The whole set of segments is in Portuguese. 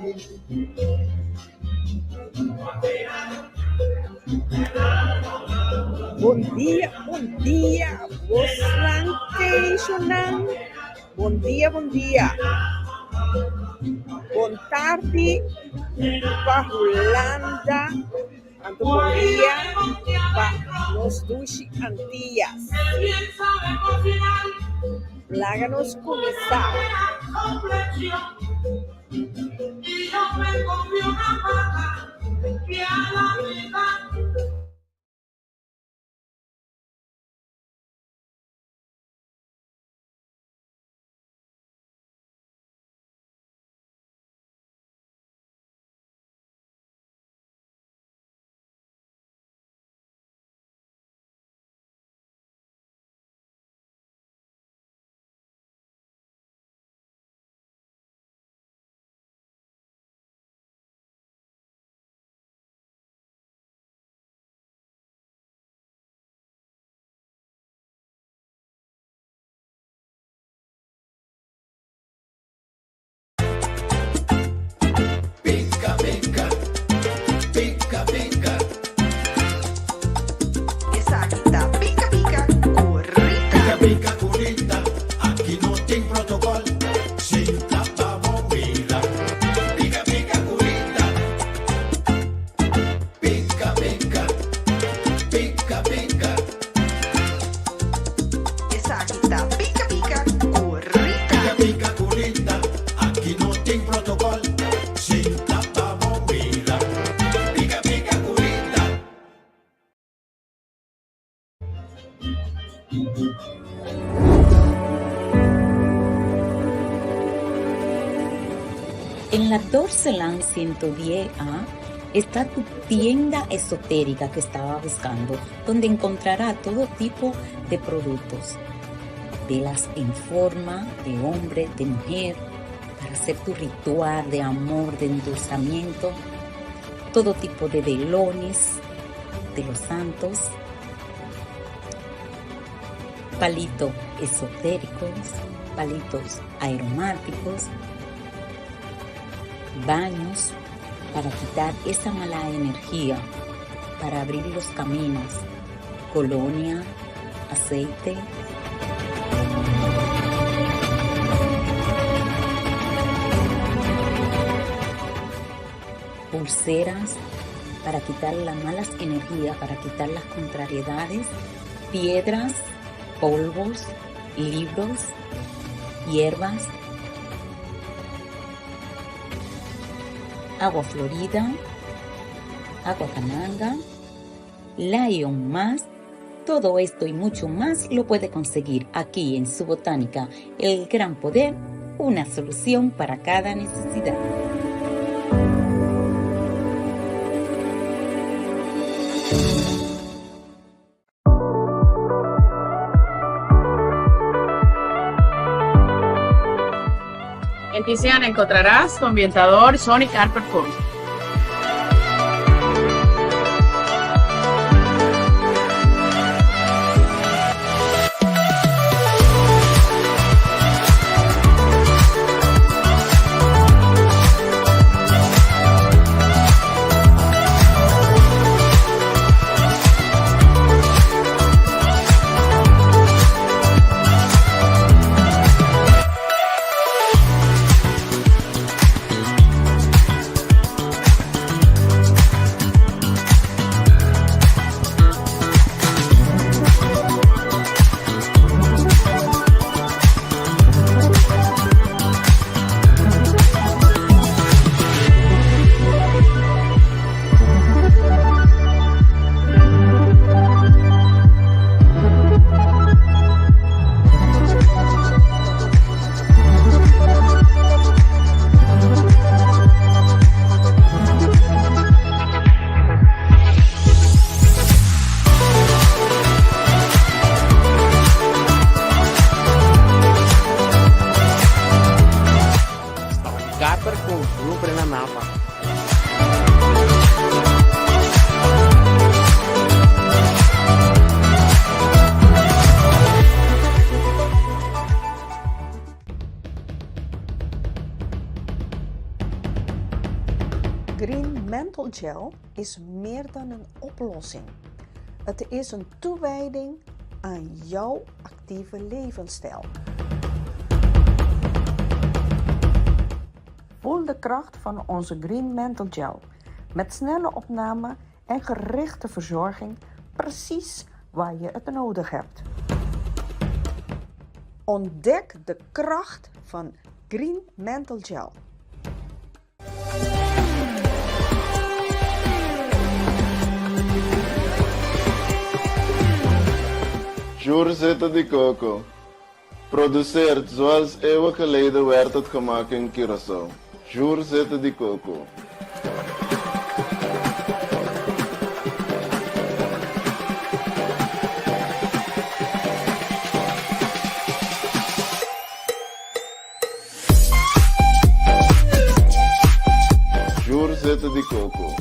Bom dia, Voslante. Bom dia. Boa tarde, para Holanda. Tanto bom dia para nós duas Antillas. Láganos começar. En la Dorseland 110A está tu tienda esotérica que estaba buscando, donde encontrará todo tipo de productos, velas en forma de hombre, de mujer, para hacer tu ritual de amor, de endulzamiento, todo tipo de velones de los santos, palitos esotéricos, palitos aromáticos, baños para quitar esa mala energía, para abrir los caminos, colonia, aceite, pulseras para quitar las malas energías, para quitar las contrariedades, piedras, polvos, libros, hierbas, agua florida, agua cananga, Lion más. Todo esto y mucho más lo puede conseguir aquí en su botánica El Gran Poder, una solución para cada necesidad. En Tiziana encontrarás tu ambientador Sonic Carpet Cool. Green Menthol Gel is meer dan een oplossing. Het is een toewijding aan jouw actieve levensstijl. Voel de kracht van onze Green Menthol Gel. Met snelle opname en gerichte verzorging precies waar je het nodig hebt. Ontdek de kracht van Green Menthol Gel. Jurzeta de Coco. Produceert zoals eeuwen geleden werd het gemaakt in Curaçao. Jurzeta de Coco. Jurzeta de Coco.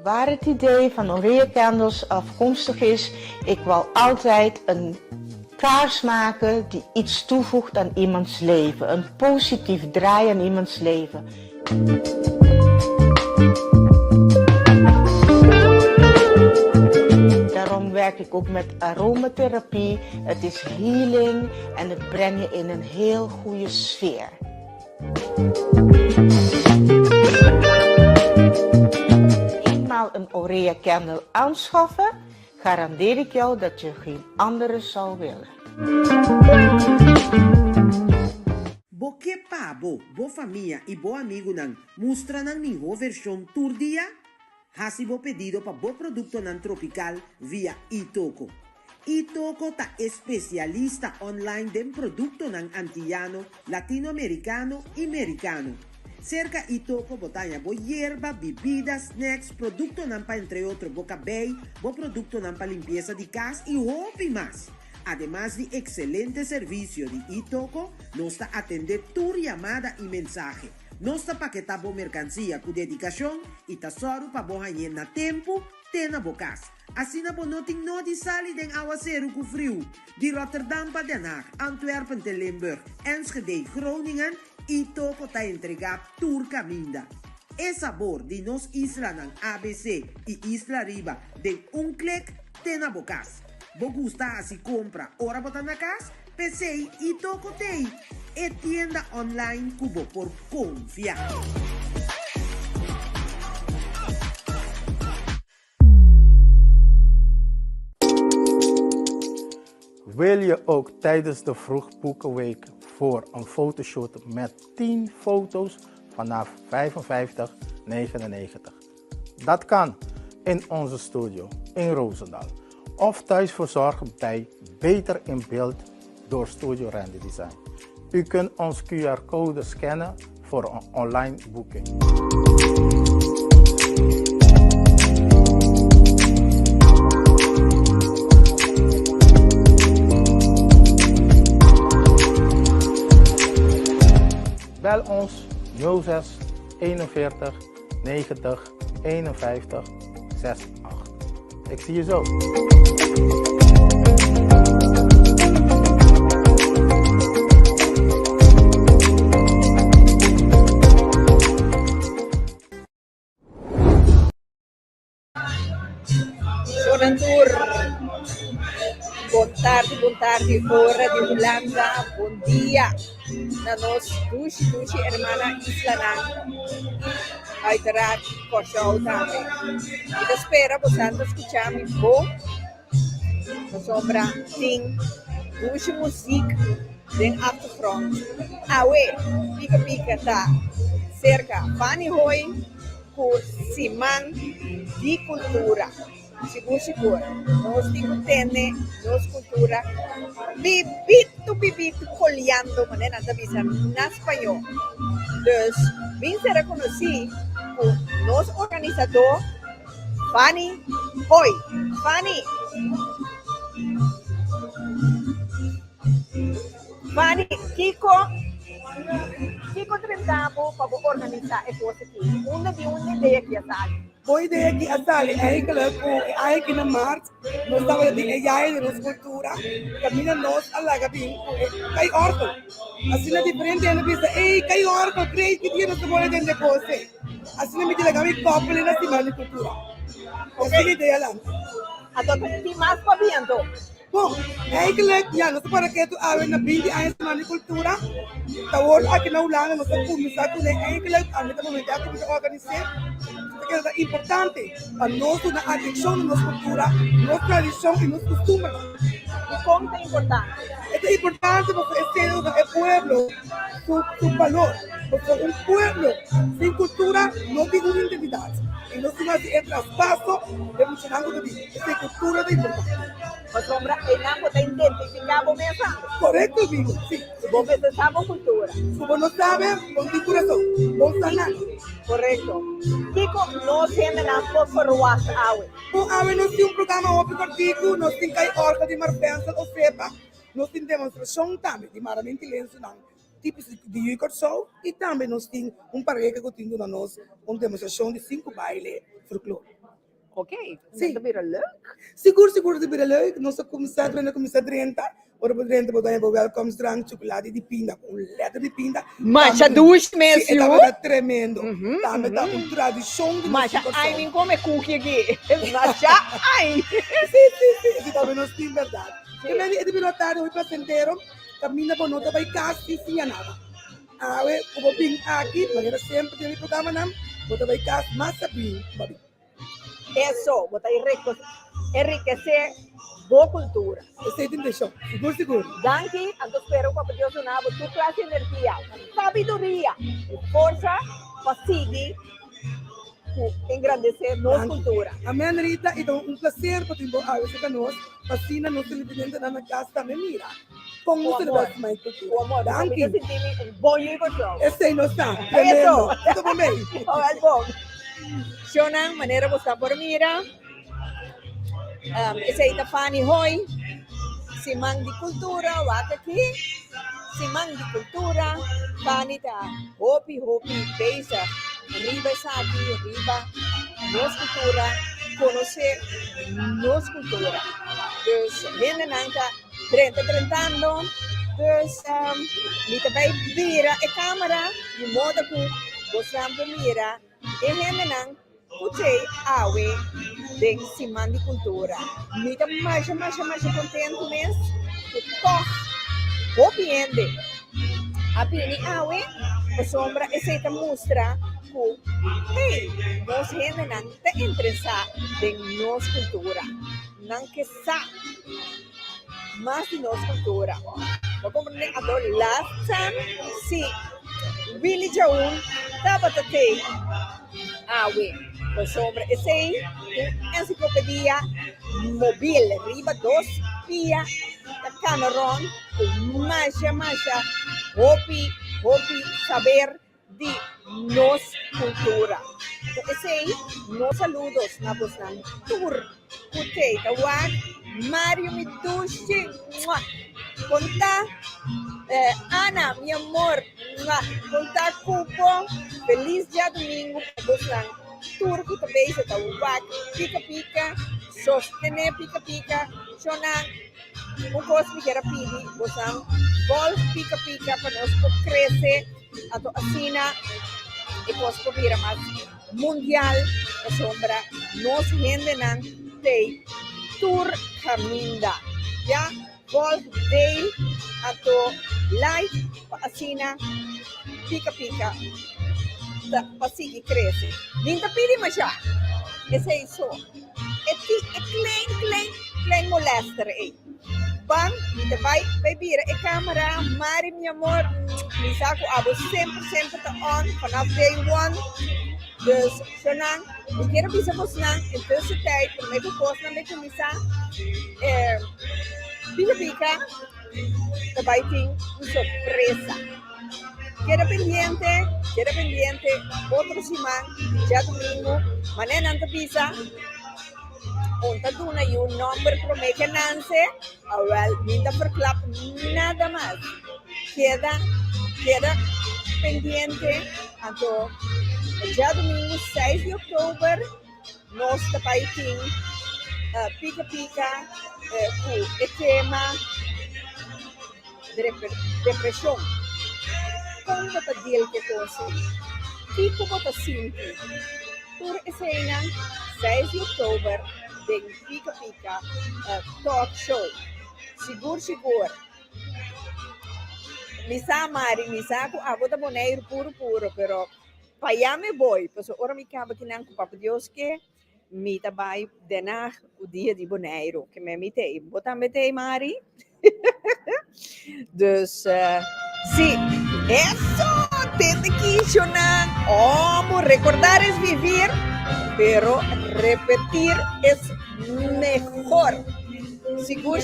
Waar het idee van Aurea Candles afkomstig is, ik wil altijd een kaars maken die iets toevoegt aan iemands leven. Een positief draai aan iemands leven. Daarom werk ik ook met aromatherapie. Het is healing en het brengt je in een heel goede sfeer. Eenmaal een Aurea Candle aanschaffen, garandeer ik jou dat je geen andere zal willen. Bo que pabo, bo familia y bo amigo nan mustra nan mi ho versión tour dia? Hasi bo pedido pa bo producto nan tropical via Itoco. Itoco ta especialista online den producto nan antillano, latinoamericano y americano. Cerca Itoco botanya bo hierba, bebidas, snacks, producto nan pa entre otros bo cabello, bo producto nan pa limpieza de casa y hopi más. Además de excelente servicio de Itoco, nos está atender tu llamada y mensaje. Nos está paquetando mercancía con dedicación y tesoro para vos en na tempo, tena bocas. Así na bonoting no di sali den aguacero con frio. Di Rotterdam pa Den Haag, Antwerpen te Limburg, Enschede, Groningen, Itoco ta entrega turca minda. El sabor de nos isla nan ABC y Isla Riba de un clic tena bocas. Bo gusta así compra ora botan na casa, PC y Itoco Tei. E tienda online cubo por confiar. Wil je ook tijdens de Vroegboekenweek voor een fotoshoot met 10 foto's vanaf $55,99? Dat kan in onze studio in Roosendaal. Of thuis verzorgen bij Beter in Beeld door Studio Randy Design. U kunt ons QR-code scannen voor een online boeking. Bel ons 06 41 90 51 68. Ik zie je zo. Buon tardi, ora di Holanda, buon dia. Na nos dushi hermana Islanang. Uiteraard Korsau también. Y te espera posando escuchar mi voz. Sombra ting, dushi muziek, den achtergrond. Awe, pika ta. Cerca Fanny Hoy, por Siman di Cultura. Sigur, nos discutene, nos cultura, bibito coleando, manera de avisar na espanhol. Dus, vim ser reconhecido por nos organizador Fanny, hoy. Fanny. Fanny, Kiko Trentavo para organizar a coisa aqui. Uma ideia que está. Boa ideia que a Sally eigenlijk in maart nós estamos de AI de nossa cultura camina nós alaga bem cai orgel assim é diferente ainda pensa ei cai orgel creio que dia nós vamos entender coisa assim me diga que couple na semana de cultura essa é a ideia lá Agora tem mais para vindo. bom eigenlijk ja nós para que tu ave na bem de a semana de cultura tawol aqui na Holanda nós começar com eigenlijk a nesse momento aqui para organizar que é importante para nós na atenção na nossa cultura, nossa tradição e nosso costume. E como é importante? É importante porque esse é o pueblo, su valor. Porque um pueblo sem cultura não tem uma identidade. E nós temos que traspasso de funcionando de vida. Essa cultura é importante. Mas sombra, e não pode identificar o mesmo. Correto, amigo? Sim. Você sabe a cultura. Se você não sabe, bom de coração. Bom sanar. Correto. Kiko, nós temos na por WhatsApp. Bom, nós temos programa open com Kiko, nós temos que orga de Marpensa ou Sepa, nós temos demonstração também de Maramento e Lenço, tipos de Yucor Show, e também nós temos parede que temos na nossa, uma demonstração de 5 bailes folclore. Ok, sim. Dat is leuk. Seguro de vir leuk. Nós começamos 30. Ora, por 30, vou dar welkomstdrank, chocolate de pinda, com letra de pinda. Mas a duas meses, Está tremendo. Também está uma tradição de mas ai, nem come cookie aqui. Mas ai. Sim. Também nós temos verdade. Também é de pilotar o pacenteiro, caminha por nota vai casa e sim nada. Como bem aqui, mas sempre tem o programa, nota vai casa, mas bem. Eso, botar enriquecer boa cultura. Essa é a intenção, seguro. Danke, antes espero que Deus donava tu classe de energia, sabedoria e força para seguir engrandecer nossa cultura. Amém, Rita. Então, prazer para ter você conosco. Fascina nossa televidente na casa também, mira. Com o amor. O amor. Danke. Bom Yucor Show. Esse aí não está. Isso. Tudo bem. É bom. Shonan, maneira você por mira. Esse aí tá Fanny Hoy. Simang de cultura, wata aqui. Simang de cultura. Fanny tá hopi, beisa. Riba sabe, riba. Nossa cultura. Conhecer nossa cultura. Dus, ainda não tá 30 anos. Dus, niet bij vira a câmera. E moda com você mira. E ainda não. Kutei awe de Simang de cultura. Mita mais contente mesmo. Compreende. A pini awe, a sombra essa mostra que, hey, nós ainda não te interessar em nossa cultura. Não que sabe mais de nossa cultura. Vou compreender a dor lasta, sim. Willy Jaun, tabatei awe. Sobre esse enciclopedia móvel, riba 2 pia, da canaron, com macha, hopi saber de nossa cultura. Então, esse aí, nos saludos na Bosnan Tour, Kutei, Tawag, Mario Mitushi, conta, Ana, mi amor, conta Cupo, feliz dia domingo, Bosnan Tour que também se está pica, sostener pica, chona, coisa que era pedir, gostam, golf pica, para nós crescer, a to assina, e nós vir mais mundial, a sombra, nós gente não tem tour caminda, já, golf day, a to light, assina, pica, para seguir crescer. Ninguém pede mais já. Esse é isso. É klein molester. Bang, vai vir a câmera, Mari, meu amor, me saco, abo sempre tá on, vanaf day 1. Dus, zolang, ik quero bisa você in tussentijd, para mim, depois não me começar, pica, vai ter uma surpresa. Queda pendiente, otro semana, ya domingo, mañana no te pisa, Onta duna y un nombre promete Nance, well, minta verklap nada más. Queda pendiente, anto, ya domingo 6 de oktober, nós também tem pica-pica com o tema de depressão. Como você diz que você? E como você sente? Por cena 6 de oktober, tem pica-pica talk show. Seguro. Misa Mari, misa ko abo da boneiro puro, pero payame boy, pues ora mi acaba que não com papo Deus que me vai denar o dia de boneiro, que me mitei, botar metei Mari. Dus, sim, eso, tende que chorar, recordar es vivir, pero repetir es mejor. Seguro,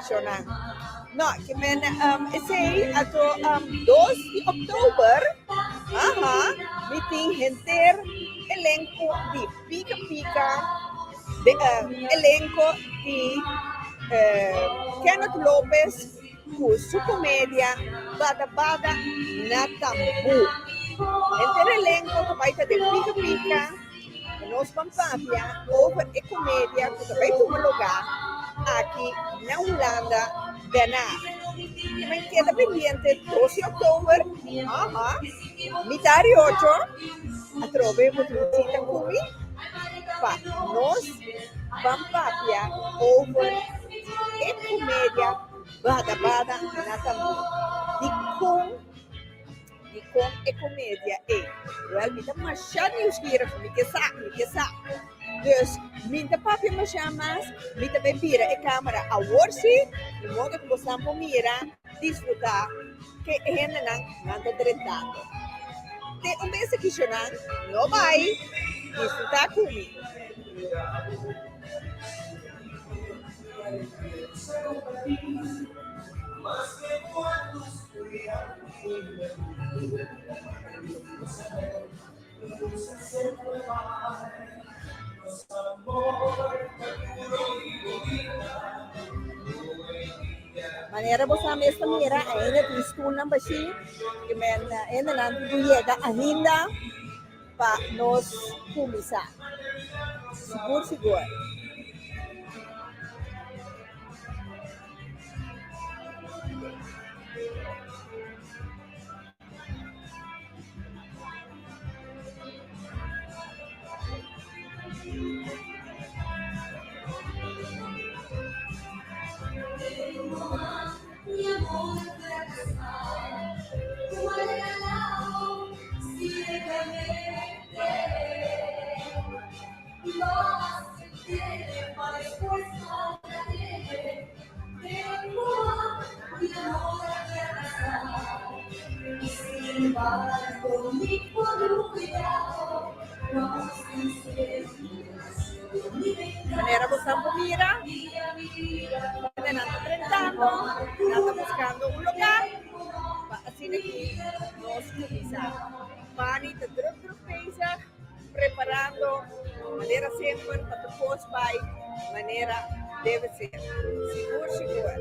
chorar. No, que men sei ato 2 de oktober, meeting enter elenco de Pica-Pica, de elenco de Kenneth Lopez com sua comédia Bada Bada na Tambu. Enter elenco que vai ter de Pica-Pica, nós vamos falar over a comédia que vai ter um lugar aqui na Holanda, Benar. E me queda pendiente 12 de oktober, mitad 8, a trovemos visita comigo, para nós vamos falar over a comédia Bada Bada na Tambu. De com a comédia wel, me dá uma chave nieuwsgierig, me que sabe. Dus, minta papi me chamas, minta bebira e câmera a worsi, de modo que você não mira, disfrutar, que gente não anda tratando. Tem mês que chorar, não vai disfrutar comigo. Maneira você mesmo mira ainda tem school number she que men ainda não chega ainda para nós começar. Seguro. Maneira você mira, ainda não está tratando, não está buscando um lugar, assim que nós começamos. Pani de druk preparando maneira sempre para depois vai maneira deve ser seguro.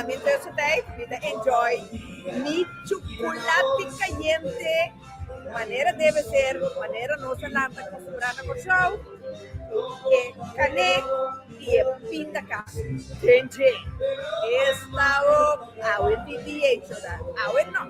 Mientras usted enjoy mi chocolate caliente, manera debe ser, manera no se la acostumbrada por show, que cané y pinta acá. Gente, esta o el DDH, no.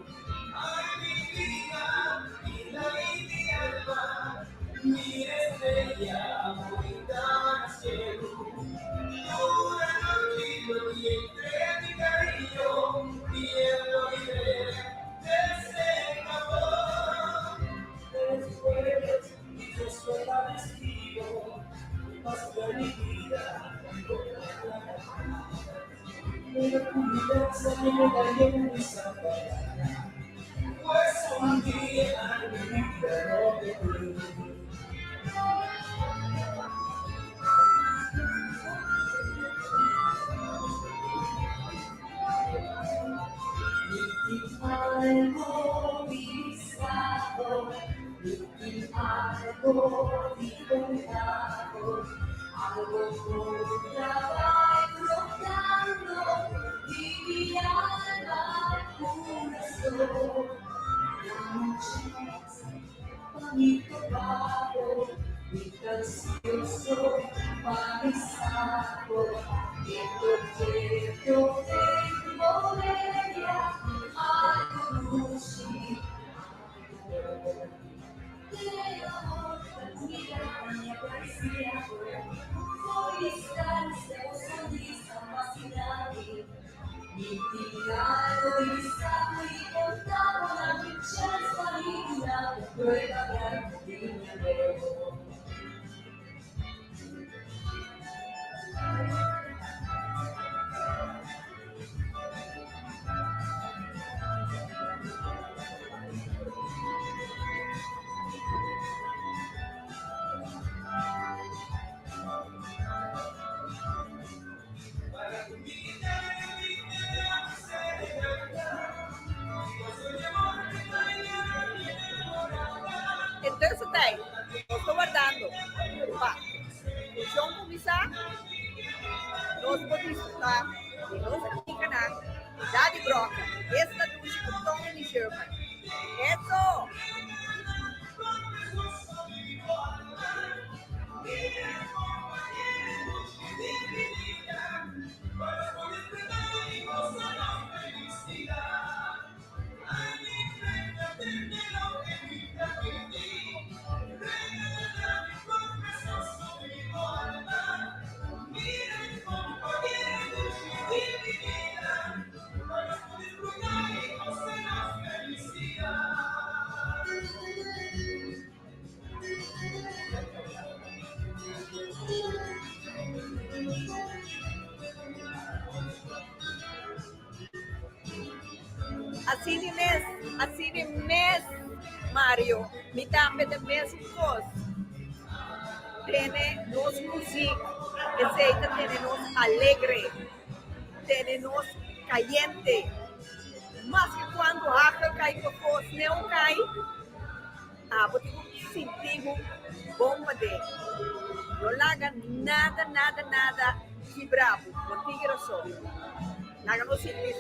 Entonces, tá, eu estou guardando. Pá, o João começar, nós podemos escutar, e nós aqui canal, dá de broca, essa do escutão de German. Isso! Assim de mês, Mario, me também de mesmo coisa. Tem nos música, receita tem nos alegre, tem nos caliente. Mas que quando a água cai com força, não cai, vou sentir bomba de. Não larga nada de bravo, não tigra só. Larga no sentir.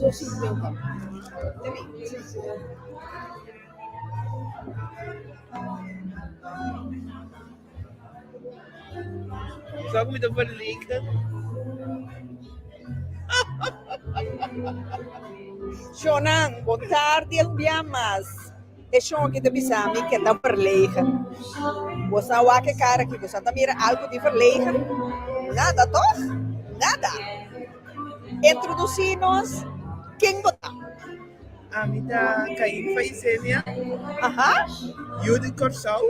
250. Só comida verliga. Shonan, boa tarde, Elbiamas. É show que te bisami que tá verlegen. Você não que cara aqui, você tá mira algo de verlegen? Nada, toch? Nada. Introduzir-nos. Quem botar? A minha Caim Faisenia. Aham. Judy Corsau.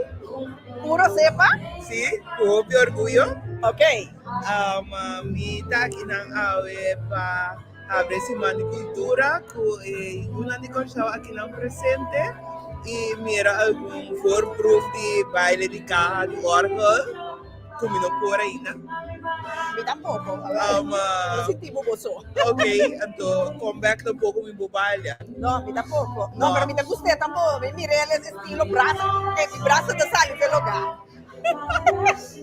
Puro sepa? Sim, com orgulho. Ok. Mi tá aqui na AUE para abrir semana de cultura com Judy Corsau aqui na presente. E mira algum voorproef de baile de carro, de órgão, combinou por aí, né? Me dá pouco. Não sentimos você. Ok, então, comeback um pouco me baile. Não, me dá pouco. Não, mas me dá gostei também. Me mirei esse estilo braço de salho de lugar.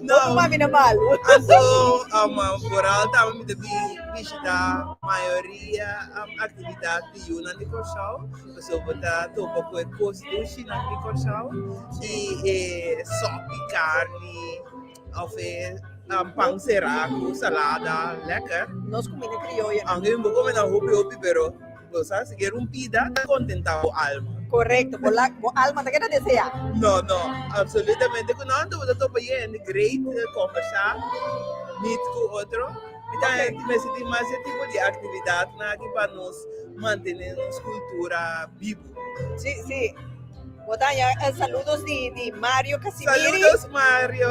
Não, mas me dá mal. Então, por alta, me dá visitar a maioria atividade de Yuna de Corsau. Você botar topo com costo do China de Corsau e sopa, carne, pão seraco, salada, lekker. Nós comida criolla. Alguém vou comer na roupa, pero você se quer pida, tá contentado alma. Correcto, por alma te queda desear. No, absolutamente. Quando eu estou bem, great conversar, meet com outro. Então, me senti mais esse tipo de atividade aqui para nós manter nossa cultura viva. Sim. Botanya, saludos de Mario Casimiri. Saludos, Mario.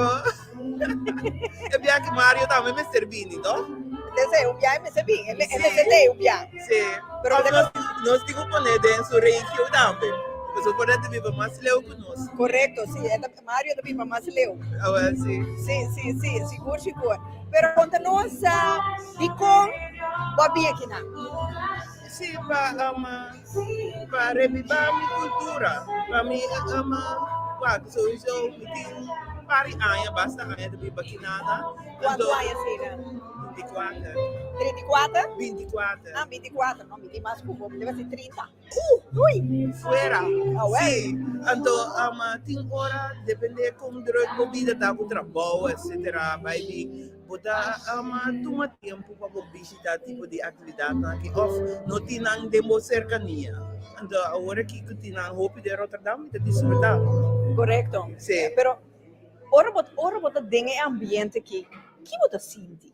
Eu vi que Mario também me servindo, não? Desde un viaje me serví, MCT un viaje. Sí, pero nós temos que poner dentro do reiki também. Você pode ter viver mais leu conosco. Correto, sim. Mario também vive mais leu. Ah, sim. Sim, seguro. Pero conta-nos de como vai vir aqui, não? Sim, para reviver a minha cultura. Para mim, sowieso, pari anos, basta anos de viver aqui nada. Quanto anos, filha? 24. 34? 24. Ah, 24. Não, me diz mais como, deve ser 30. Ui! Fuera. Sí. Então, tem hora, depende como durante a vida está com o trabalho, etc. Vai vir, botar, toma tempo para visitar tipo de atividade que não tem nada de cercania. Então, agora que tem na roupa de Rotterdam, está desfrutando. Correto. Sim. Pero, ora bota dengue ambiente aqui. Que você sente?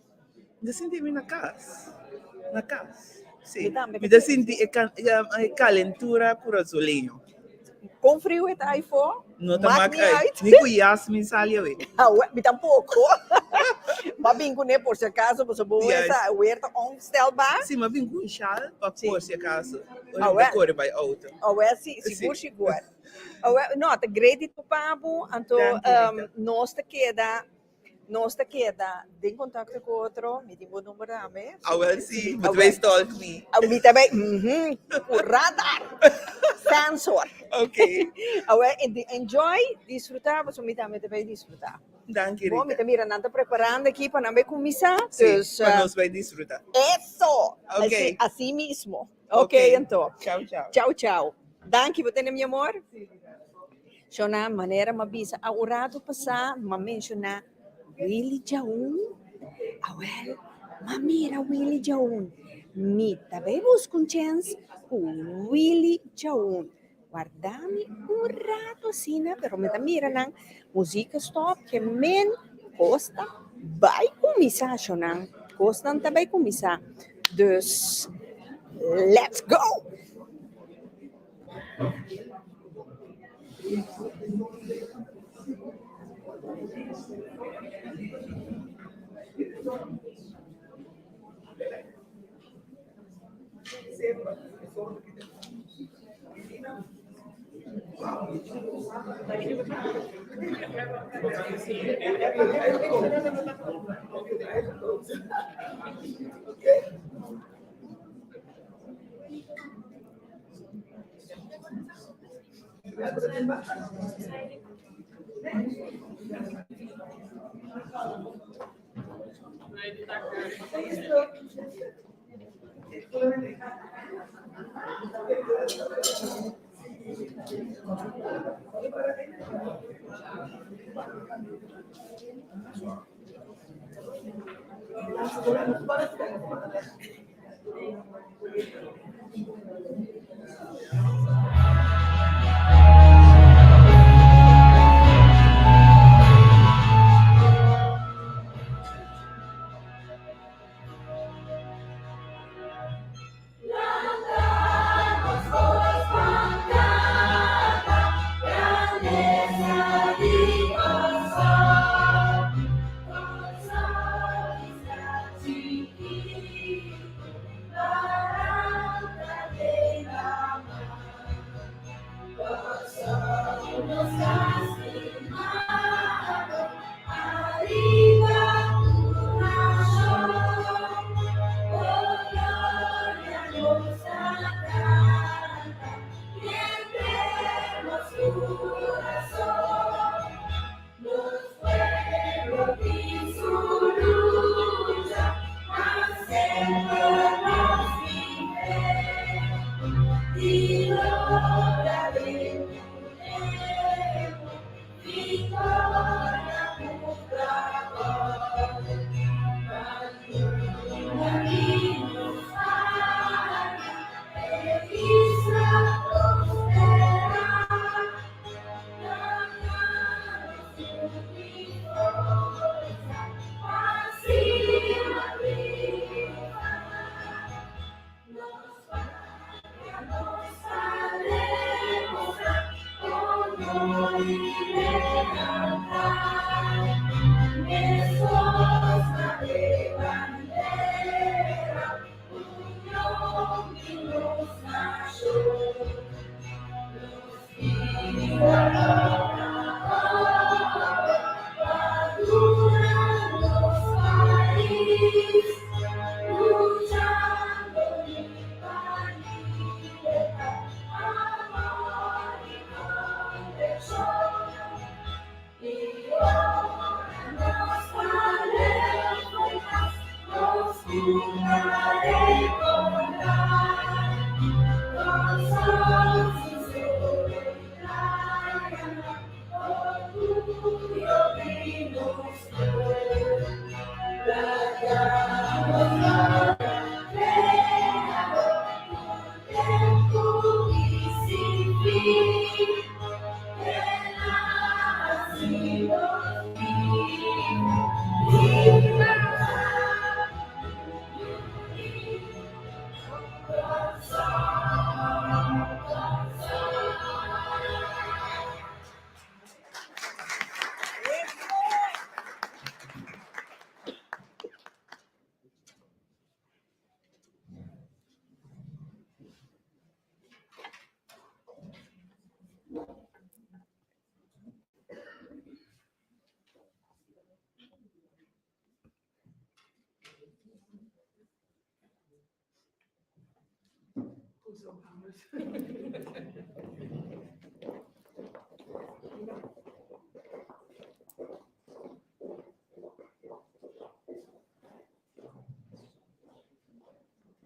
Eu senti na casa. Na casa. Sim. Me senti a calentura corazolinho. Com frio está aí fora? Não está mais. Nem com Yasmin saiu aí. Me dá pouco. Mas vim com por se acaso, você pode essa huerta onstelbaar? Sim, mas vim com chá para por se acaso. A cor vai outra. Sim, seguro. Não, tá grande do papo, então nós te queda em contato com outro, me tem o número também. Sim, mas vai stalk me. Me também, o radar, sensor. Ok. Enjoy, desfrutar, mas me também vai desfrutar. Danke, Rita. Bom, me também não estou preparando aqui para não me começar. Sim, para nós vai desfrutar. Isso! Ok. Assim mesmo. Ok, então. Tchau. Danke, você tem meu amor? Só na maneira, mas bisa, a urado passar, mas mencionar Willie Jaun, mamira Willie Jaun, me também busco chance com Willie Jaun. Guardami rato assim, pero me mira nang música stop que men costa vai começar, não? Costa também começar. Dus let's go.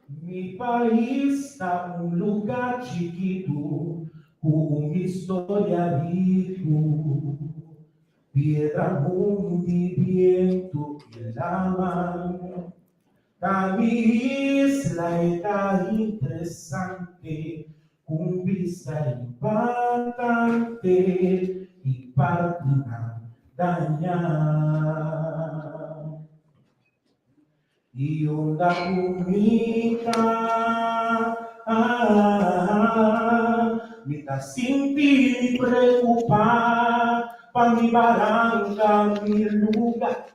Mi país está un lugar chiquito, con una historia rico, piedra, mundo y viento y la mano. Mi isla está interesante, con vista impactante y partida dañada. Y onda única, me está sin ti preocupar, pa' mi barranca, mi lugar,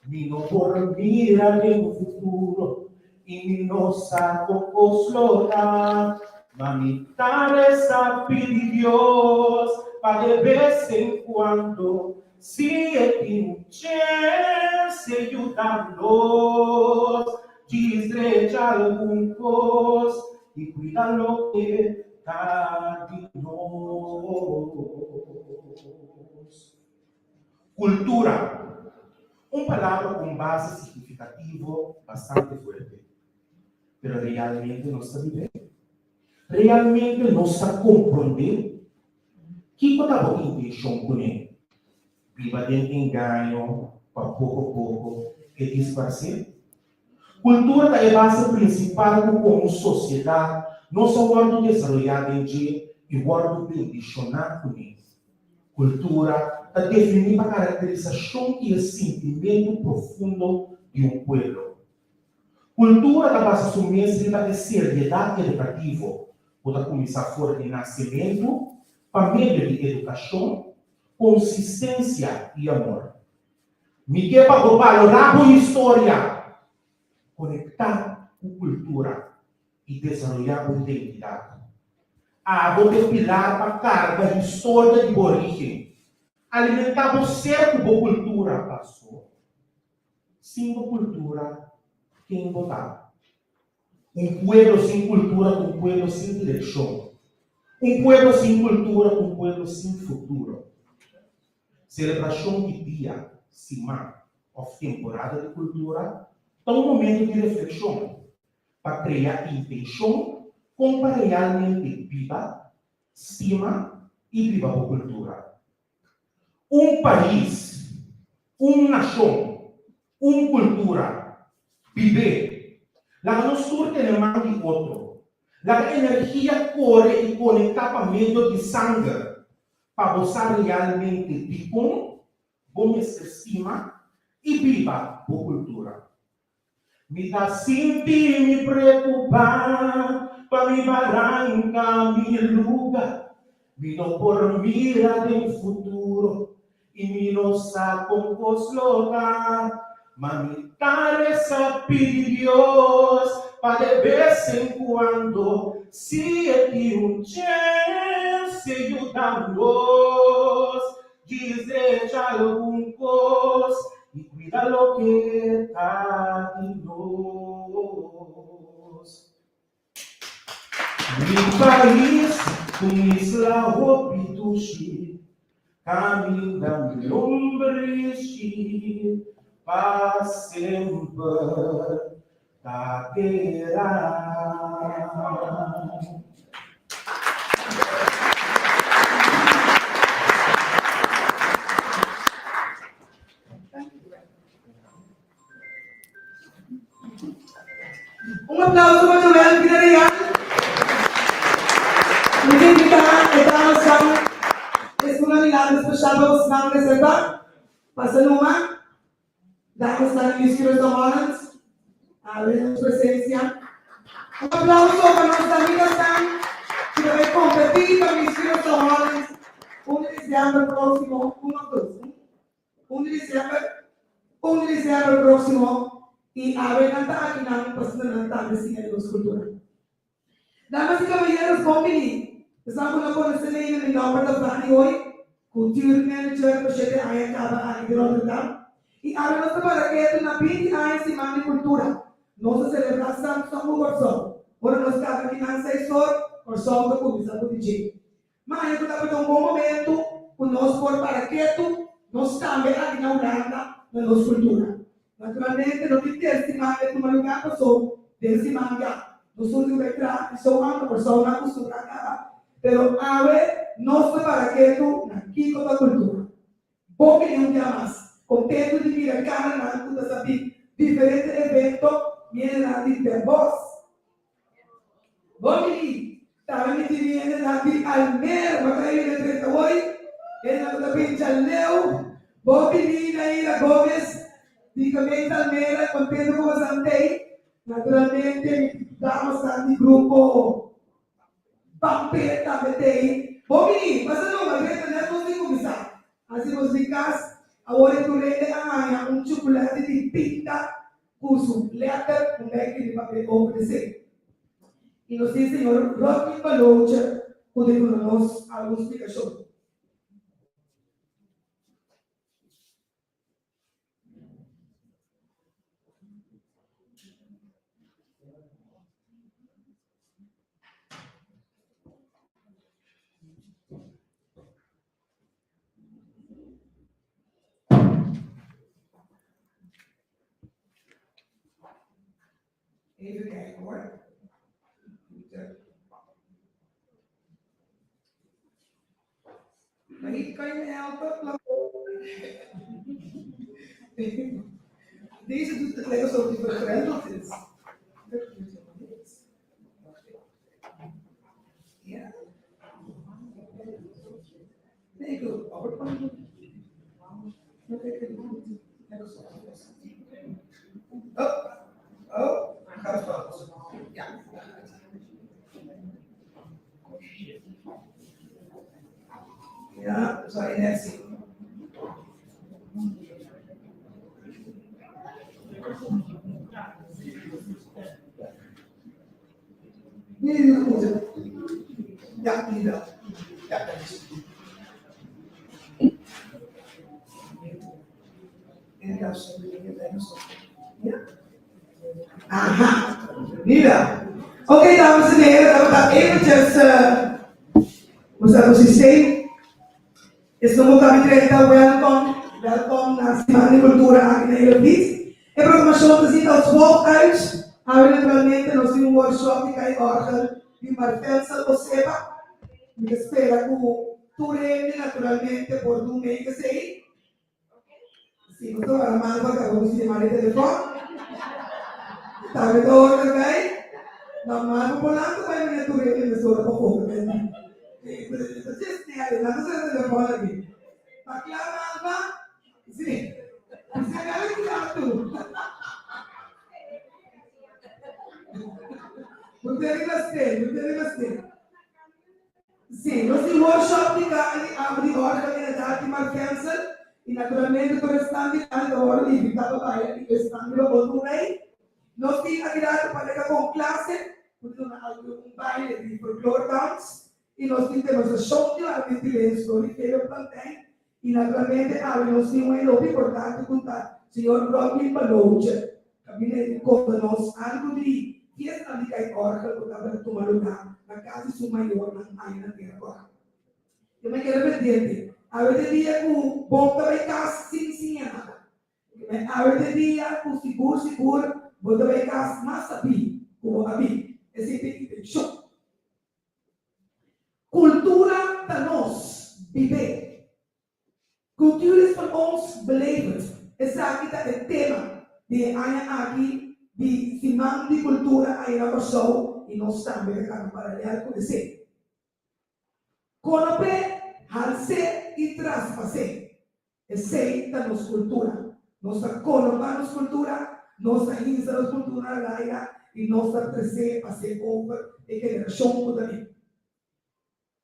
mi no dormir en un futuro, y mi no saco oslorar. Mamita reza pide Dios, pa' de vez en cuando, si tiene chance ayudarnos, disrecha algún cos y cuida lo que está de nos. Cultura, una palabra con base significativo bastante fuerte, pero realmente no está bien. realmente não está compreendendo que estava a intenção com ele. Viva de engano, para pouco a pouco, e disfarce. Cultura é a base principal como sociedade, não só guardo desenvolvida em dia e guardo condicionado com ele. Cultura é definir a caracterização e o sentimento profundo de um povo. Cultura é a base sumestre da seriedade educativa, pode começar fora de nascimento, para meio de educação, consistência e amor. Me quer para valorar a história, conectar com cultura e desenvolver a identidade. A de pilar para a carga de história de origem. Alimentar o ser com cultura, passou. Sem cultura, quem votar? Um povo sem cultura, um povo sem direção. Um povo sem cultura, um povo sem futuro. Celebração de dia, semana, ou temporada de cultura, é um momento de reflexão para criar intenção como para realmente viva, estima e viva a cultura. Um país, uma nação, uma cultura, viver. La nostra tem mais de outro. La energia corre e conecta para meio de sangue para gozar realmente de bom estima e viva a cultura. Me dá sentir me preocupar para me barrancar meu lugar. Me não por mirar no futuro e me não sabe como slogar. Mamitar essa Deus para de vez em quando se é de chance ayudamos dizer algum coisa e cuida lo que está de nós. Mi país, com isla Opituxi, caminho da lombriz, para sempre caberá. Um aplauso para o Joel Villarreal. Mungkin kita sedang estimulasi especial para os não reservar. Pasanuma, damos na Ministério da Holland, a presença. Um aplauso para nossa amiga Sam, que vai competir para o Ministério da Holland, 1 de dezembro próximo, 1 de dezembro próximo. Y a ver, aquí no pasa nada de cine de cultura. Damas y caballeros, Bombini, estamos a conocer en el nombre de Bani hoy, cultura manager, proyecto de cada año de Rotterdam. Y ahora nos para que es una 20 años de mani cultura. No se celebra Santo Gorson. Ahora nos cabe finanza y sol, Gorson de Comisa Budigi. Mas eu estava um bom momento, o nosso por para que tu nos cambie aqui na Holanda, na nossa cultura. Naturalmente, não tem estimado que uma lugar passou, estimado no sul do Betra, sou uma pessoa na costura, pero a ver, nós para que tu aqui com a cultura. Bom que um dia mais, contento de vir a cara na cultura, sabe, diferente evento, viene a ter voz. Bom que estava me dizendo a vir al mer, mas aí ele treta hoje, ele não está bem chaleu, bom que vir aí a Gomes. Dica bem Almeida, contendo com a Santei. Naturalmente, damos de grupo Pampeta, Betei. Bom, menino, mas não, mas não consigo começar. Assim, os dicas, agora tu lê a chocolate de pinta, uso letra, leque de papel oferecer. E nos diz, senhor, Rocky Balocha, pode dar-nos alguma explicação. Even kijken hoor. Maar hier kan je me helpen. Deze doet het lijkt alsof die vergrendeld is. Ja. Nee, ik wil het PowerPoint doen. Oh, gaat fout. Ja. Ja, dat zou je net zien. Nee, dat moet het. Ja, die wel. Ja, dat is het. En dat is het. Ja. Aha, nu wel. Oké, dames en heren, dan gaan we eventjes, hoe staat het systeem? Is de modaliteit welkom naar Simani Cultura in Nederland. En programação te ziet als volgt uit. Hebben we naturalmente nos een workshop die kan orgel, die Martelsa Oseba. Die spela com Turende naturalmente por do meio que sei. Sim, eu estou armando para que você chame o telefone. Tá vendo o também? Não, mas vou lá que vai me Turende me sora para pouco, né? Just there, nada se telefone aqui. Tá claro, Alba? Sim. Você é claro. Muito gostei. Sim, nós temos workshop de organizado de Marquense e naturalmente o restante da hora de ficar para o restante do outro rei. Nós temos aqui para com classe, baile de folklore dance e nós temos a show de la story que eu plantei e naturalmente nós temos um nome importante com o senhor Robin Baloche, que conta nós algo de fiesta de kai orca ko dapat tumaluna na kasi sumayor ng ayon ng ginagawa. Yung may kailangan awet dia ku bota bay kas sing nada. May awet dia ku sigur bota bay kas masabi ku abi. Esse tipo show. Cultura tanos vive. Cultuur is van ons beleven. Esa kita het tema de aya aqui di Simang di Cultura ay nakashow e nós também ficamos para com esse. Conope, halse e traspase. Esse da nossa cultura. Nossa conopa nossa cultura, nossa insa nossa cultura laia e nossa trazer passe over e que geração também.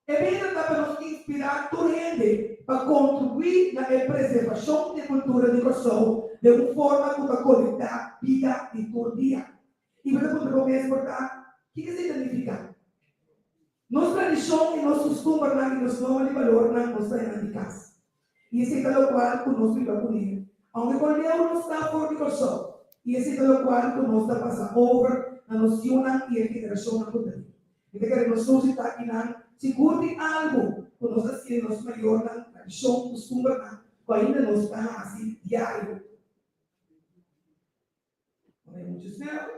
E bem para nos inspirar por gente para contribuir na preservação da cultura de Kosovo de uma forma que vai conectar vida e todo dia. E para poder exportar, o que significa? Nossa tradição e nosso costume na nossa de valor na nossa casa. E esse é o qual que nós vivemos com ele. Onde quando não está fora de Kosovo, e esse é o qual que nós está passando over na noção e a geração na cultura. E que queremos suscitar aqui na seguro de algo que nós assim nos maior na tradição, costume na que ainda nós está assim diário. Muito snel.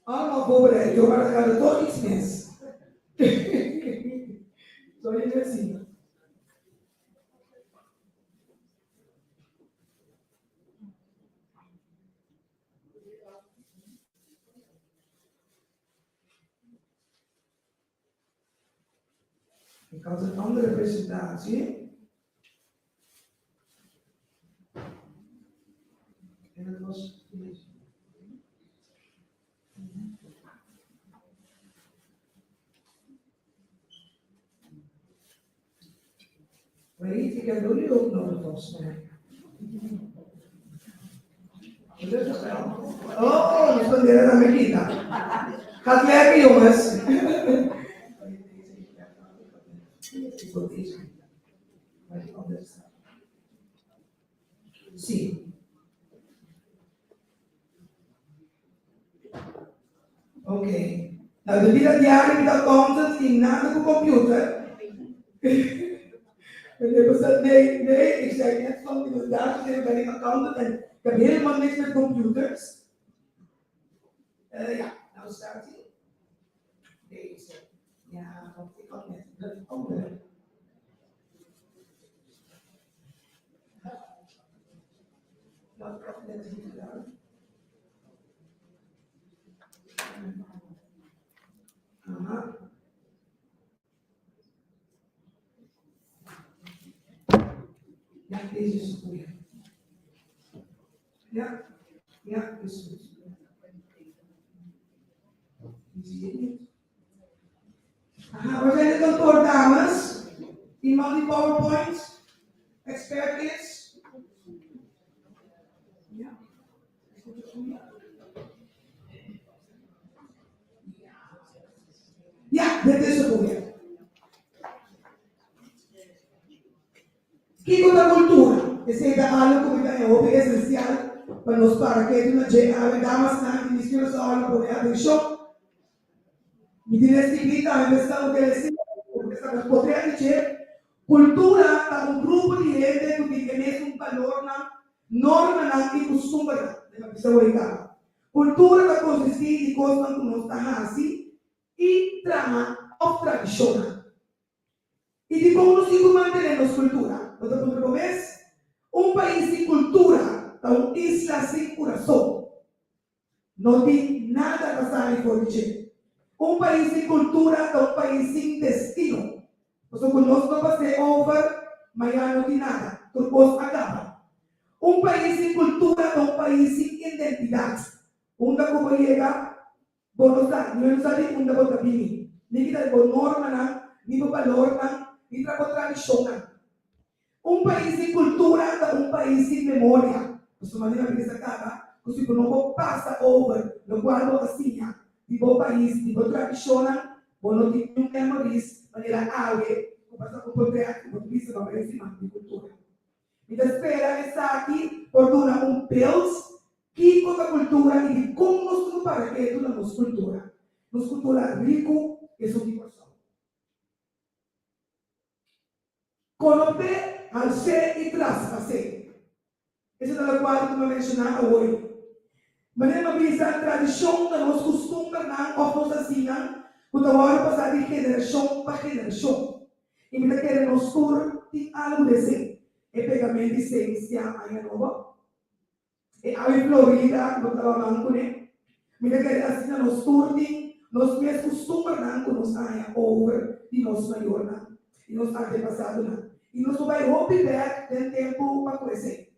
Allemaal voorbereid, joh, maar dan gaat er toch iets mis. Zal je net zien. Ik had een andere presentatie. En dat was deze. Weet ik heb jullie ook nodig volgens mij. Gelukkig wel. Oh, dat is van de Amerika. Gaat werken, jongens. Ik wil deze. Maar die andere staat. Zie. Oké. Nou, de vida diaria met accountant in na de computer. Dus nee, ik zei net van, ik was daar gezeten, ben ik accountant en ik heb helemaal niks met computers. Ja, nou staat hij. Deze. Ja, want ik had net een andere. Dat heb ik net niet gedaan. Aha. Ja, deze is een goede. Ja, is goed. Die zie je niet. Aha, waar zijn de kantoordames? Iemand die PowerPoint expert is? Ja. Ja, dit is een goede. Kiko da cultura, que se da algo como está en esencial para nos para que una llega damas na inicio sa aula por atenção. Me directiva a investigação que eles porque essa poderia dizer cultura é um grupo de gente que tem um valor na norma na e costume da pessoa igual. Cultura que consiste de coisas que nós estamos assim e trama ou tradicional. E de como nos manteremos cultura. Outro ponto começa, país sem cultura, é uma isla sem coração. Não tem nada a passar por dizer. País sem cultura é país sem destino. Porque nós não passamos over, mas já não tem nada. Tudo acaba. País sem cultura é país sem identidade. Onde como chega, não sabe onde vai vir. Nem que está norma, nem valor, nem tradição. País sem cultura é país sem memória. Você maneira que se acaba, você não passa over, não guarda assim, de bom país, de boa tradição, não tem memórias, maneira água, passa com o teatro, não precisa não aparece mais de cultura. Então espera estar aqui por dar pelos que com a cultura e de como nós não para que é nossa cultura. Nossa cultura rico e subversão. Conocer al ser e traspassar. Isso é o qual eu vou mencionar hoje. Mas é uma tradição da nossa costume, ou nossa sina, que agora passa de geração para geração. E me quer nos tur tem algo de ser. É pegamento de ciência aí nova. É a Florida, no trabalho com ele. Me quer assim nos tur tem nos meus costumes que nos aí over de nosso maior e nos antepassados. E nós vamos recuperar o tempo para crescer.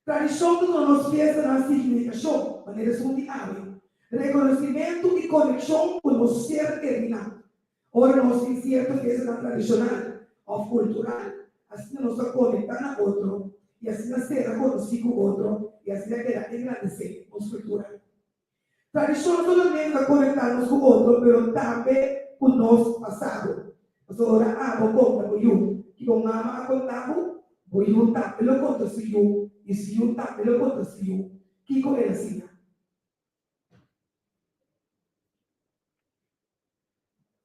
Tradição que nós fizemos na significação, maneira mundial, reconhecimento e conexão com o ser terminado. Ora, nós temos certo que na tradicional ou cultural, assim nós nos conectamos a outro, e assim nós será conhecido o outro, e assim nós queremos agradecer a cultura. Tradição não somente conectar-nos com o outro, mas também com o nosso passado. Ora, vou contar com you, que o mama contava, vou you tá, ele conta se you, e se you tá, ele conta se you, que com ele assim.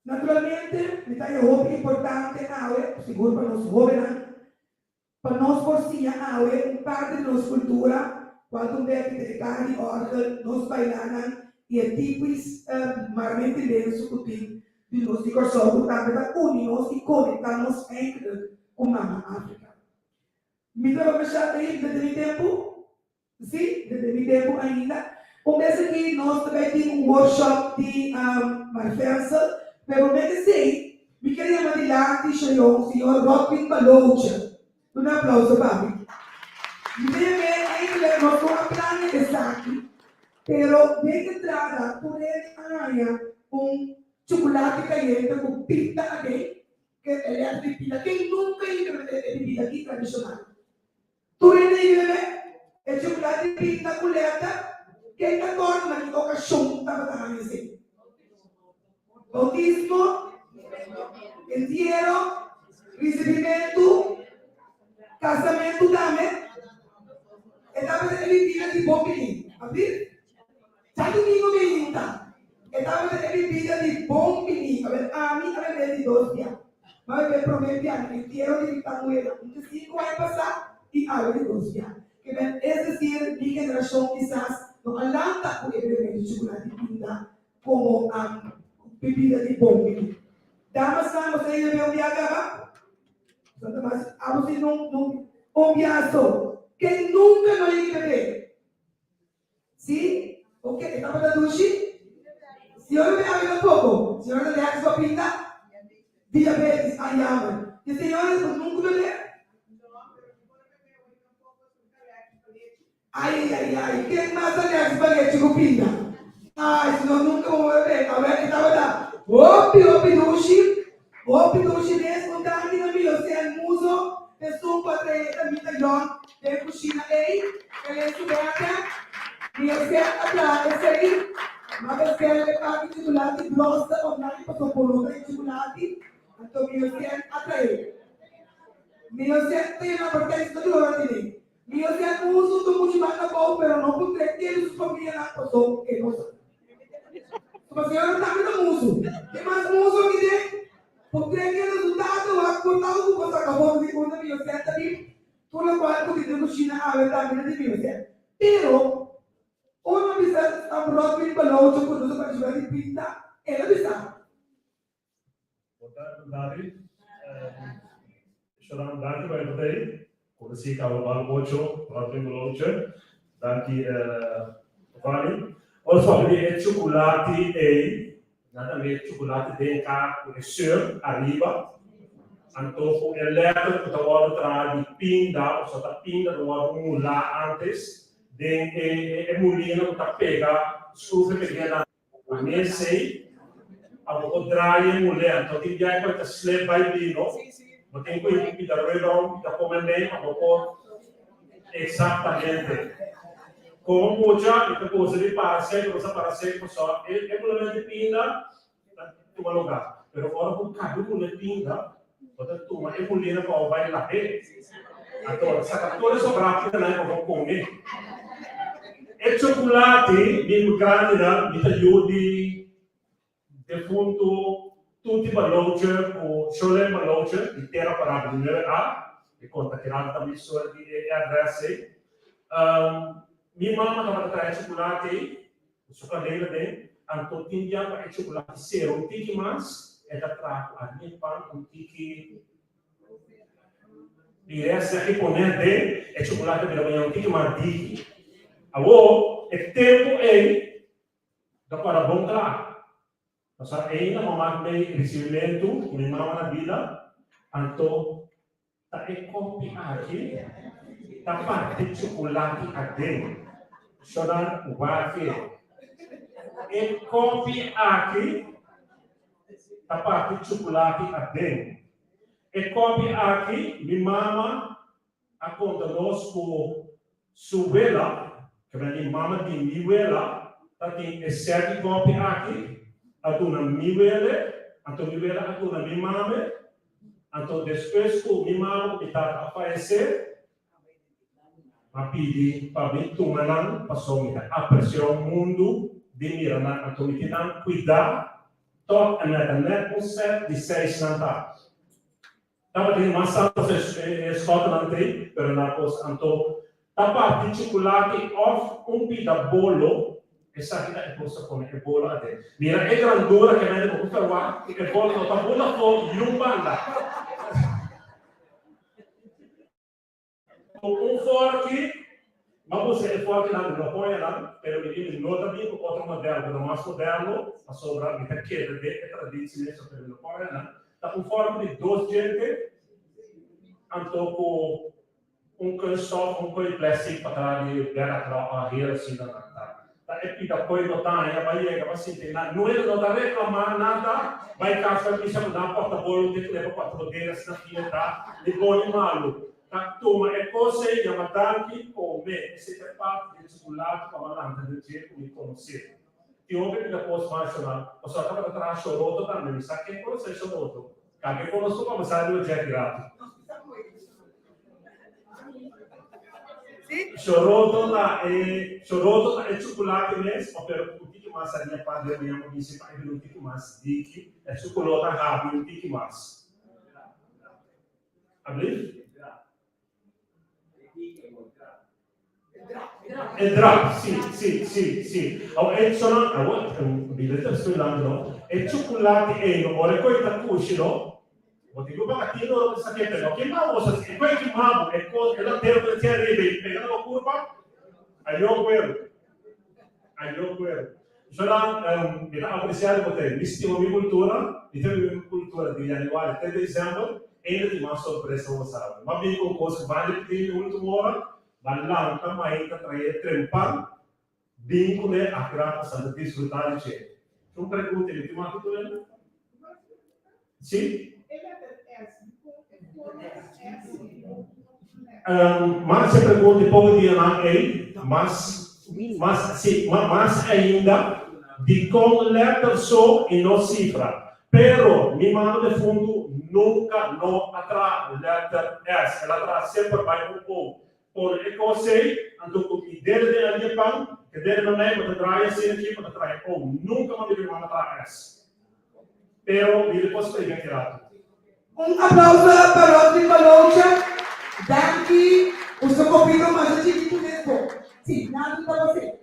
Naturalmente, me dá é importante a seguro para nós jovens, para nós porcinha a parte da nossa cultura, quando deve ter carne, órgão, nós bailaram e é tipos marmente lenço que tem. De nós de coração, portanto, unimos e conectamos entre com a África. Me dá para fechar aí, desde o tempo? Sim, desde o tempo ainda. Desse aqui, nós também temos workshop de Marfensa, mas me sei, me queria mandar de senhor Robin Balocha. Aplauso para mim. Me nós vamos aprender de estar aqui, mas de entrada, por ele, chocolate caliente com pita aqui, que ele é de pita. Quem nunca ido de pita aqui tradicional? Tu é chocolate de pita com leta, quem está torna na ocasião estava também assim. Bautismo, entierro, recebimento, casamento também. Estava ele pita de bom menino, abrir? Sabe o que menino tá? Estava ele pita de bom menino, a mim de 2 dias. Mas eu prometo que eu quero que está moeda. Então, 5 vai passar e água de Rússia. Que é decir, mi geração quizás não alanta o beber de chocolate pinta como a bebida de bombe. Damas na você ainda vê o viajar? Mas a você não viajo. Que nunca não ia beber. Sim? Ok, estava da duche? Senhora me abre um pouco. Senhora de sua pinta? Diabetes, ayama. E senhora nunca beber? Ai, quem mais aliás espaguete com pinta? Ai, senão nunca vou beber. A ver que estava da. Opi dushi mesmo, daqui na minha, você é muso, pessoa para ter a minha John, tem coxina aí, ele é subeca, minha certa atrás, esse aí, mas você é para que chocolate, glossa, ou nada, para o polo de chocolate, então minha certa atrás. Minha certa tem uma porcaria de chocolate. Minha certa muso, tu mude mais na boa, pero não por ter que eles família na pessoa, que não sabe. Mas a senhora está vendo muso. Tem mais muso aqui dentro. Porque aquele resultado, a cortar o que você acabou de contar, minha certa ali, toda a parte que tem no China, a verdade é de minha certa. Pero, uma vez a própria palavra que você pode jogar de pinta, ela bisa. Portanto, David, chorando danke bij de day. Voor zie ik al wel bocho, próprio loja, danke Vani. Also, die chocolate nada mais chocolate dentro com o sal arriba, então o elétrico está agora atrás de pinda, ou só está pinda do lado mula antes, de molina que está pega, suja pequena, a minha sei, a o dry mulher, então tem dia que está slap by dino, mas tem que ir da redom, da comandante, a o exatamente. Como já que coisa de parceiro, coisa parceiro só é mulher de pinda, tu vai lugar. Pero agora com cada mulher pinda, portanto tu vai mulher para vai lá ver. Então, saca toda essa prática não é para comer. É chocolate, bem grande, né? Me ajude defunto tudo de loja ou chole loja de terra para a primeira A, e conta que nada também só de adresse. Minha mãe estava atrás de chocolate, o chocolate dele, então tinha para chocolate zero, um tique mais, é da trago, a minha pão, um tique, e essa aqui poner dele, é chocolate de manhã, um tique mais tique. Agora, é tempo aí, dá para bom lá. Mas ainda mamãe tem recebimento, minha mãe na vida, então, tá é copiar aqui. Dapat de chocolate adem, sodan wafe. E kopi aqui, dapat de chocolate adem. E kopi aqui, minha mama a conta nós com subela, que minha mama tem miwela, tá tem esse kopi aqui, a dona miwele, a dona miwela a dona minha mama, então depois que minha mama está aparecer a pedir para mim tomar passou a pressão mundo de mirar então me tentam cuidar toda a net um set de 6 anos estava tendo uma sala escola não tem pero na coisa então tapa de chocolate off pita bolo essa aqui é coisa como é bolo até mira é grandura que nem vou falar que é bolo não tá bolo for yumbanda forte, mas você é forte lá no apoio lá, pero ele não também com outro modelo, o mais moderno, a sobra de queda de tradição nesse pelo apoio lá, tá com forte de 2 gente, então com canso, coisa plástico para de guerra a rir assim da tá é pida apoio não tá aí vai é capaz de não é não tá reclamar nada, vai caçar que chama da porta bolo de que leva 4 dias na fila tá de bom e malo. Toma é coisa e a matanque come esse é parte de chocolate para mandar de jeito me conhecer. E ontem na post nacional, o senhor estava atrás chorou também, sabe quem conhece chorou? Quem conosco como sabe o dia grato. Chorou lá é chocolate mesmo, pero o que mais a minha padre minha disse para ele o que mais dique é chocolate rápido o que mais. Alsjeblieft. E drap, sì. E sono, vedete, sto andando, e cioccolati e ora coi taccucci, no? Ma dico, ma che non sa che però, che ma cosa, e poi che ma, e la terra del terribile, pegando la curva, aglio quello. Sono, mi ha apprezzato potere, visto la mia cultura, degli animali, 3 dicembre, e di una sorpresa lo sabe. Ma vi con cosa vale di ultima ora, dall'alta maita trae trempan, vincole a grata sana disfruttare c'è. Non pregunte di ma tutto bene? Sì? Mas se pergunta pouco dia na ei, mas ainda de com letra só e não cifra. Pero mi mano de fundo nunca não atrás letra S, ela atrás sempre vai pouco. Por e que eu sei, ando com ideia de ali pão, que dele não é para trazer assim aqui para trazer ou nunca mais de mano atrás S. Pero ele pode pegar tirado. Aplauso para o Tricoloncha. Daqui, o seu convite mais antigo do mesmo. Sim, nada para você.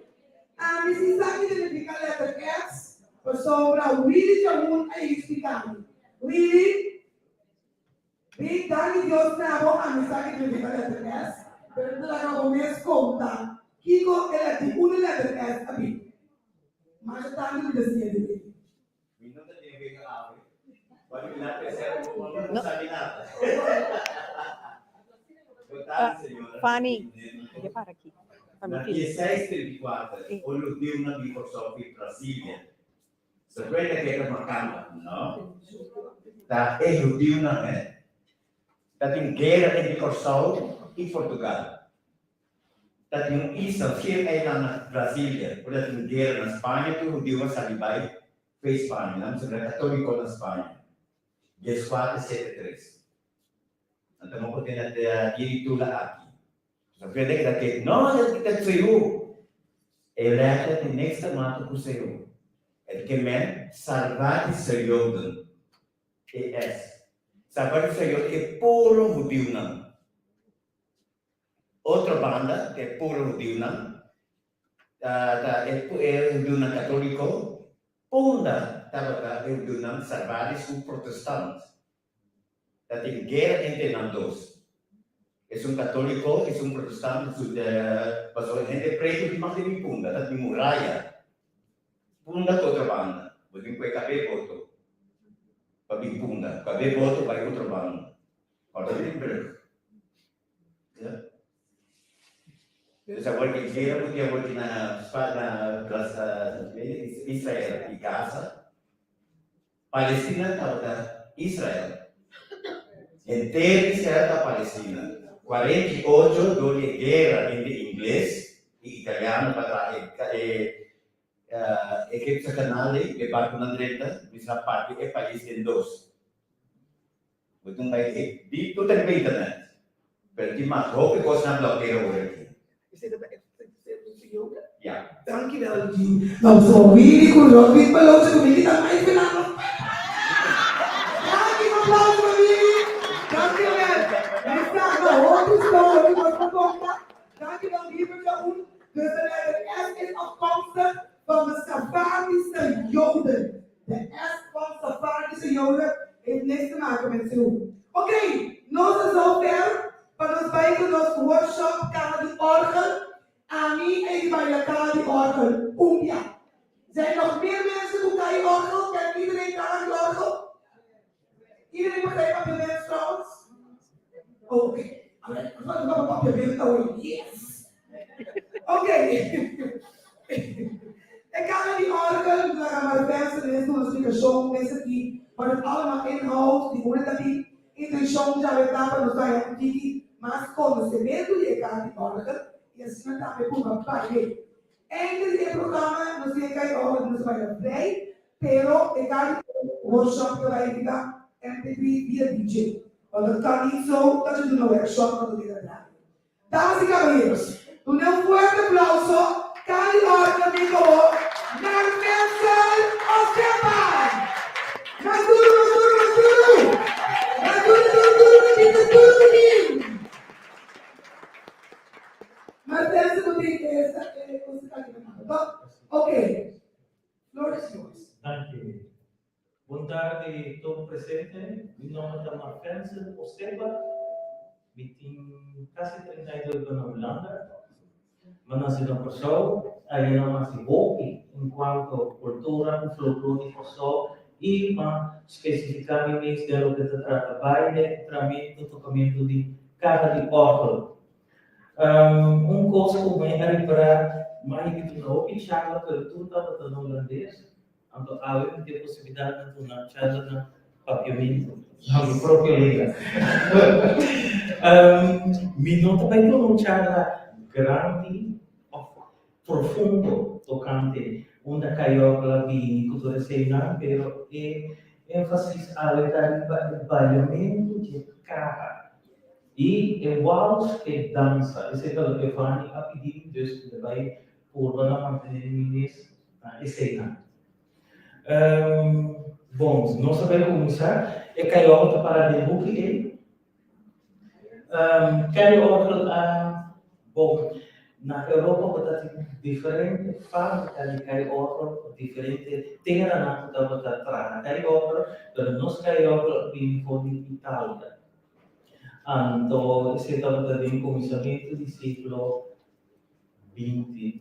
A mensagem de identificar a letra S foi sobre o Willy Jamun aí explicando. Willy, bem, daqui Deus trava a mensagem de identificar a letra S, pero ela acabou me contar. Kiko, ela tem uma letra S aqui. Mas já está no desenho dele. Não tem que ver com a árvore. Pode virar terceiro, não sabe nada. Fanny, para aqui. Na 1634, olho deu na Microsoft Brasília. Sabe que é uma cama, não? Tá, eu deu na né. Tá tem guerra em Microsoft e Portugal. Tá tem isso que é lá na Brasília, porque tem guerra na Espanha, tu deu uma salibai fez Espanha, não se católico na Espanha. 1473. Então, vamos poder até direito lá aqui. Sabe que não é que saiu. Ele é que nesta mata que saiu. É que men salvar saiu. É. Salvar saiu é puro judeu não. Outra banda que é puro judeu não. É judeu não católico. Punda, é judeu não salvar os protestantes. Tem guerra entre os dois. É católico, é protestante, mas a gente preta de mais de Punda, de muralha. Punda é outra banda. Você vai caber voto. Para vir Punda, caber voto vai outra banda. Para vir branco. Você agora que guerra, porque agora na Israel e Gaza, Palestina está Israel. Inteiro Israel da Palestina. 48 de guerra entre inglês e italiano para equipe canale de barco na direita, misma parte é país em dois. Então vai de tudo é bem internet. Perdi mais roupa coisa na bloqueira hoje. Ja. Dankjewel, Jean. Nou, zo wie ik hoor, wie belooft ik wie dat mij vanavond. Dank je, applaus voor wie. Dankjewel. Wij staan de hoofdstoel, die wordt verkocht. Dankjewel, lieve Jahoen. Dus de letter S is afkomstig van de Safardische Joden. De S van Safardische Joden heeft niks te maken met Zeeuw. Oké, nog is zover van ons bijgelost workshop, kan die orgel. A mim é vai lá de orgel, umbia. Zijn nog meer mensen die kan je orgel? Kan iedereen kan die orgel? Iedereen begrijpt wat je bent trouwens? Oké. Wat is wat je bent? Oh yes. Oké. Ik kan die orgel, maar mensen is nog een show, mensen die wat het allemaal inhoudt, die moeten dat die in de show já vai dar para nós aí aqui, mas como se mesmo chegar de orgel e assim não está por uma parte. Ainda esse programa não sei quem ou não vai play, pero é cada workshop que vai ficar MTV via DJ. Quando está nisso, está tudo no workshop quando diga nada. Damas e caballeros, um forte aplauso, Cali Orca Nicolò, Narmensen Ostepan! Mais duro, mais duro, mais duro! Mais duro, duro, duro, duro, duro! presente, meu nome é Marfense Osteva, eu tenho quase 32 anos na Holanda, mas nasci na Kosovo, aí eu nasci aqui, enquanto cultura, o folclore de Kosovo, e especificamente do que se trata baile, tratamento, tocamento de carta de órgão. Coisa como é para mais de novo, e charla cultura da holandês, então há uma possibilidade de uma charla na papiamento, na própria língua. Não também uma charla grande, profundo, tocante, onde caiu de cultura cena, pero é ênfase ao trabalhamento de carro. E é waltz que dança, esse é o que Fanny a pedir Deus que vai por manter a cena. Bom, nós sabemos começar, é caiu para debut ele. Caiu bom, na Europa está diferente fábrica de caiu diferente terra na que estava atrás. Caiu, mas nós caiu vim de Itália. Então, esse estava também começamento do século XX.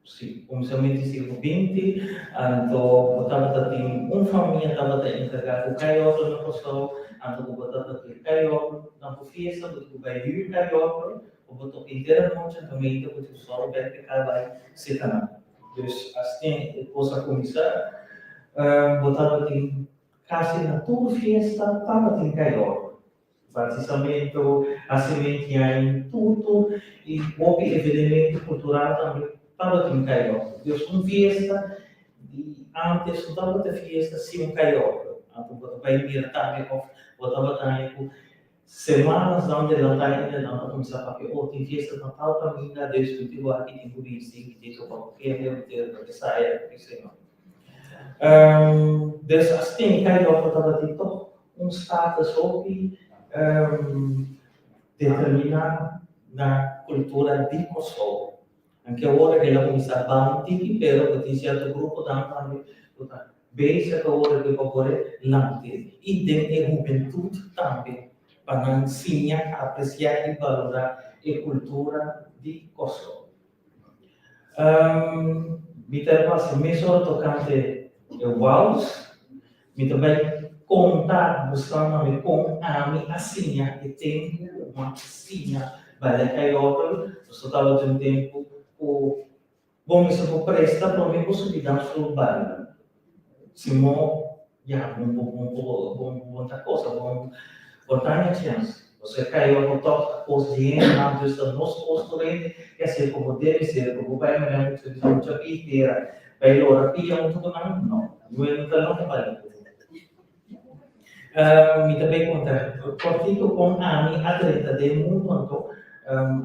Sim, começamento do século XX. Então, estava também uma família estava encarregada com caiu na Kosovo. Então, eu estava com caiu na festa, eu vai vir caiu, eu estou inteiramente também eu estou só para ficar vai se canal. Então, assim, coisa começar, eu estava com quase na toda festa, estava com caiu. Batizamento, nascimento em tudo, e houve evidentemente cultural também para o Caio. Deus com festa, e antes não estava festa sem Caio. Então, vai vir também, botava também semanas onde não está ainda, não está começando a fazer, tem festa Natal também, Deus que tem aqui, tem por isso, que tem só para que é ter essa era, que Senhor. Deus assim, Caio estava tendo status sobre determinada na cultura de Kosovo. Anche ora che la comunità avanti, però che sia il gruppo d'anni, base che ora che favore l'ante, idem e juventude também, para ensinar a apreciar e valorar a cultura de Kosovo. Mi terpasse messo tocante o waltz, mi também contar, buscando com a minha senha, que tem uma senha, vai cair outra, eu estava de um tempo, bom, isso vou prestar para mim, possibilidade de baile. Se não, já, muita coisa, botar a chance. Você caiu no toque, pôs dinheiro, não, Deus está nos construindo, quer ser como deve ser, como vai, mas não precisa de muita inteira, vai ora, pia, muito não, não é trabalho. Mi também conta, partido com a minha atleta de mundo,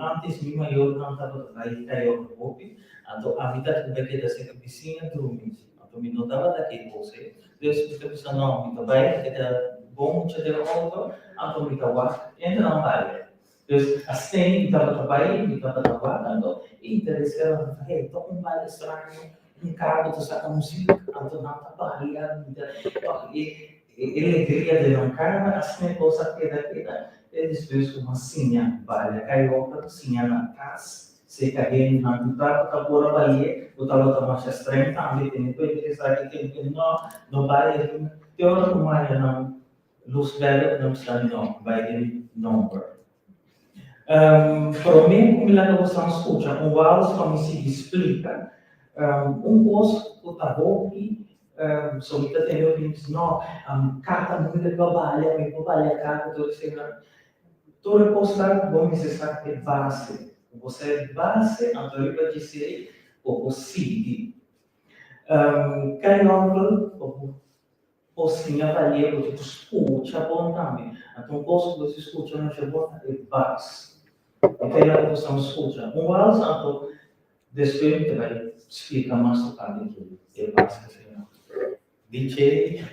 antes minha maior não estava aí caiu no golpe, então a vida que vai ter ser piscina dormir, então me notava daqui você, Deus me pensa não, me também que era bom te ter algo, então me tava entra na área, Deus assim me estava trabalhando, me estava trabalhando, e interessante, hey, tô com baile estranho, carro tu saca música, então não estava ali, alegria de não cara, assim coisa que eles fez uma sinha, vale, caiu outra sinha na casa, se caiu na entrada da porta Bahia, o tal da marcha estranha também tem que pensar que não vai, tem hora como é não, luz verde não está não, vai ter number. Para mim, como lá que você escuta, waltz como se explica, coisa que está bom so kita tengok ni no kata mula trabalha me trabalha kata tudo isso tudo postar bom necessário é base você base então ele vai dizer o possível canal postinha valia porque tu escuta bom também então coisa que você escuta não é bom é base então ela você escuta waltz então depois você vai explicar mais o que é base DJ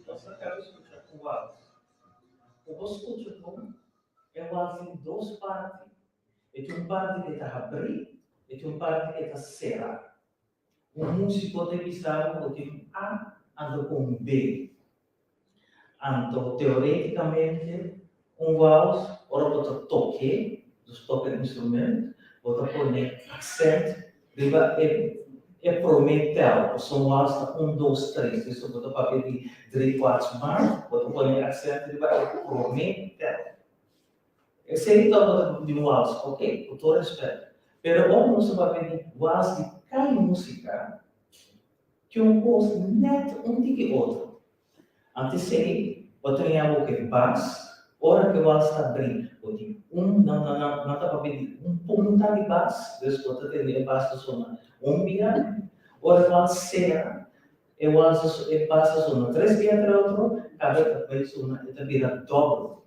Nossa cabeça o alto. O gosto é o alto em duas partes. É uma parte que está abrindo e uma parte que está cerrada. Um músico tem que estar com o A ando com B. Então, teoreticamente, vals, ora você toca o instrumento, você põe accent, é prometel, são vals 1, 2, 3, isso você pode pedir 3, 4 mais, você põe accent, é prometel. Esse é então de vals, ok, com todo respeito. Pero vamos você vai pedir vals de cada música, que gosto net que outro. Antes sei, você tem algo que bass, ora que vals está abrindo, não está para pedir ponta de bass, depois você tem bass do som, piano, ora vals serra, bass do som, 3 piano outro, cada vez está vira dobro.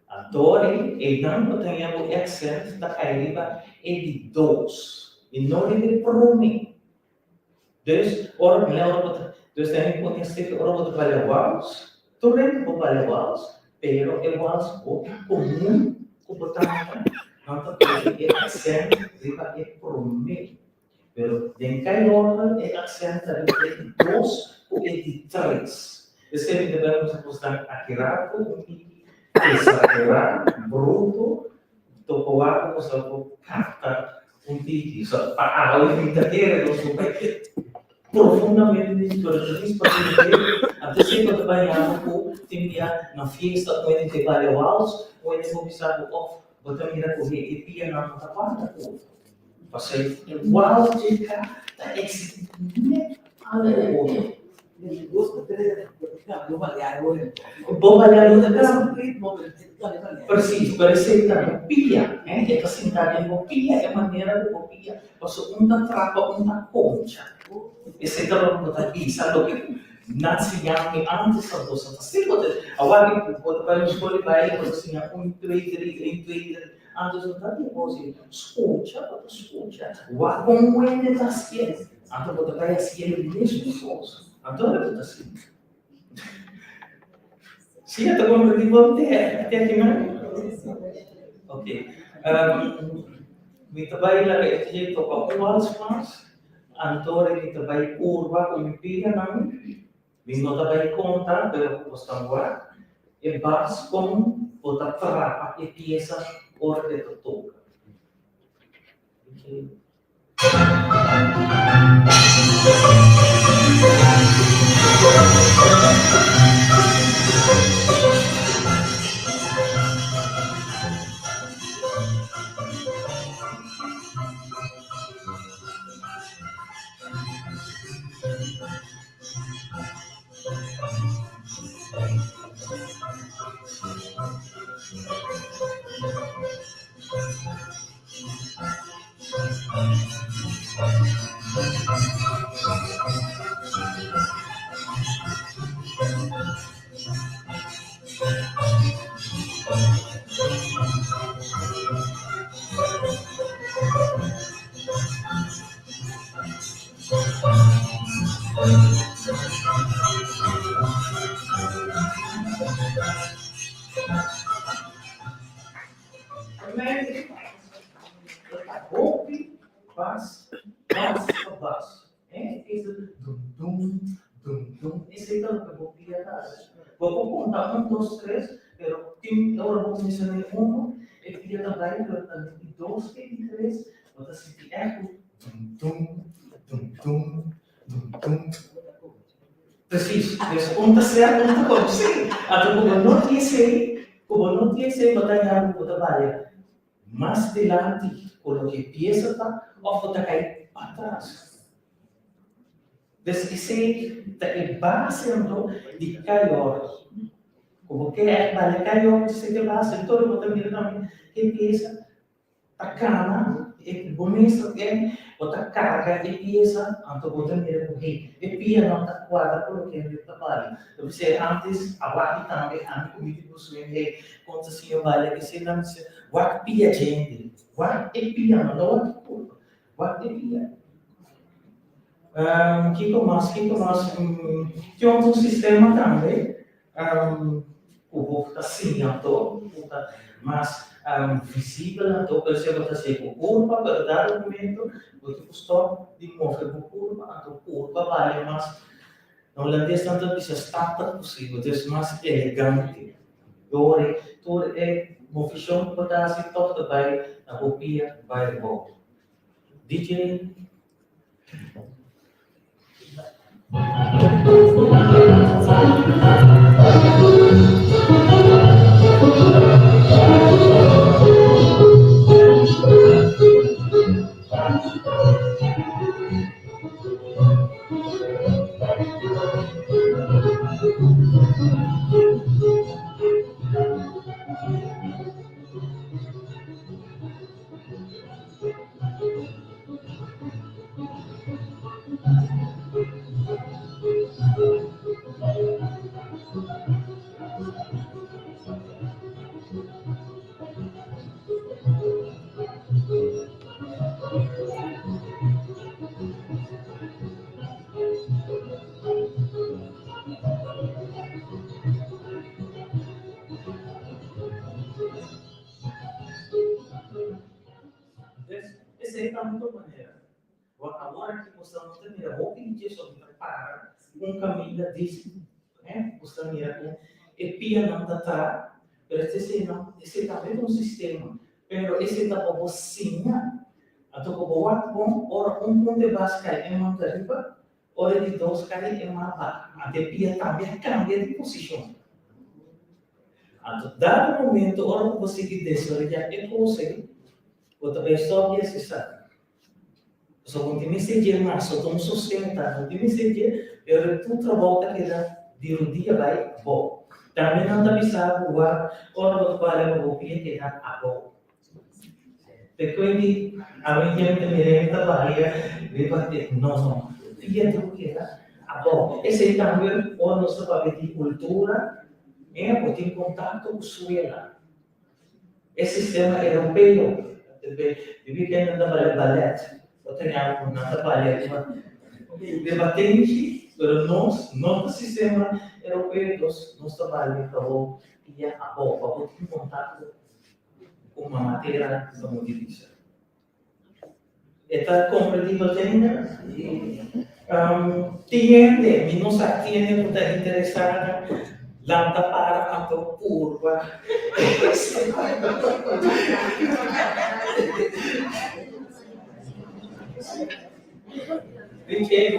Adore, e não tem algo accent da caiba é de 2, e não é de promi. Dus, ora melhor, dus tem que conhecer que ora você vai vals, torrente vai vals, pero é vals comum, comportamento, não está pode é accent, riba é promi. Pero tem que ora é accent de 2 ou é de 3. Esse é que devemos apostar accurato, exagerar, bruto, topoar como se for carta titi, so a inteira do super profundamente importante para até se eu trabalhava com tinha na festa com ele de vários ou ele começava off botar mira com ele pia na outra quarta passei igual de cá da exit ale outro vou avaliar o ritmo preciso parece que tá pia é que assim tá em pia é maneira de pia posso trapa concha esse tá no tá sabe que nasciam antes da doença se pode agora pode para escolher vai pode assim 1 2 3 antes do tá depois escuta como é que tá sendo então pode para assim mesmo coisa adoro tudo assim. Sim, eu estou compreendendo até aqui, não? Ok. Me trabalho lá que eu estou com o Alsmas, Antônio que trabalha curva com o Pia, não? Me não trabalha conta, pelo que você está e base como botar trapa e peça hora de toca. Ok. Vou contar 1, 2, 3, pero tim, ahora vamos a mencionar uno, el que ya trae, pero también dos y tres, otras sí que eco, Precies, dus om te zeggen, om te komen zien. Atau como no tiene batalla com trabalho, mais delante, com que pieza tá, ou você cai para trás. Dus esse é base então de caior. Como que é vale caior, se é base, todo mundo mira também que pieza tá cana, e começa que outra carga e pieza, então você mira porque e pia não tá quadra por que ele trabalha. Então você antes a waki também a comida possuem conta assim vale que se não se waki pia gente, waki e pia não waki por waki pia. Que mais que outro sistema também o povo está assim então mas visível então por exemplo está sempre curva para dar momento você custou de mover com curva então curva vale mas no holandês tanto bisa startup possível dus mais elegante door é movição para se toch erbij na kopia bij de bol DJ Agora que você não tem a roupa em dia só prepara caminho disso, né? Você mira com e pia não tá, mas esse também é sistema, pero esse tá para você, então como bom, ora ponto de base cai em uma riba, ora de dois cai em uma barra, até pia também cambia de posição. Então dado momento, ora você que desce, já é você, outra pessoa que se sabe. So, kung tinisidya nga, so kung sustenta, kung tinisidya, pero tu trabalho que dá de rodia vai, bom. Também não dá bisa buat orang berkepala berkopi que dá a bom. Quindi, a mim gente me renta bahia, reparte, não, dia tu que dá a bom. Esse também o nosso papel de cultura, porque tem contato com suela. Esse sistema europeu, deve ter ainda ballet. Eu tenho uma trabalhada debatente, mas nosso sistema europeu, nós trabalhamos para a boa, para ter contato com uma matéria muito difícil. Está compreendível também? Tiene, não sabe, tiene, não está interessada, lambda para a tua curva. DJ,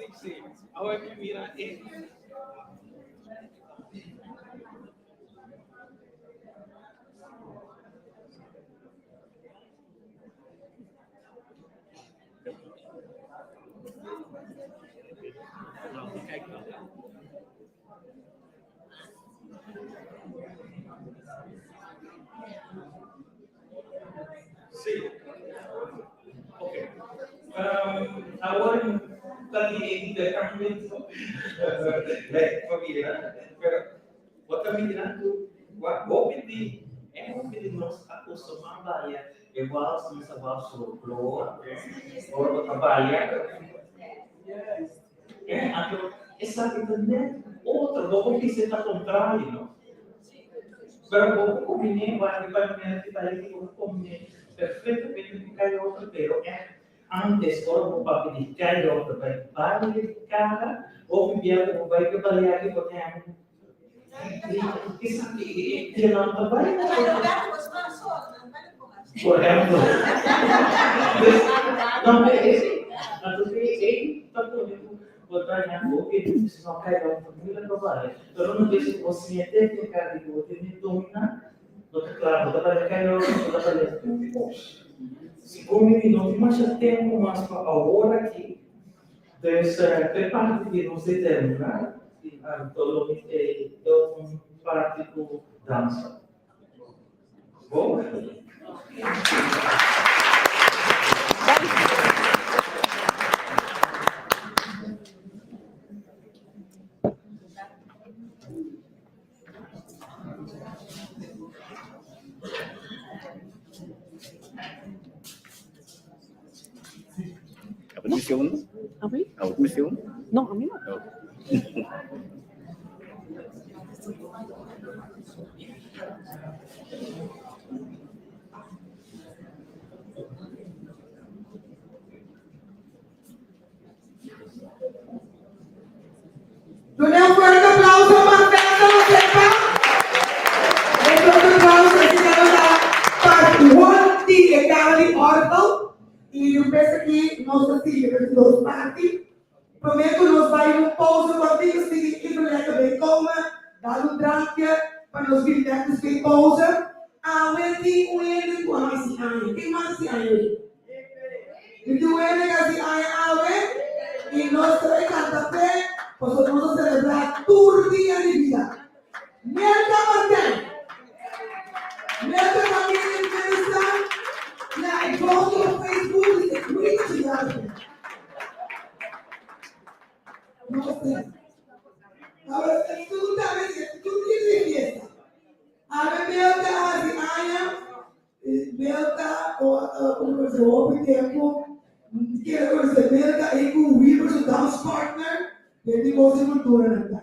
Sim, sim. Ahora mira, sim. Okay. Ahora tadi ini determined like familia, pero what kami mirando, vou pedir, nós acostumamos a trabalhar igual se nós trabalhamos flor, ou trabalhar. Exatamente. Outra, vou que você está contrário, não? Pero vou combinar, vai que vai vou combinar perfeitamente com cada outra, pero antes, agora vou para pedir cada outra, vai para ou enviar como vai trabalhar aqui para ter isso aqui, que não trabalha. Por exemplo, não é esse, mas ele está botar em boca, se não cai da família trabalha. Então não deixe você até ficar de boa, tem que dominar, não é claro, não vai cair não vai fazer. Se como não tem mais tempo mais para a hora aqui, dessa parte que não se termina, então eu parte do dança. Bom. Apa misi uno? Apa? Apa misi uno? No, a mí no. Doe un fuerte aplauso a Marcelo Sepa. Este aplauso es para parte 1 de Academy Oracle. E eu penso que nossa filha, nos partes, prometo nos vai pausa quando se que não é bem coma, dar drankje para nos vir daqui sem pausa. Wendy, quase aí. Quem mais aí? Então, Wendy, aí, e nós também cantamos, pois vamos celebrar todo dia de vida. Merda, Martel! Merda, família, ministra! Na igual no Facebook, é muito tirado. Nossa. Agora, tudo que fiesta. A Belta, Belta, como se ouve tempo, que é coisa Belta, e com o Wilson, dance partner, de bolsa de cultura, né?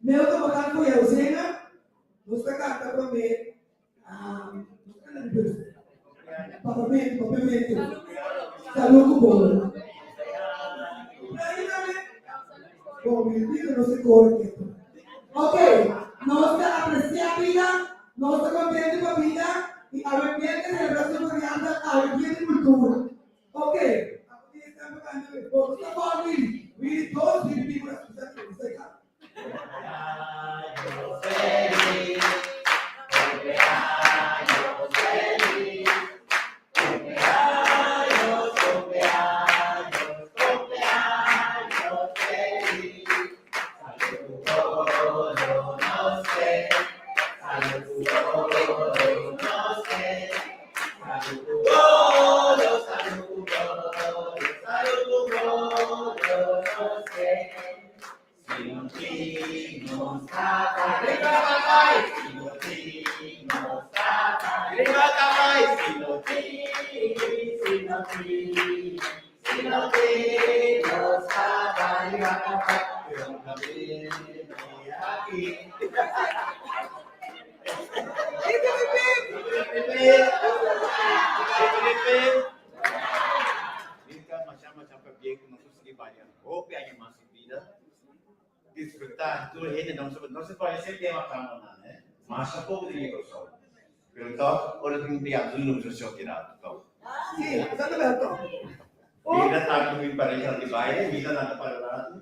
Belta, botar com eu, Zena, você canta para mim. Papamento. Saludo bom. Bom, meu filho, não se corre. Ok, nós apreciamos a vida, nós estamos contentes com a vida e a ver bien que celebración variada, a ver bien de cultura. Ok, aquí estamos cantando, por favor, we todos vivimos la ciudad que nos deja. Desfrutar tudo ele não se pode ser tema para né? Mas a pouco de Microsoft. Pelo então, ora tem que tudo no processo tirado, então. Sim, exatamente. Vida tá com para ele de baile, vida nada para lá.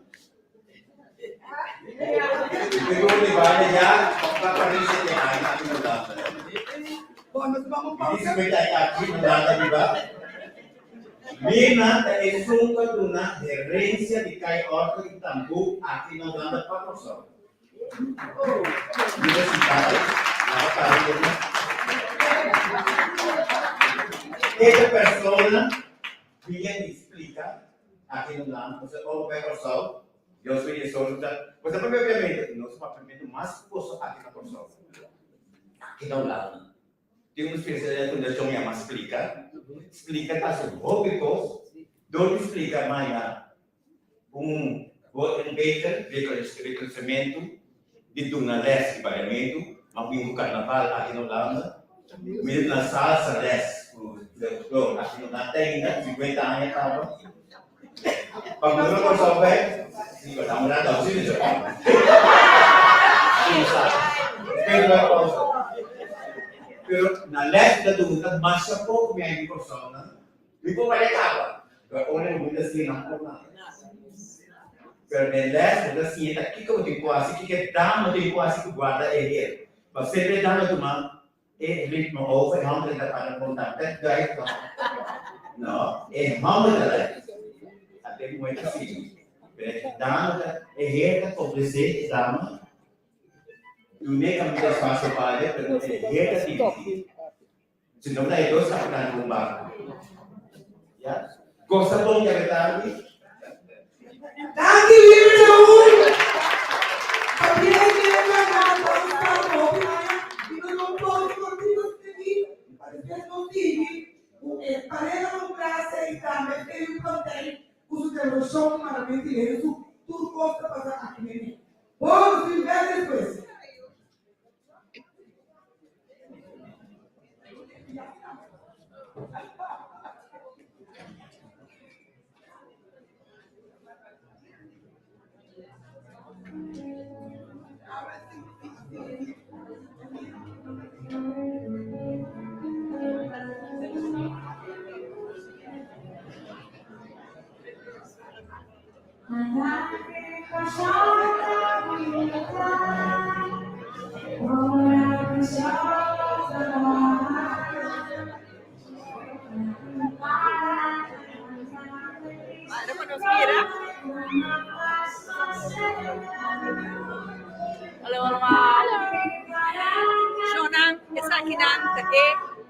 Depois de baile já para isso de aí aqui no lado. Bom, nós vamos para isso vai estar aqui no lado de baixo. Mina é sungguh duna herência de Kai Orto e Tambu aqui no Landa Patrocínio. Universidade, lá esta pessoa bien explica aqui no Landa, você ouve o pessoal, Eu sou insólita. Mas provavelmente, nós provavelmente mais coisa aqui na pessoa. Aqui não lá. Tem uma especialidade quando eu me explica. Explica tá sobre óbito. Dou explica amanhã beter reconhecimento de uma leste de pagamento, mas o carnaval aqui no Lama, mesmo na salsa leste, aqui no Lama tem 50 anos estava. Quando não passou bem, digo, estamos lá da auxílio de pero na leste da dúvida, mas só pouco bem de persona, e por vai acabar. Olha, muitas vezes não por nada. Pero na leste da ciência, aqui que eu tenho quase, que dá, eu tenho quase que guarda é ele. Mas sempre dá, eu tomar ritmo over, não tem que para contar, daí não, é mal da leste. Até muito assim. Dá, é ele, compreender, dá. Tu nem a minha fácil para pero é assim. Se não dá dois para não bar. Ya. Gosta bom de verdade. Daqui livre não. Sabia que era nada, e não pode continuar seguir. Parece não tive. Para não prazer e também tem contém. Uso de loção para mentir isso. Tudo gosta para aqui. Vamos viver depois.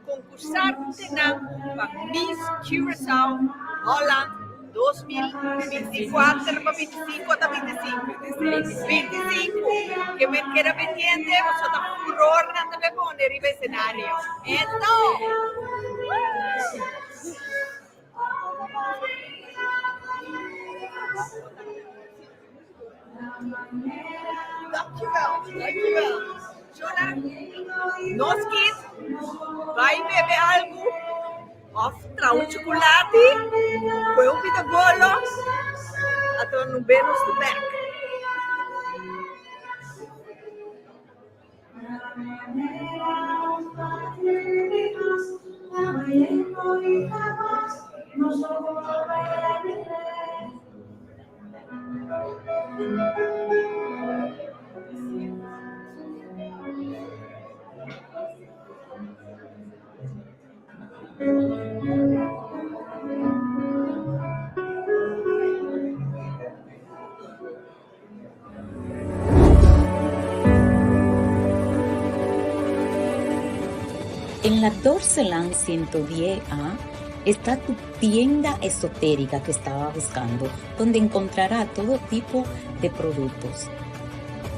Concursante para Miss Curaçao Holland 2024 para 25 até 25 que me queda pendiente vosotros furor de me poner en el escenario dankjewel Jonah nos kids vai beber algo of trouwens chocolade foi pita bolo até no Venus do back En la Dorseland 110A está tu tienda esotérica que estaba buscando, donde encontrará todo tipo de productos,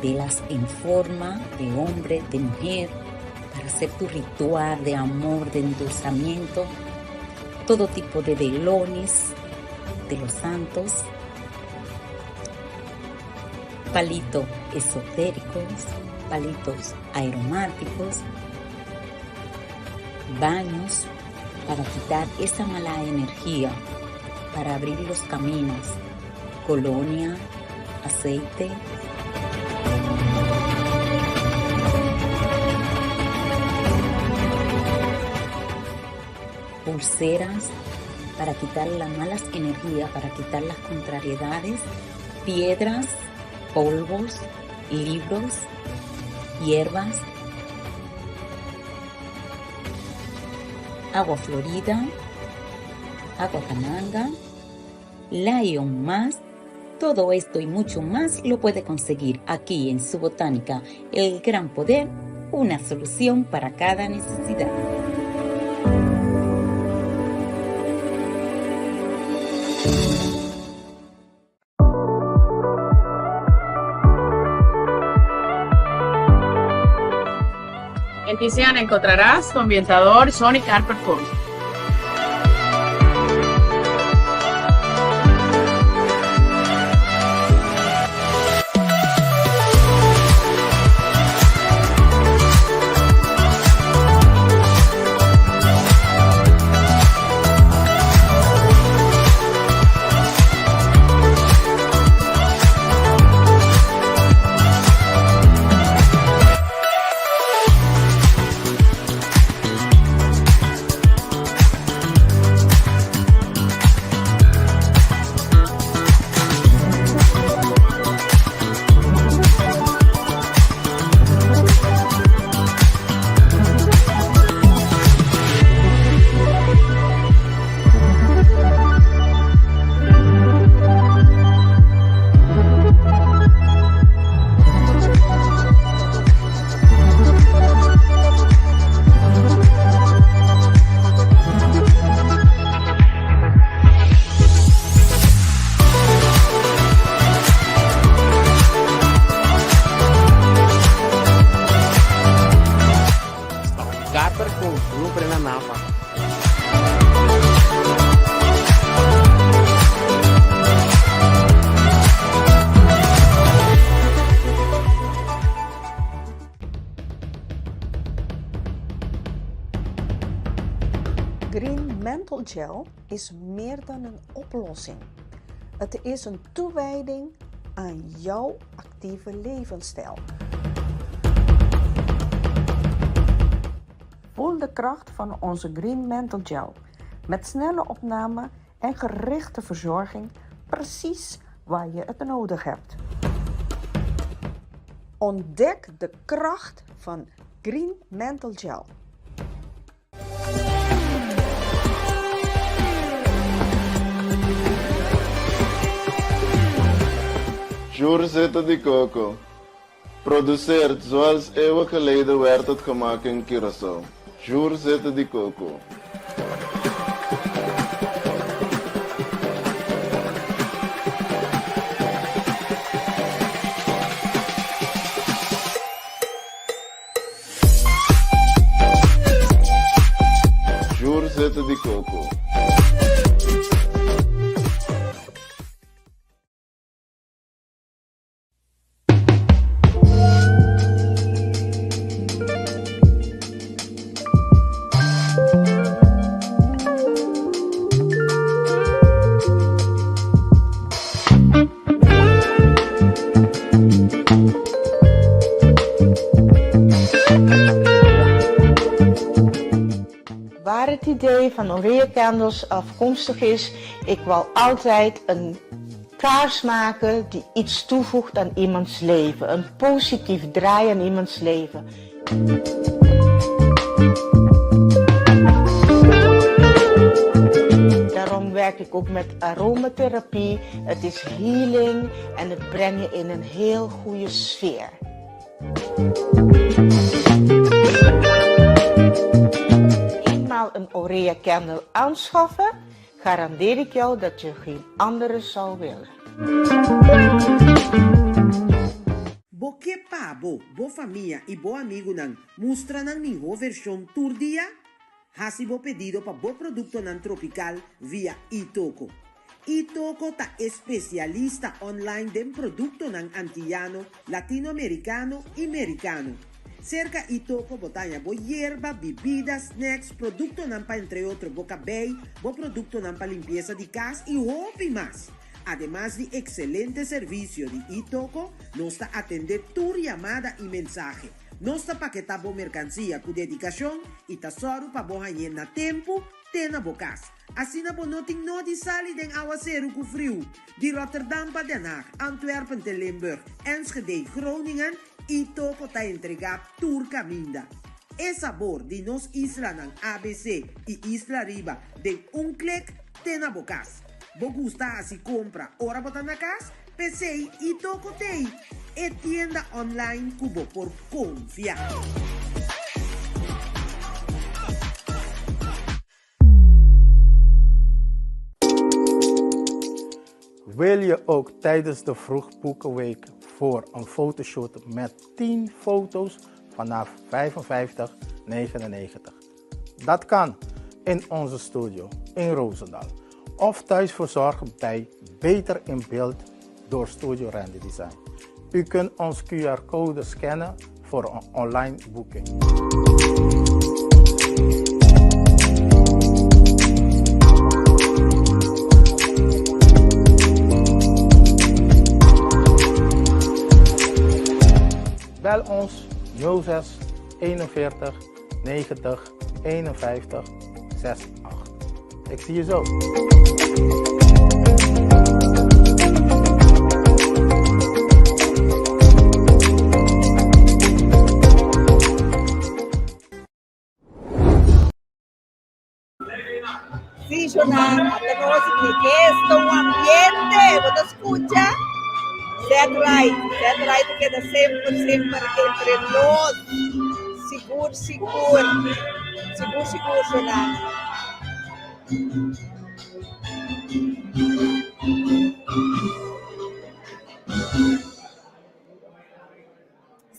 velas en forma de hombre, de mujer, para hacer tu ritual de amor, de endulzamiento, todo tipo de velones de los santos, palitos esotéricos, palitos aromáticos, baños para quitar esa mala energía, para abrir los caminos, colonia, aceite, pulseras para quitar las malas energías, para quitar las contrariedades, piedras, polvos, libros, hierbas, agua florida, agua cananga, Lion Más. Todo esto y mucho más lo puede conseguir aquí en su botánica El Gran Poder, una solución para cada necesidad. En Tiziana encontrarás tu ambientador Sonic Carpet Coat. Carpet Coat, Blueprint na Napa. Green Menthol Gel is meer dan een oplossing. Het is een toewijding aan jouw actieve levensstijl. Voel de kracht van onze Green Menthol Gel. Met snelle opname en gerichte verzorging precies waar je het nodig hebt. Ontdek de kracht van Green Menthol Gel. Jurzeta de coco. Produceert zoals eeuwen geleden werd het gemaakt in Curaçao. Jurzeta de coco. Jurzeta de coco. Waar het idee van Aurea Candles afkomstig is, ik wil altijd een kaars maken die iets toevoegt aan iemands leven. Een positief draai aan iemands leven. Daarom werk ik ook met aromatherapie. Het is healing en het brengt je in een heel goede sfeer. Eenmaal een Aurea Candle aanschaffen, garandeer ik jou dat je geen andere zal willen. Boque Pabo, bo familia y bo amigo ng mustra ng minho version Tour Dia. Hasibo pedido pa bo producto ng Tropical via Itoco. Itoco ta especialista online den producto ng Antillano, Latinoamericano y Americano. Cerca Itoco botanya bo hierba, bebidas, snacks, producto ng pa entre otros bo cabello, bo producto ng pa limpieza de casa y hopi más. Además de excelente servicio de Itoco, nos está atender tu llamada y mensaje. Nos está paquetar bo mercancía con dedicación y tesoro pa bo hanyen na tempo, tena bocas. Así na bo noting no di sali den aguacero ku frio. Di Rotterdam pa Den Haag, Antwerpen te Limburg, Enschede, Groningen, Itoco ta entrega tour caminda. El sabor de nos isla ng ABC y Isla Riba de un clic tena bocas. Bo gusta así compra ora botan na casa, PC y Itoco Tei. E tienda online cubo por confiar. Wil je ook tijdens de Vroegboekenweek voor een fotoshoot met 10 foto's vanaf €55,99. Dat kan in onze studio in Roosendaal of thuisverzorgen bij Beter in Beeld door Studio Randy Design. U kunt ons QR-code scannen voor een online boeking. Bel ons 06 41 90 51 68. Ik zie je zo. Sí, Jonathan, tenemos que esto un ambiente, ¿vos escucha? Set right queda sempre entre nós. Seguro, Jonathan.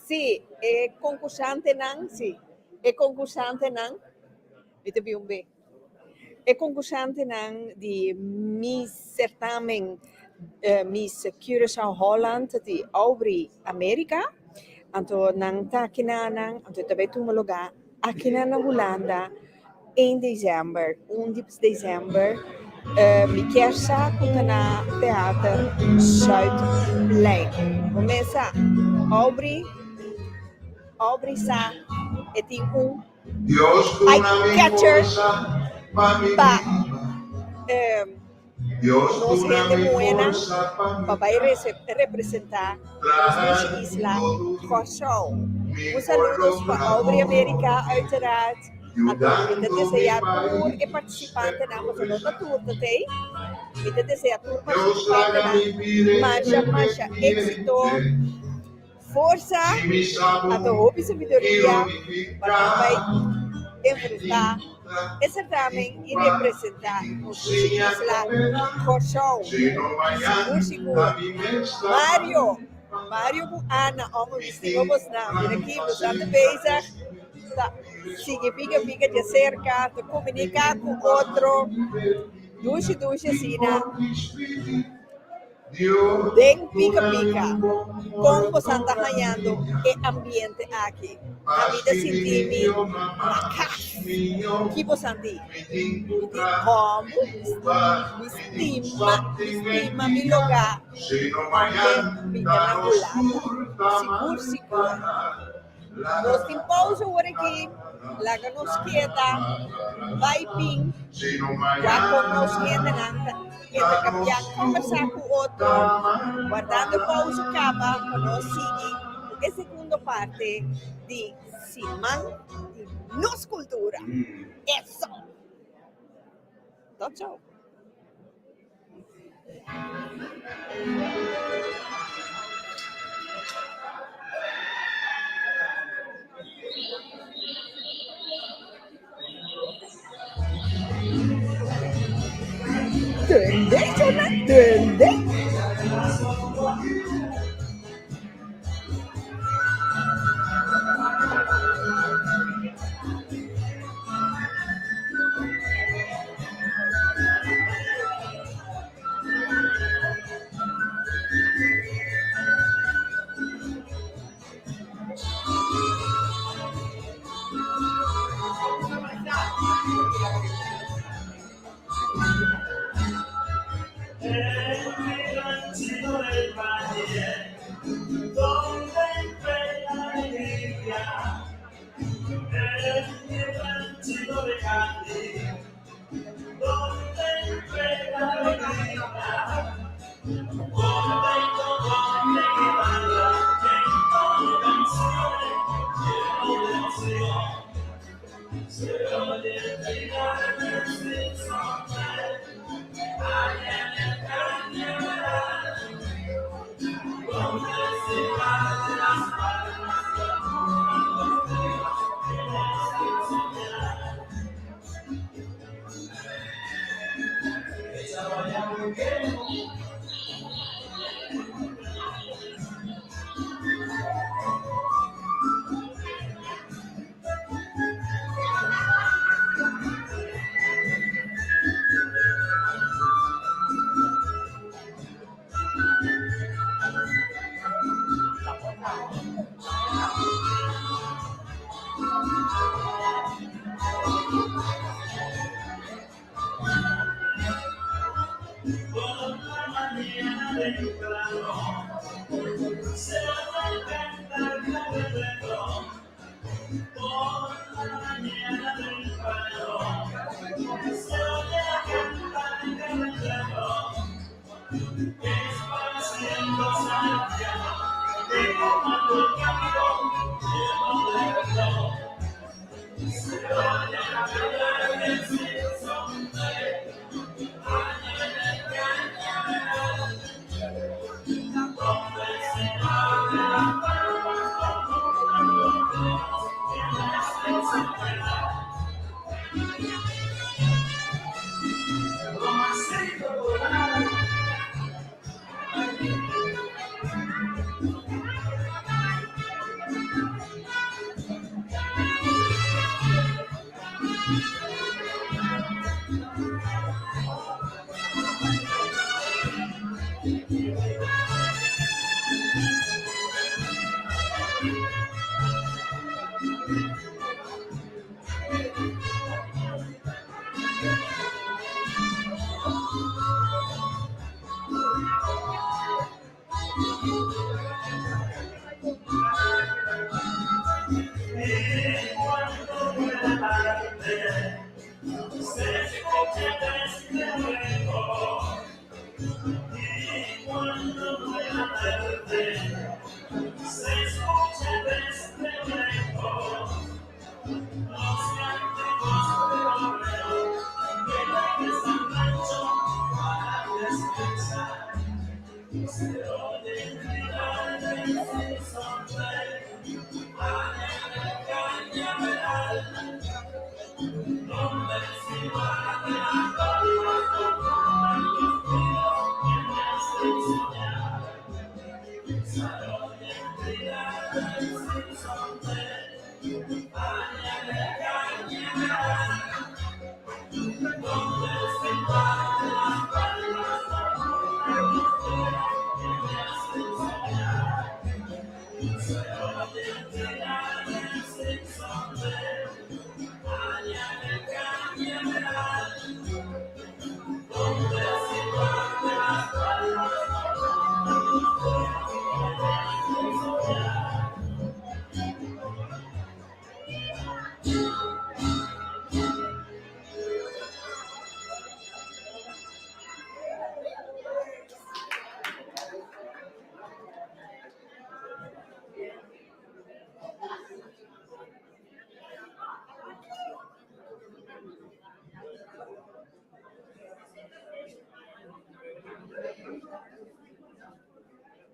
Sì, è concursante nan, sì. È concursante nan. Vite un B. È concursante nan di Miss Certamen Miss Curaçao Holland di Aubrey Amerika. Anto nang takina nang anto tabe tumaloga akina na Holanda 1 december, 11 december. Mi kersa kutana Theater Zuidplein. Começa Aubrey sa eti eye-catcher pa nos gente buena para representar nuestra isla Curaçao. Un saludo para Aubrey Amerika uiteraard. Kita desejar tour e participante na nossa tour também. Kita desejar tour participante na marcha éxito. Força a tua sabedoria para vai enfrentar esse certamen e representar nossa isla Curaçao. Seguro. Mario com Ana, vamos na aqui, nós estamos bezig. Significa de cerca, de comunicar com outro. Duche, Sina. Den pica. Como você está ganhando o ambiente aqui? A vida sentime na casa. Que você sente? Como? Estima meu lugar. Porque me na Holanda. Seguro. Nós temos pausa aqui. Laga nos quieta. Vai ping. Já como nos quieta. Kita cambiar conversar com o outro, guardando pausa acaba para nós seguir a segunda parte de Simão de Nossa Cultura. Isso! Tchau. Tende.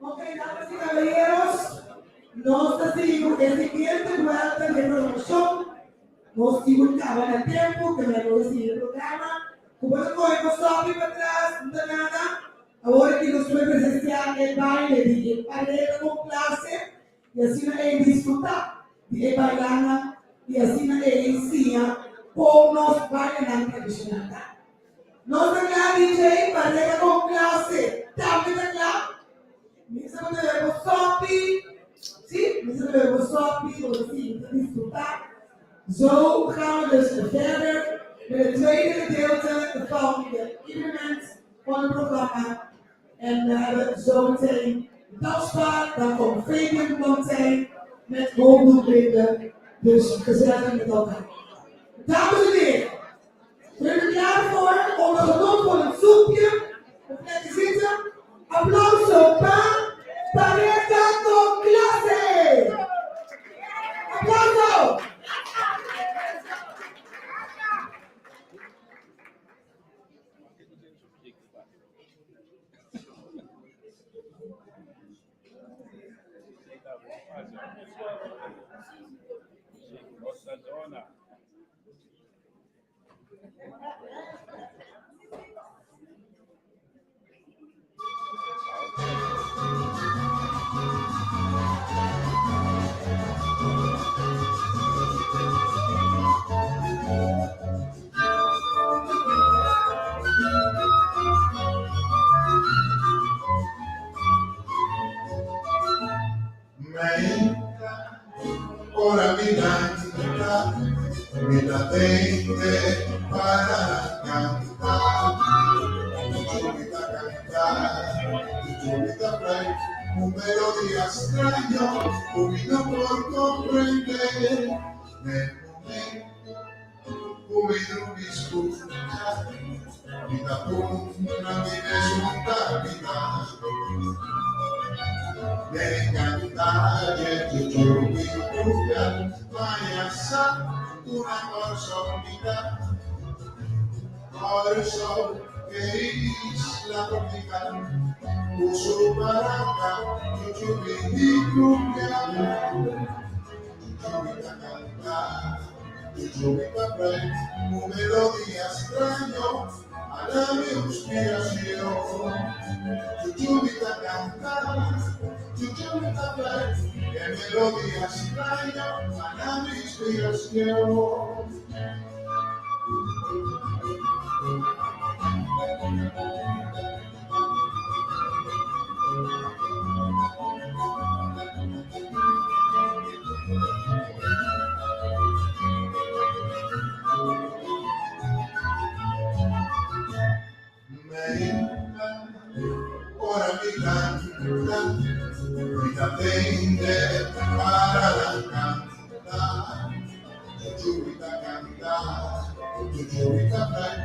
Ok, damas y caballeros, nos seguimos el siguiente vuelta de promoción. Nos divulgaban el tiempo que me lo decía el programa. Como no podemos salir para atrás, no nada. Ahora que nos fue presenciar el baile de Paleta con clase, y así no es disfrutar de bailar, y así no es enseñar cómo nos bailan tradicional. Nos da DJ Paleta con clase, también da Misa no debemos sopi, zie, misa no debemos sopi, zodat je disfrutar. Zo gaan we dus verder met het tweede gedeelte van het evenement van het programma. En we hebben zo meteen danspaar, dan komt Fabian Montaigne met hoogdoelblinden, dus gezellig met elkaar. Dames en heren, zijn we klaar voor onder genot van het soepje? Of lekker zitten? Aplauso para Paleta con clase. Aplauso. Ora mi danza Inatente para cantar, chulita cantar, chulita play, un melodía extraño, unido por comprender, nel momento, unido mi scusa, mi da punta, mi resulta, mi da, nel cantare, mi trucca, ma sa, una personalidad, por eso que isla tropical, uso barata, chuchubiti cumbia, chuchubita cantar, chuchubita play, un melodía extraño, a la mi inspiración, chuchubita cantar, chuchubita play, que melodía extraño, a la mi inspiración. Ora mi canta, mi attende para cantar, chuchubita cantar, chuchubita play,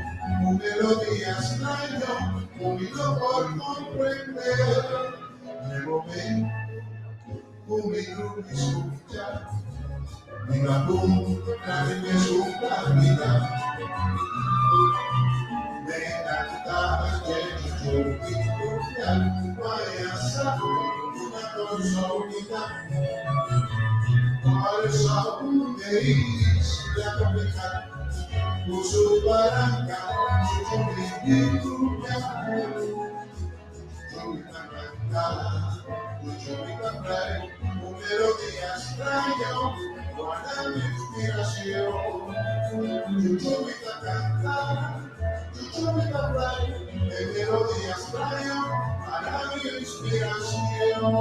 un melodía extraño, unido por comprender, nel momento, unido mi escuchar, mi la punta de mi sucamida, me cantaba que chuchubita vaya a una cosa unida, por eso de isla tropical, uso barranca, chuchubita chuchubita cantar, chuchubita play, un melodía extraño, guarda mi inspiración, chuchubita cantar, chuchubita play, el melodía extraño, para mi inspiración.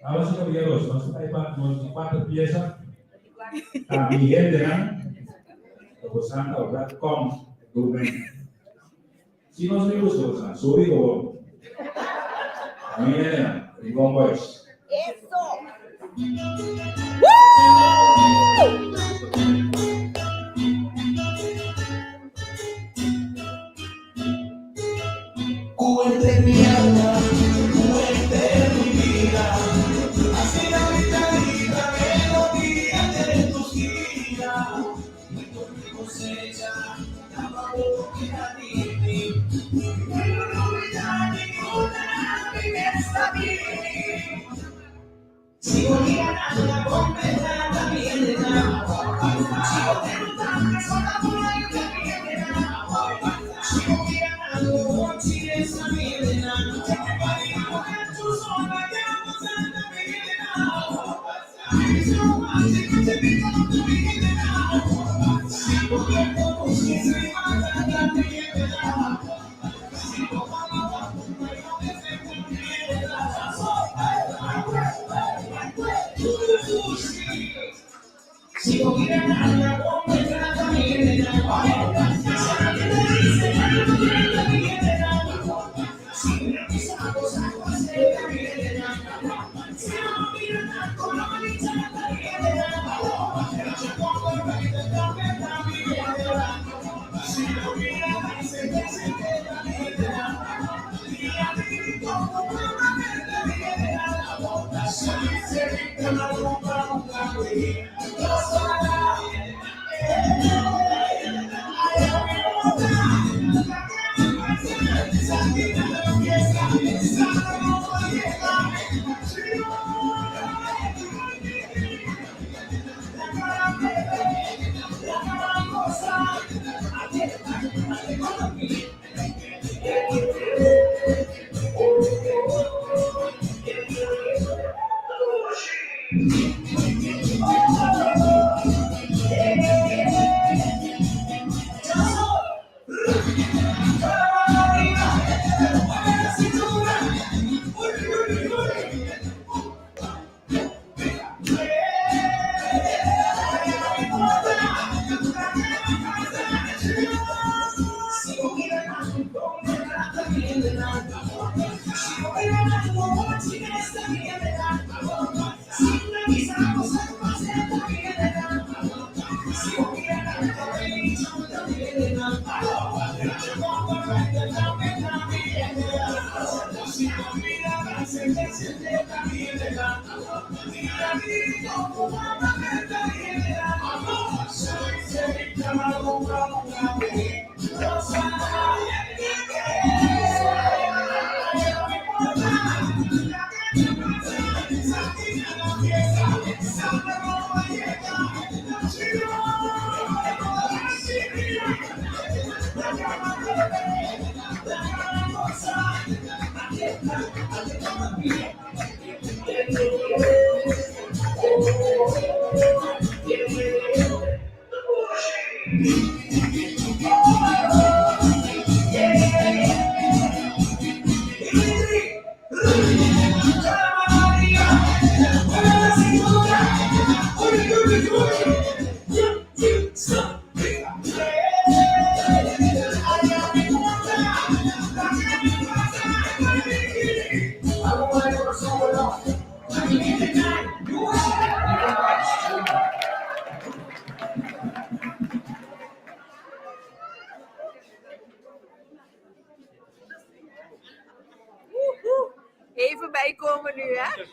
Damas y caballeros, nuestra cuarta pieza también dengan perusahaan Outlet.com domain. Si nos gusta perusahaan, sorry ko. Kami yan, Ribong Boys. Cuente mi alma, cuente mi vida, así la vida, melodía de tus giras, mi cosecha, la boca de mí, no olvidar ninguna esta vida. Sigo mirando la completa también de nada, sigo preguntando que son la pura y también de nada, sigo mirando chines también de nada, bailando en tu sombra que vamos a también de nada, sigo más y no te pido también de nada, sigo viendo tus pies y mata también de nada, sigo bailando y no te sé también de nada. Sigo mirando la bomba también de la boca. Ahora que te dice también de la boca. Sigo revisando aguas también de la boca. Sigo mirando con la manita también de la boca. Yo pongo el baile también de la boca. Sigo mirando también de la boca. Y a mí como una también de la boca. Se rica la boca. Even bijkomen nu, hè?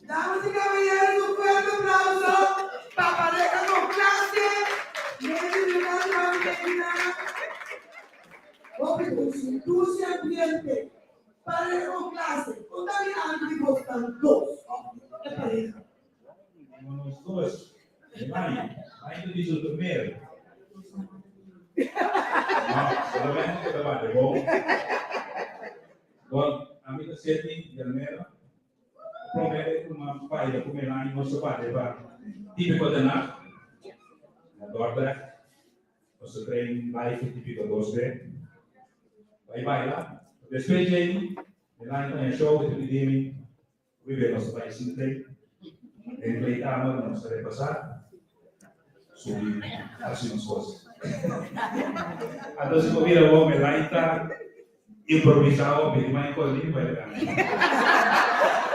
Damas y caballeros, un fuerte aplauso para pareja con clase. Luz y ambiente. Pareja con clase. O también alguien gostan dos. ¿Qué pareja? Nós dois, ainda diz o primeiro. Não, solamente que trabalho, é bom? Bom, a minha sede de Almeida, promete uma paella com melão e nosso pai, típico de nada, na Dordrecht, nosso treino live típico dos D. Vai lá, depois de melão tem show de epidemia, viver nosso país inteiro. Empleitamos vamos repassar sobre as coisas. Então, se convida o homem lá e está improvisado, bem mais coisa, vai dar.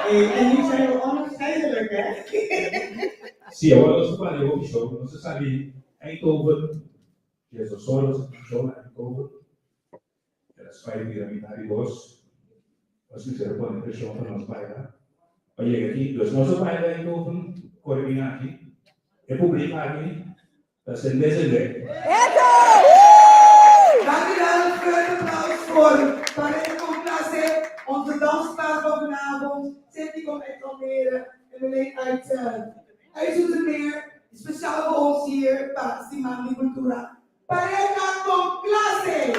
En die zijn onafscheidelijk, hè? Sim, agora nós trabalhamos o show, não se sabe, Eindhoven, que é o solo, Eindhoven, era as 5 piramidades, nós fizemos uma impressão para nós bailar. Olha aqui, dus nós bailar em Eindhoven, Corvina aqui, República aqui, dat zijn deze weg. Dankjewel, een groot applaus voor Parijs con classe, onze danspaar van vanavond. Cindy komt uit Almere en Marleen uit Zoetermeer. Speciaal voor ons hier, para Simani Cultura. Pareja con clase!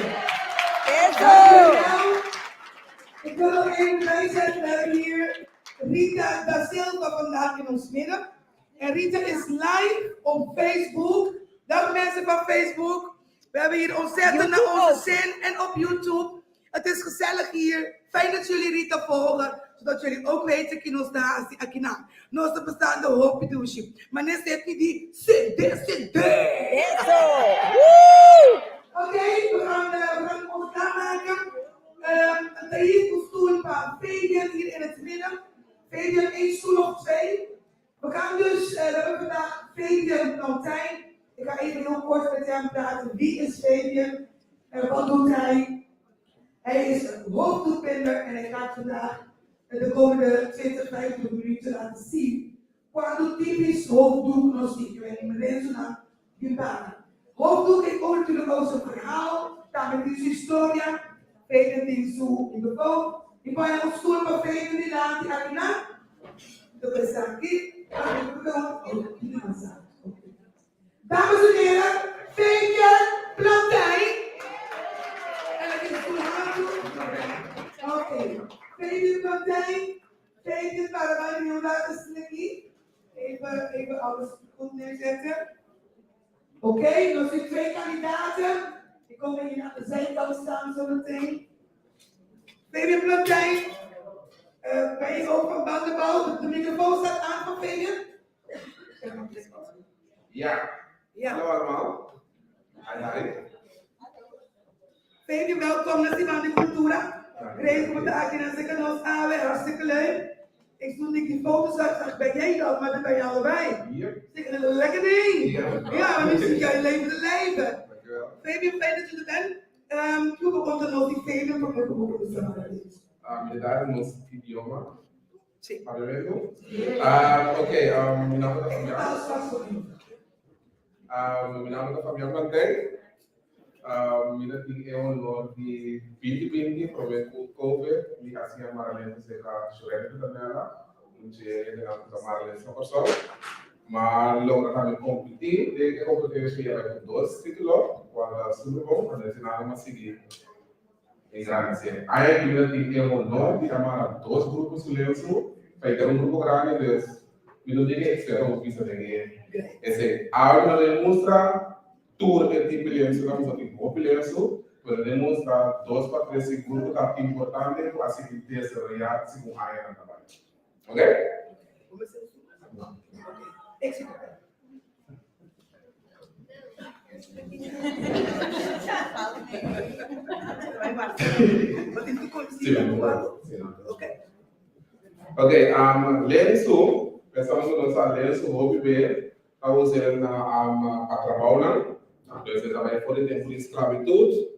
Dankjewel. Ik wil nog even bijzetten, we hebben hier Rita da Silva vandaag in ons midden. En Rita is live op Facebook. Dag mensen van Facebook. We hebben hier ontzettend naar onze zin en op YouTube. Het is gezellig hier. Fijn dat jullie Rita volgen. Zodat jullie ook weten que nos dá aqui na nossa bestaande hoop douche. Maar net zit die CD. Oké, we gaan ons klaarmaken. Het is een stoel van Fabian hier in het midden. Fabian 1 stoel of 2. We gaan dus, we hebben vandaag Fabian Plantijn. Ik ga even heel kort met hem praten. Wie is Fabian? En wat doet hij? Hij is een hoofddoekbinder en hij gaat vandaag de komende 20-25 minuten laten zien. Quando typisch hoofddoek nos ziet. Ik weet niet meer zo naar Gimbaran. Hoofddoek heeft ook natuurlijk ook zijn verhaal. También tiene su historia. Fabian tiene su info. Y podemos estudiar para Fabian de la Argentina. Entonces aquí. Dames en heren, Fabian Plantijn. En dat is een goede handdoek. Oké, Fabian Plantijn. Fabian, waar wij nu laten slikken. Even alles goed neerzetten. Oké, er zijn 2 kandidaten. Die komen hier aan de zijkant staan zo meteen. Fabian Plantijn. Ben je ook van Bandenbouw? De microfoon staat aan van Fabian. Ja. Hallo allemaal. Hi. Fabian, welkom naar Simani Cultura. Reden voor de agenda zeker nog aan, hartstikke leuk. Ik stond die foto's uit, dacht, ben jij dat? Maar dan ben je allebei. Hier. Zeker een lekker ding. Ja, maar nu zie jij leven de leven. Dankjewel. Fabian, fijn dat je er bent. Hoe begon er nog die Fabian van mijn geboren? Me daram nosso idioma. Sì. Pagamento? Ok, mi nome da famiglia Mantei. Mi è un loro di 2020, proprio con Covid, mi ha sia Marlene se ka Shurek da nella, non c'è da Marlene so so. Ma loro hanno compiti, e compiti si è dos titolo, quando Super Bowl, quando si nada mais seguir. Em grande. Aí a Bíblia tem um nome que chama dois grupos silenciosos, vai ter grupo grande deles. E não tem que esperar o que se tem. Esse áudio demonstra tudo que tipo de silêncio não só tipo de silêncio, mas demonstra dois para três grupos que é importante para a seguinte real se com a área da trabalho. Ok? Ok, lenço, pensamos no nosso lenço, vou beber, a usar a trabalhar, então também pode ter por esclavitud,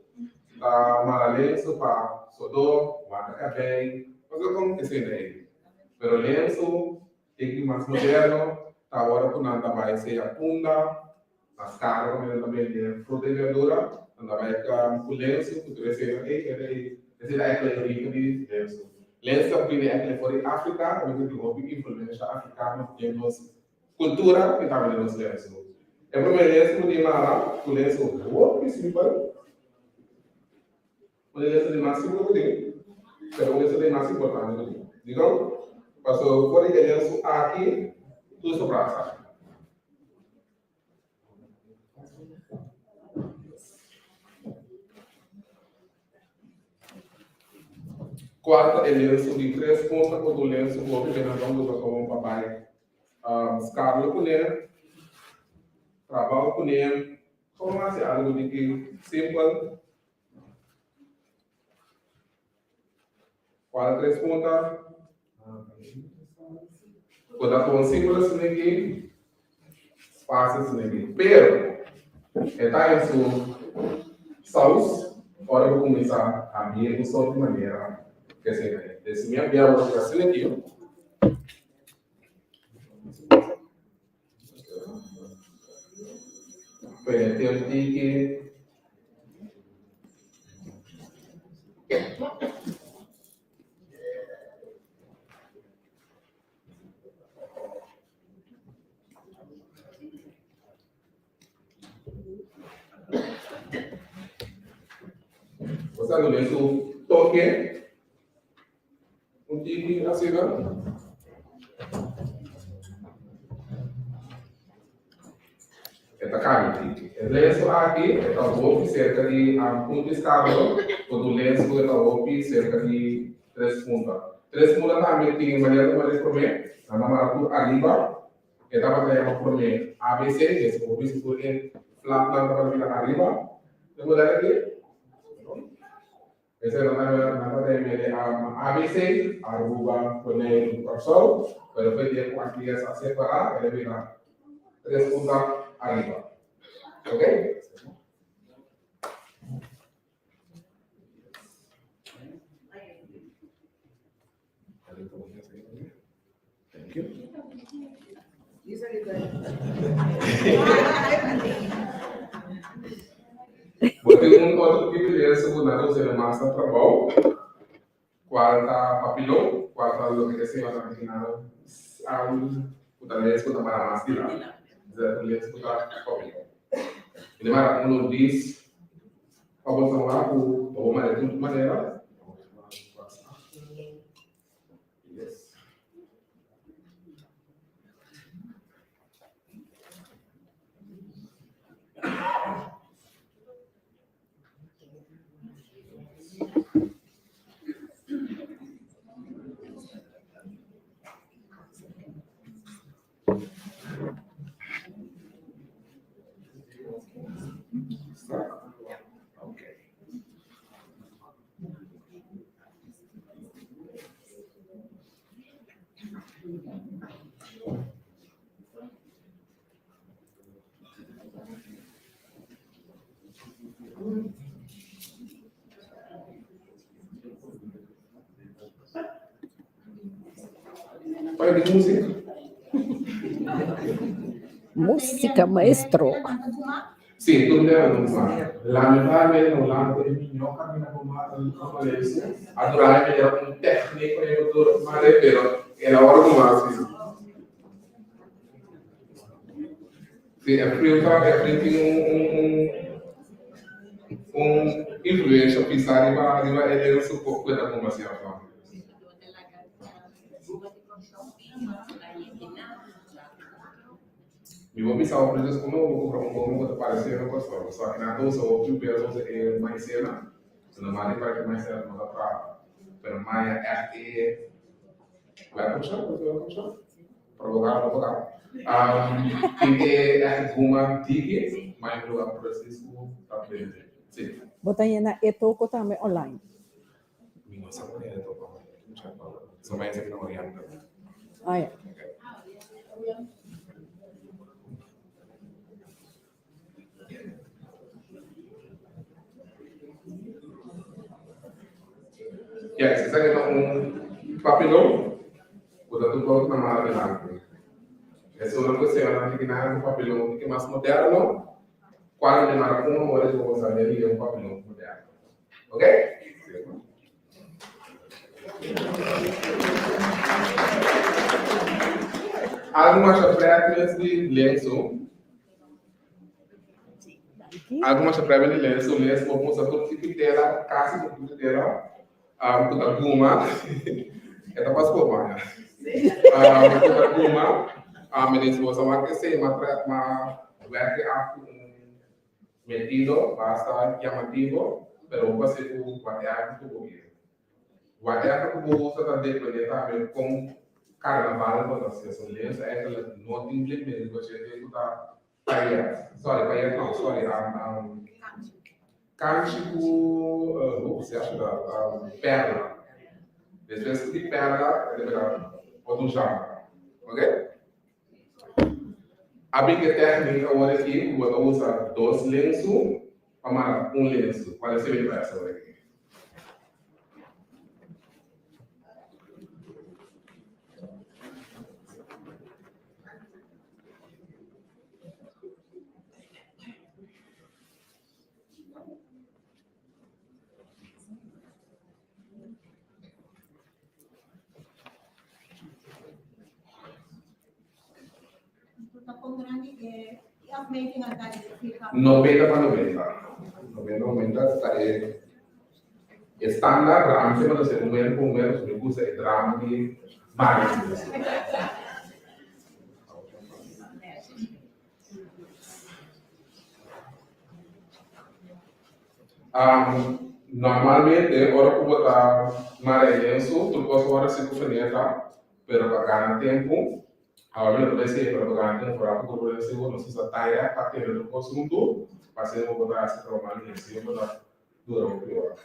mas lenço para sodor, guarda bem, mas como que se daí? Pero lenço, tem que mais moderno, agora por nada vai ser a punda, as caras também de fruta e verdura, anda vai com lenço, que crescer aí, esse é aquele rico de lenço. Lenço também é aquele fora África, também tem uma influência africana em nossa cultura e também nos lenços. É para lenço de mara, o lenço muito simples, o lenço de mais simples, pero o lenço de mais importante. Digamos, passou fora de lenço aqui, tudo sobre a quarta é lenço de 3 pontas, quando o lenço vou pegar na mão do como papai. Escala com ele, trabalho com ele, como assim, algo de que simples. Quatro 3 pontas. Quando a com simples assim aqui, fácil assim aqui. Pero, está em sua sauce, hora vou começar a minha de maneira. Quer dizer, esse minha biela vai ser aqui. Tem o tique. Você não lê o toque. Um tique assim, não? Esta carne, o lenço aqui está o cerca de ponto estável, quando o lenço está o cerca de 3 pontas. 3 pontas também tem maneira de fazer problema, na marca arriba, que está para ter problema ABC, que é o bicho por ele, flat para vir arriba, de maneira aqui. Esse é o de ABC, arruga, poner o coração, pero foi ter com aqui essa separar, ele vira 3 pontas arriba. Ok? Thank you. Botei outro tipo de lenço por nada, você massa trabalho. Quarta papilão, quarta lo que se va a imaginar o talvez com a mais de lá. Lenço por papilão. Ele vai um diz para botar lá o maneira de maneira. Yes. Okay. de música? Música, maestro. Sim, tudo é normal. Lamentável, no lado de mim, não caminha como uma lei. Adorar é melhor com técnico, eu dou uma repera. Era hora do máximo. Sim, é frio, tá? É frio, tem influência, pensar em uma herança um pouco da formação. Eu vou pensar o preço como parecer uma coisa, só que na dosa o que o peso é mais cena, não vale para que mais cena não dá para mais é vai puxar, provocar. Que é uma tique, mas o processo também. Sim. Botar na etoko também online. Minha sabe é etoko. Só mais aqui não orienta. Ah, é. Yes, essa é papelão. Portanto, coloco na mala de nada. Essa é uma coisa que não é um papelão que é mais moderno. Quando demora uma hora de você saber, é um papelão moderno. Ok? Algumas práticas de lenço. Algumas práticas de lenço, vamos usar todo tipo de tela, casa do tipo de tela, toda guma, é da passport, mano. Toda guma, mas se você vai crescer, metido, basta chamativo, pero você vai ter que cobrir. Vai ter que cobrir também com carnaval, quando você se lembra, é aquela não implementa, você tem que estar paia não, cântico, você acha da perna. Depois de perna, é melhor, pode usar, ok? A brinca técnica agora aqui, você usa 2 lenços para um lenço. Qual é a sua diferença agora aqui? afmeting ang dahil 90 para 90 é estándar drama se você comer me gusta é drama de vários normalmente ora que botar maranhense tu posso ora se conferência pero para ganhar tempo agora eu pensei para ganhar tempo para poder fazer não se saia para ter o consumo passei vou botar esse trabalho nesse eu vou dar dura um pouco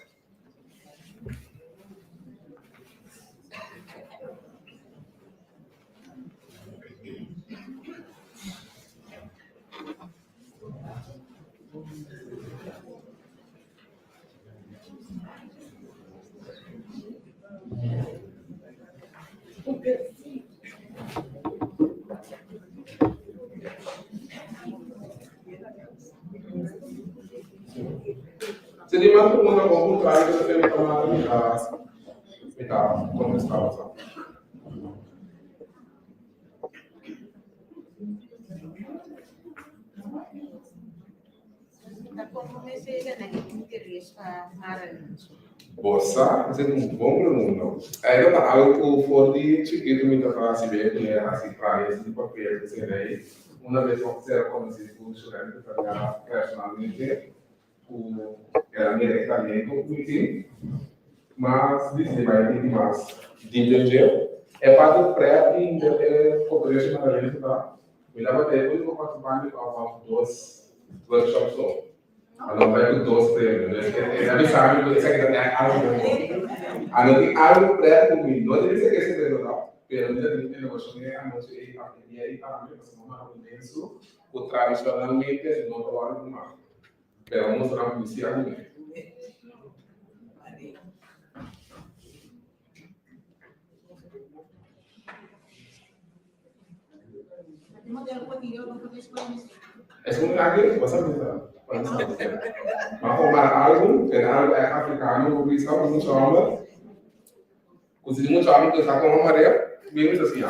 Se di más una con contrario que se tomar mitad con esta cosa. Bossa, você tem bom mundo. Aí tá algo forte, chiquito, me dá se ver que é assim para esse papel que você daí. Uma vez eu fizer como se fosse chorando para personalmente era minha talento, enfim, mas disse vai ter mais de entender. É para o pré e cooperation na realidade tá. Me leva até depois vou participar de alguns workshops só. Não vai com 2 prêmios, né? Ele sabe que isso aqui tem algo. A não tem algo pré comigo, não deve ser que esse prêmio não. Pero ainda tem negócio né, a não ser a primeira também, mas não é imenso, o tradicionalmente não trabalha com mais. Pero vamos a mostrar esse argumento. Es un ángel, vas a pensar. Vamos a formar algo, que es algo africano, porque estamos mucho hambre. Conseguir mucho hambre, que está con María, bien así,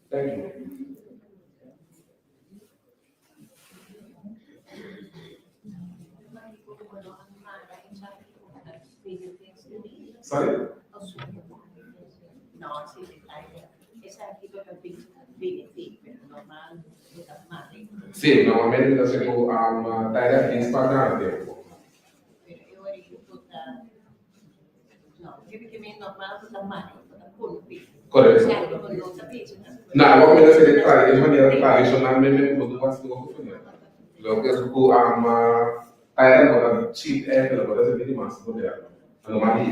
Thank you. Sorry? No, sí, esa aquí toca beneficio, pero normal, Sì, normalmente da seguo a tareas in squadrante. no, che mi normal da mani, da colpi. Corretto. Non capisci? No, vamos a hacer de manera tradicional, me puedo hacer lo que es ku tareas con cheat que lo puedes hacer más poder. No más.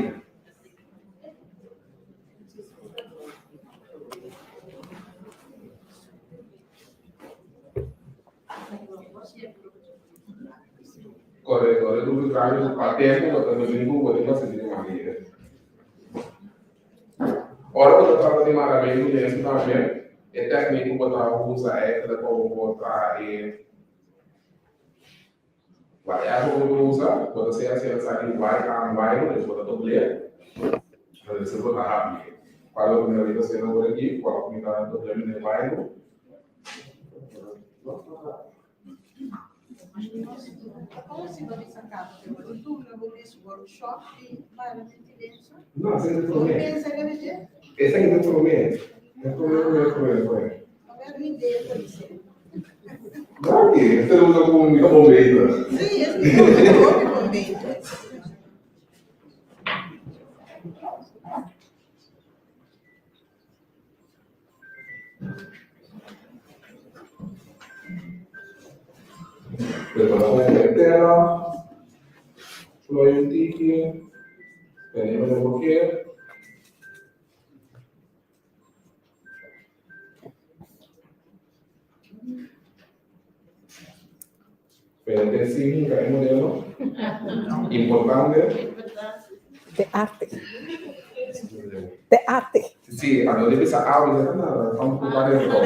Corretto, le due travi a tempo quando vengo poteva sentire male. Ora quando tratta di maramento di esame, è tecnico potrà usare come potrà variare come usa, quando si è alzare il white and white, è stato doble, deve essere potrà abile. Quando mi vedo se non vuole chi, quando mi dà il doble nel white. Come si va a casa? Tu lavori su workshop e vai avanti dentro? No, senza Come problemi. pensa che avete? E senza problemi. Problemi. Avere un'idea per sé. Perché? Questo è venuto come un momento. Sì, è venuto come un momento. Preparazione per terra, suoi antichi, veniamo da bocchiere. Vedete sì, che è un modello importante. De arte. De arte. Sì, allora devi sapere, fammi occupare un po'.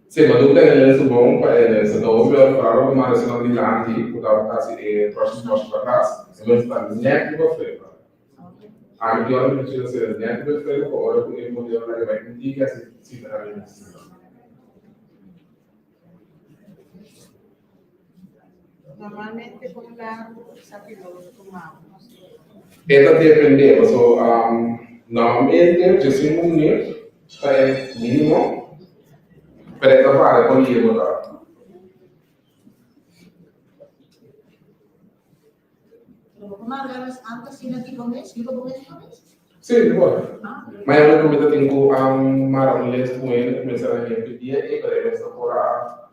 Sì, ma tu nel suo buon paese, dove farò ma sono di tanti, poteva casi e prossimo per casa, e non sta neanche per freddo. Anche io non ci sono neanche per freddo, ora con il modello che vai in diga si veramente. Normalmente con l'arco sappiamo come Esta depende, so, normalmente ci sono un minimo per fare con il modello. Ma anche se non ti conosci, io lo conosco. Sì, vuole. Ma è una comita tingu marang les muen misalnya dia pada besta pora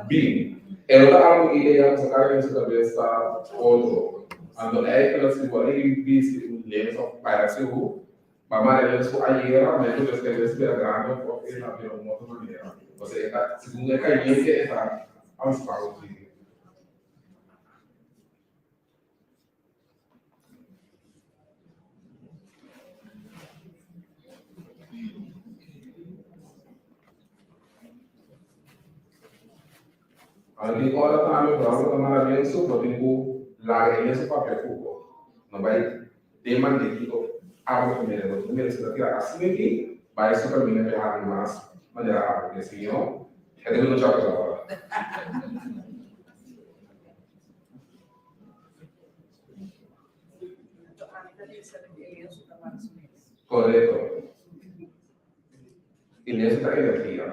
bin. Elo tak aku ide yang sekarang yang sudah biasa foto. Ando kalau si boleh bis les of para sihu. Mama les su ayera, me tu besta les bera grande porque la pero moto manera. O sea, según el calle que está aos pau. Di ora kami berapa kemarin bensu, bertinggu lari ini supaya kuku. Nabai teman di itu, aku kemarin sudah kira asli ini, baik super minat hari mas, menjadi apa sih yo? Itu itu cakap apa? Correcto. Ini sudah energia.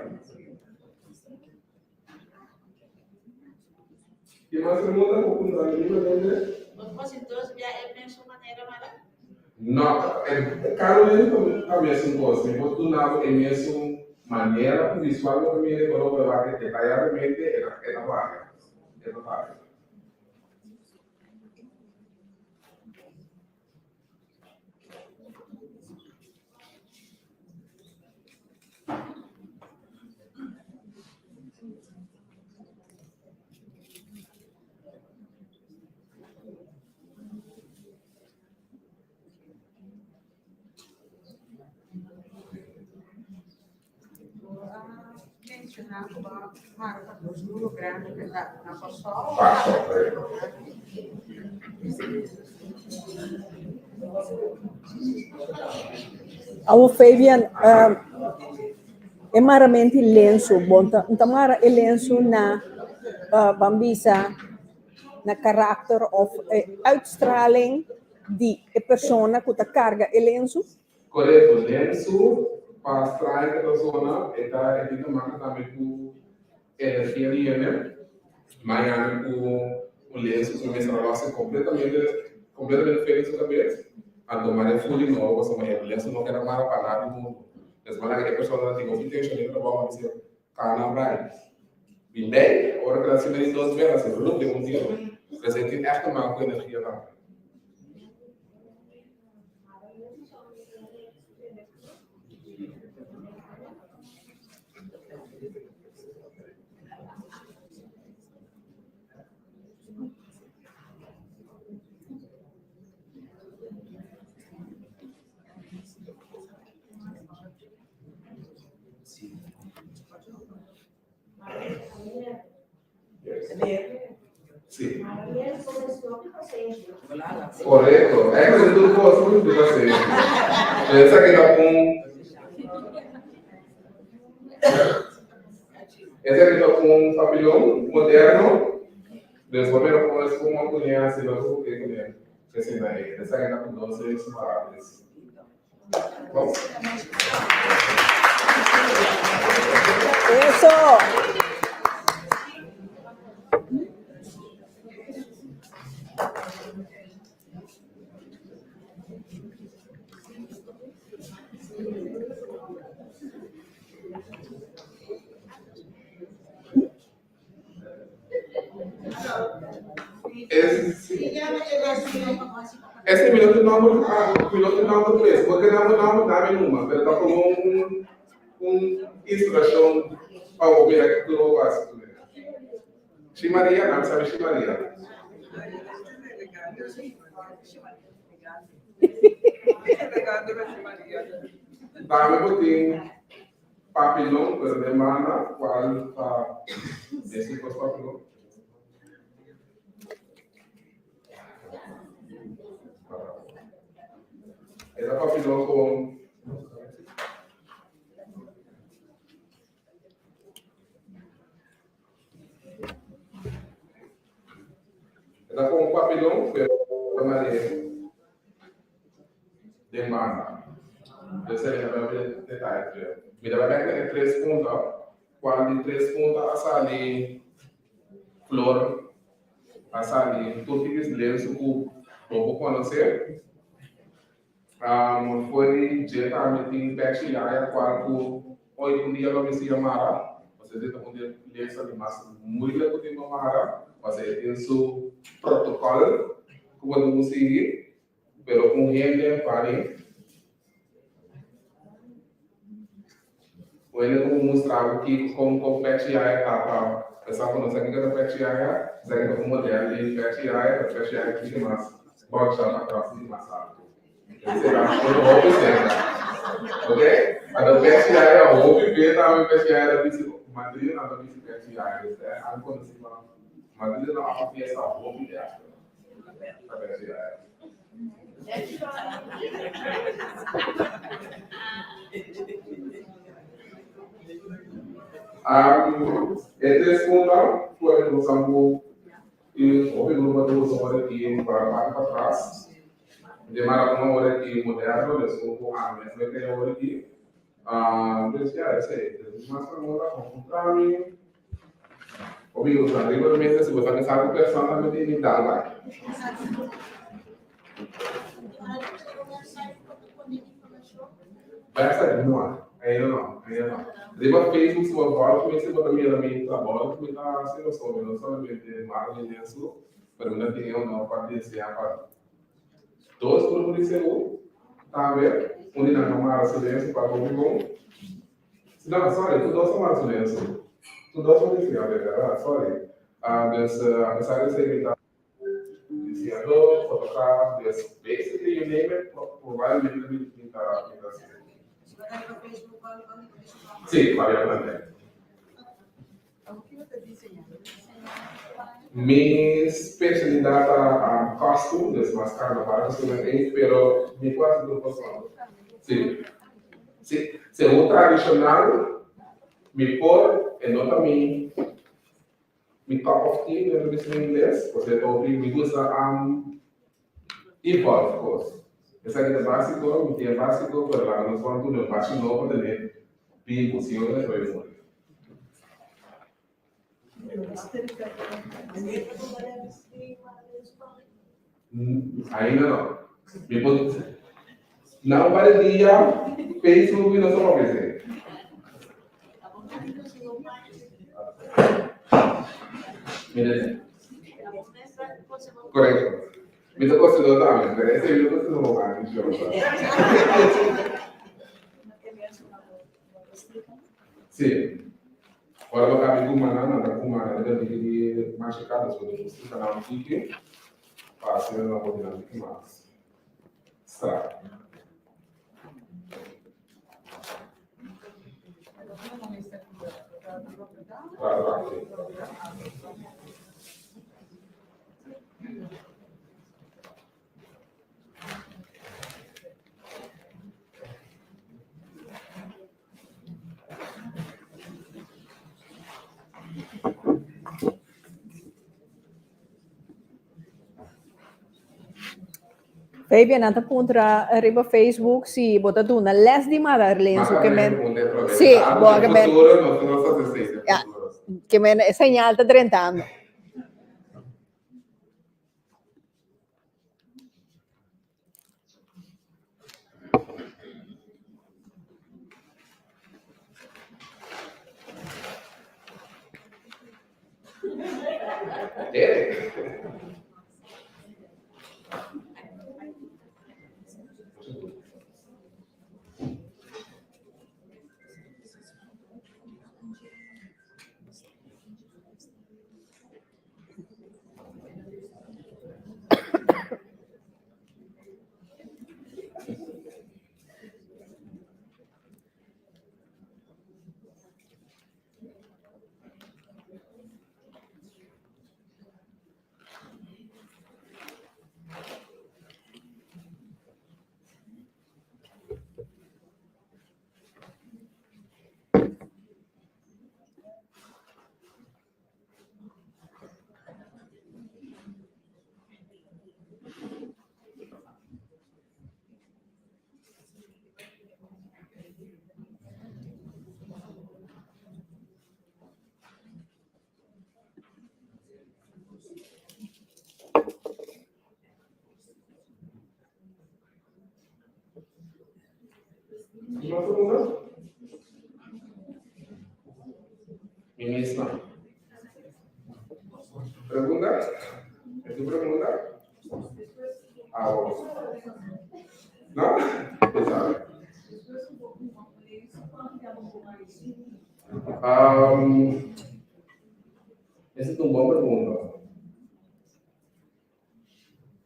E mais pergunta com o livro dele? Os compositores já é mesmo maneira mala? Não, Carolina também é um gosto. Enquanto tu não é mesmo maneira visual que me recolou para que detalhadamente é a vaga, é a vaga. Ao Fabian, é maramente lenço, bonta. Então, é lenço na bambisa, na karakter of uitstraling die a persona que carga o lenço. Correto, lenço para extrair a persona é de marca também com energia livre, mas com o lenço começa a ser completamente diferente também. Então, mas é fully novo, o lenço não quer mais para nada do mundo. Mas mas a pessoa tem que ter que trabalhar com você, cara, vai. Bem, agora que ela se vê em 2 vezes, assim, não tem dia, mas ele tem esta marca com energia também. Sim. Correto. É que tudo gosto muito de você. Essa aqui está com um pavilhão moderno. Desenvolveram com isso uma colher, assim, não sei o que colher. Essa aqui está com 12 separadas. Bom. Isso! Esse minuto não é porque não é nenhuma, mas está como inspiração para o que é que tu faz. Chimaria, não sabe chimaria. Dá-me um pouquinho papilhão, por demanda, qual para esse papilhão. Era papilhão com era com um papilhão para Maria demanda. Esse é o detalhe. Me dá bem 3 pontos. Quando de 3 pontos a ali flor, a ali tudo que é lenço que pouco conhecer. Foi diretamente em Pechilhaia, quando hoje em dia não me se amara. Você tem que poder ler essa animação muito que tem amara. Você tem seu protocolo que podemos seguir, pero com gente para ele como mostrar que como Pechilhaia está para pessoal quando você quer Pechilhaia, você quer como modelo de Pechilhaia que mais pode estar para trás de mais alto. Será que roupa certa, ok? Ada PCI a roupa e também PCI ada bicicleta, Madrid ada bicicleta PCI, é algo conhecido. Madrid não há peça roupa e arte, a PCI. Esse ponto foi no sampo e o grupo do usuário aqui para trás. Demara uma hora aqui moderno, eu sou com a minha frente é hora aqui. Pensei, esse aí, mas para agora vamos para mim. O meu amigo também se você pensar com pessoa também tem que dar lá. Vai sair, não, ainda não. Depois Facebook se agora comecei a botar minha trabalho, que me dá assim não somente margem disso, para mim tem uma parte desse a 2 grupos de seguro, tá vendo? Onde não tomar silêncio para o público. Não, sorry, tu 2 tomar silêncio. Tu 2 vão dizer, sorry. Apesar de ser invitado, iniciador, fotógrafo, basically you name it, provavelmente ele está assim. Sim, varia também. Mi especialidad a costume, es más carnaval, costume, pero mi quase grupo son. Sí. Sí. Se o tradicional, mi por, e nota mi cup of tea, eu disse em inglês, você ouve, me gusta evolve, of course. Essa aqui é básico, me é básico, pero lá nos vamos tudo, básico novo, para ter bem possível, né, para eu ainda não. Depois, não para dia, Facebook não só para ver. Mira, correcto. Me tocó se lo también, pero ese video no se lo va a sí. Ora lo capi kumana, da di machucado, so do você canal aqui, passa na rodina aqui mais. Está. Fabian, nata puntra arriba Facebook, sì, bota tu una les di Madarlen, su che men... Sì, boh, che men... Ja, che men segnalta 30 anni. Ministra. Pregunta? ¿Es tu pregunta? Ah, vos. ¿No? ¿Qué sabe? Essa é uma boa pergunta.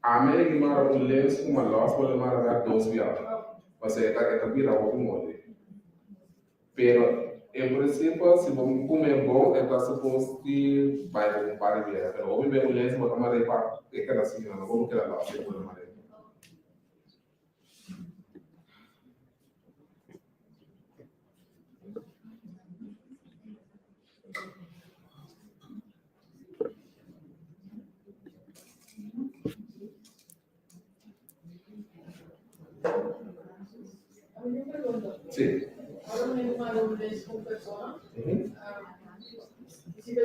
A América mara um leis com uma loja pode mara dois viagens. Você está vira outro molde. Pero em princípio, se vamos comer bom, é para supor que vai com para viajar. Pero hoje bem o leis bota mara para que cada assim, não vamos querer lá, se pode mara. Sí. Ahora me tomaron vez con persona. Si we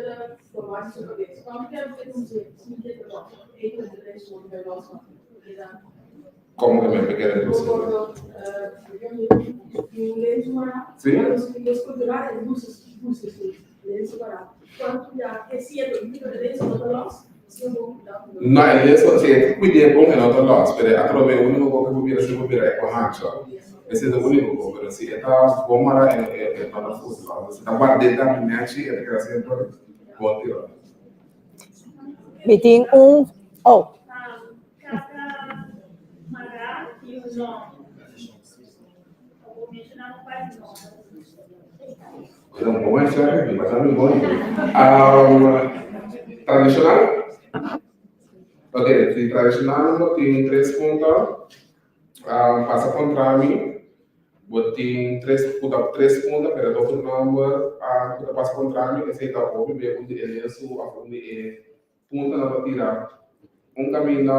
formatie over dit kwam, heb ik een zin. Ik ben de rest van de was van. ¿Cómo que me pequeño de Sí. Los culturales, no, eso sí, es muy bien en otros lados, pero a través de único que pudiera ser es con Hancho. Ese es el único, pero si esta bomba en todos los lados, esta guardeta minachi, es que hace siempre contigo. Meeting oh. Era un poco más chévere, me pasa muy bonito. Tradicional? Ok, de tradicional botín 3 puntos, pasa contra mí, botín 3 puntos, pero todo el nombre pasa contra mí, que se está por mi bien, eso a mi punto na batida, caminho,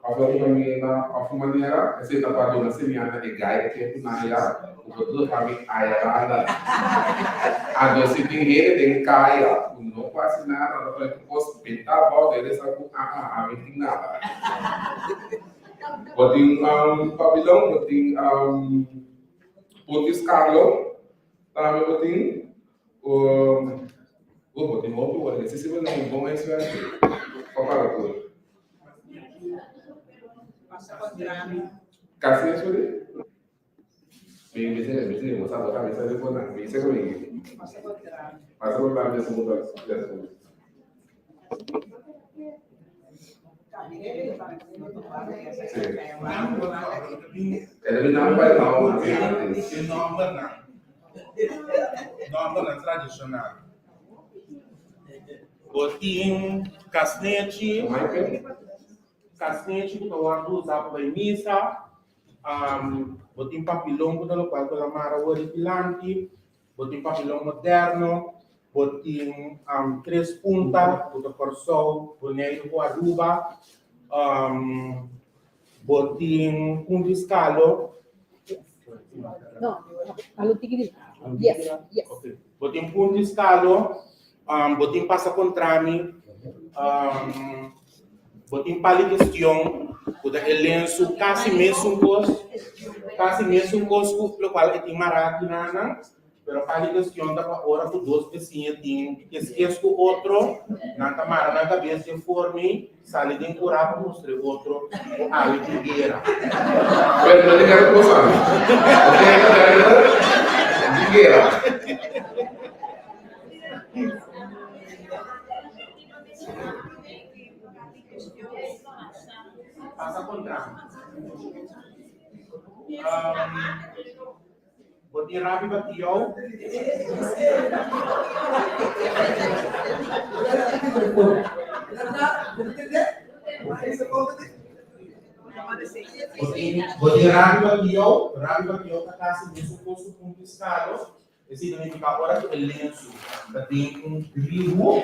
a maneira, que se está para uma semeada de gaia que é na área, o que tudo para mim aí a doce dinheiro tem caia, não faz nada, não pode posso pintar a volta, ele sabe não tem nada. Botin pavilhão, botin pontis Carlo, também botin botin outro, olha, se você não bom é isso aí, para tudo. Kasih sorry. Biasanya mau satu kali saya pun bisa kau ini. Masa kontra biasa mudah biasa. Ada nampak Nomor tradisional. Botin casnete. Casnete que eu usava para missa, botin papilão que eu qual a mara o refilante, botin papilão moderno, botin 3 puntas, o corsol, boneiro com aruba, botin puntiscalo. No, allo tigre. Yes, yes. Okay. Botin puntiscalo, botin passa contrami, botin paligestão, o da lenço quase mesmo cos, pelo qual tem maracanã, pero paligestão da hora por 2 pecinhas tem esquece o outro, na tamara na cabeça de forme, sale de curar para mostrar outro, o ali de guerra. Pero não quero posar. De guerra. Passa contra. Botin rabi batiau. Botin rabi batiau que casa mesmo posto com piscado. Esse significa agora que o lenço tem grilo,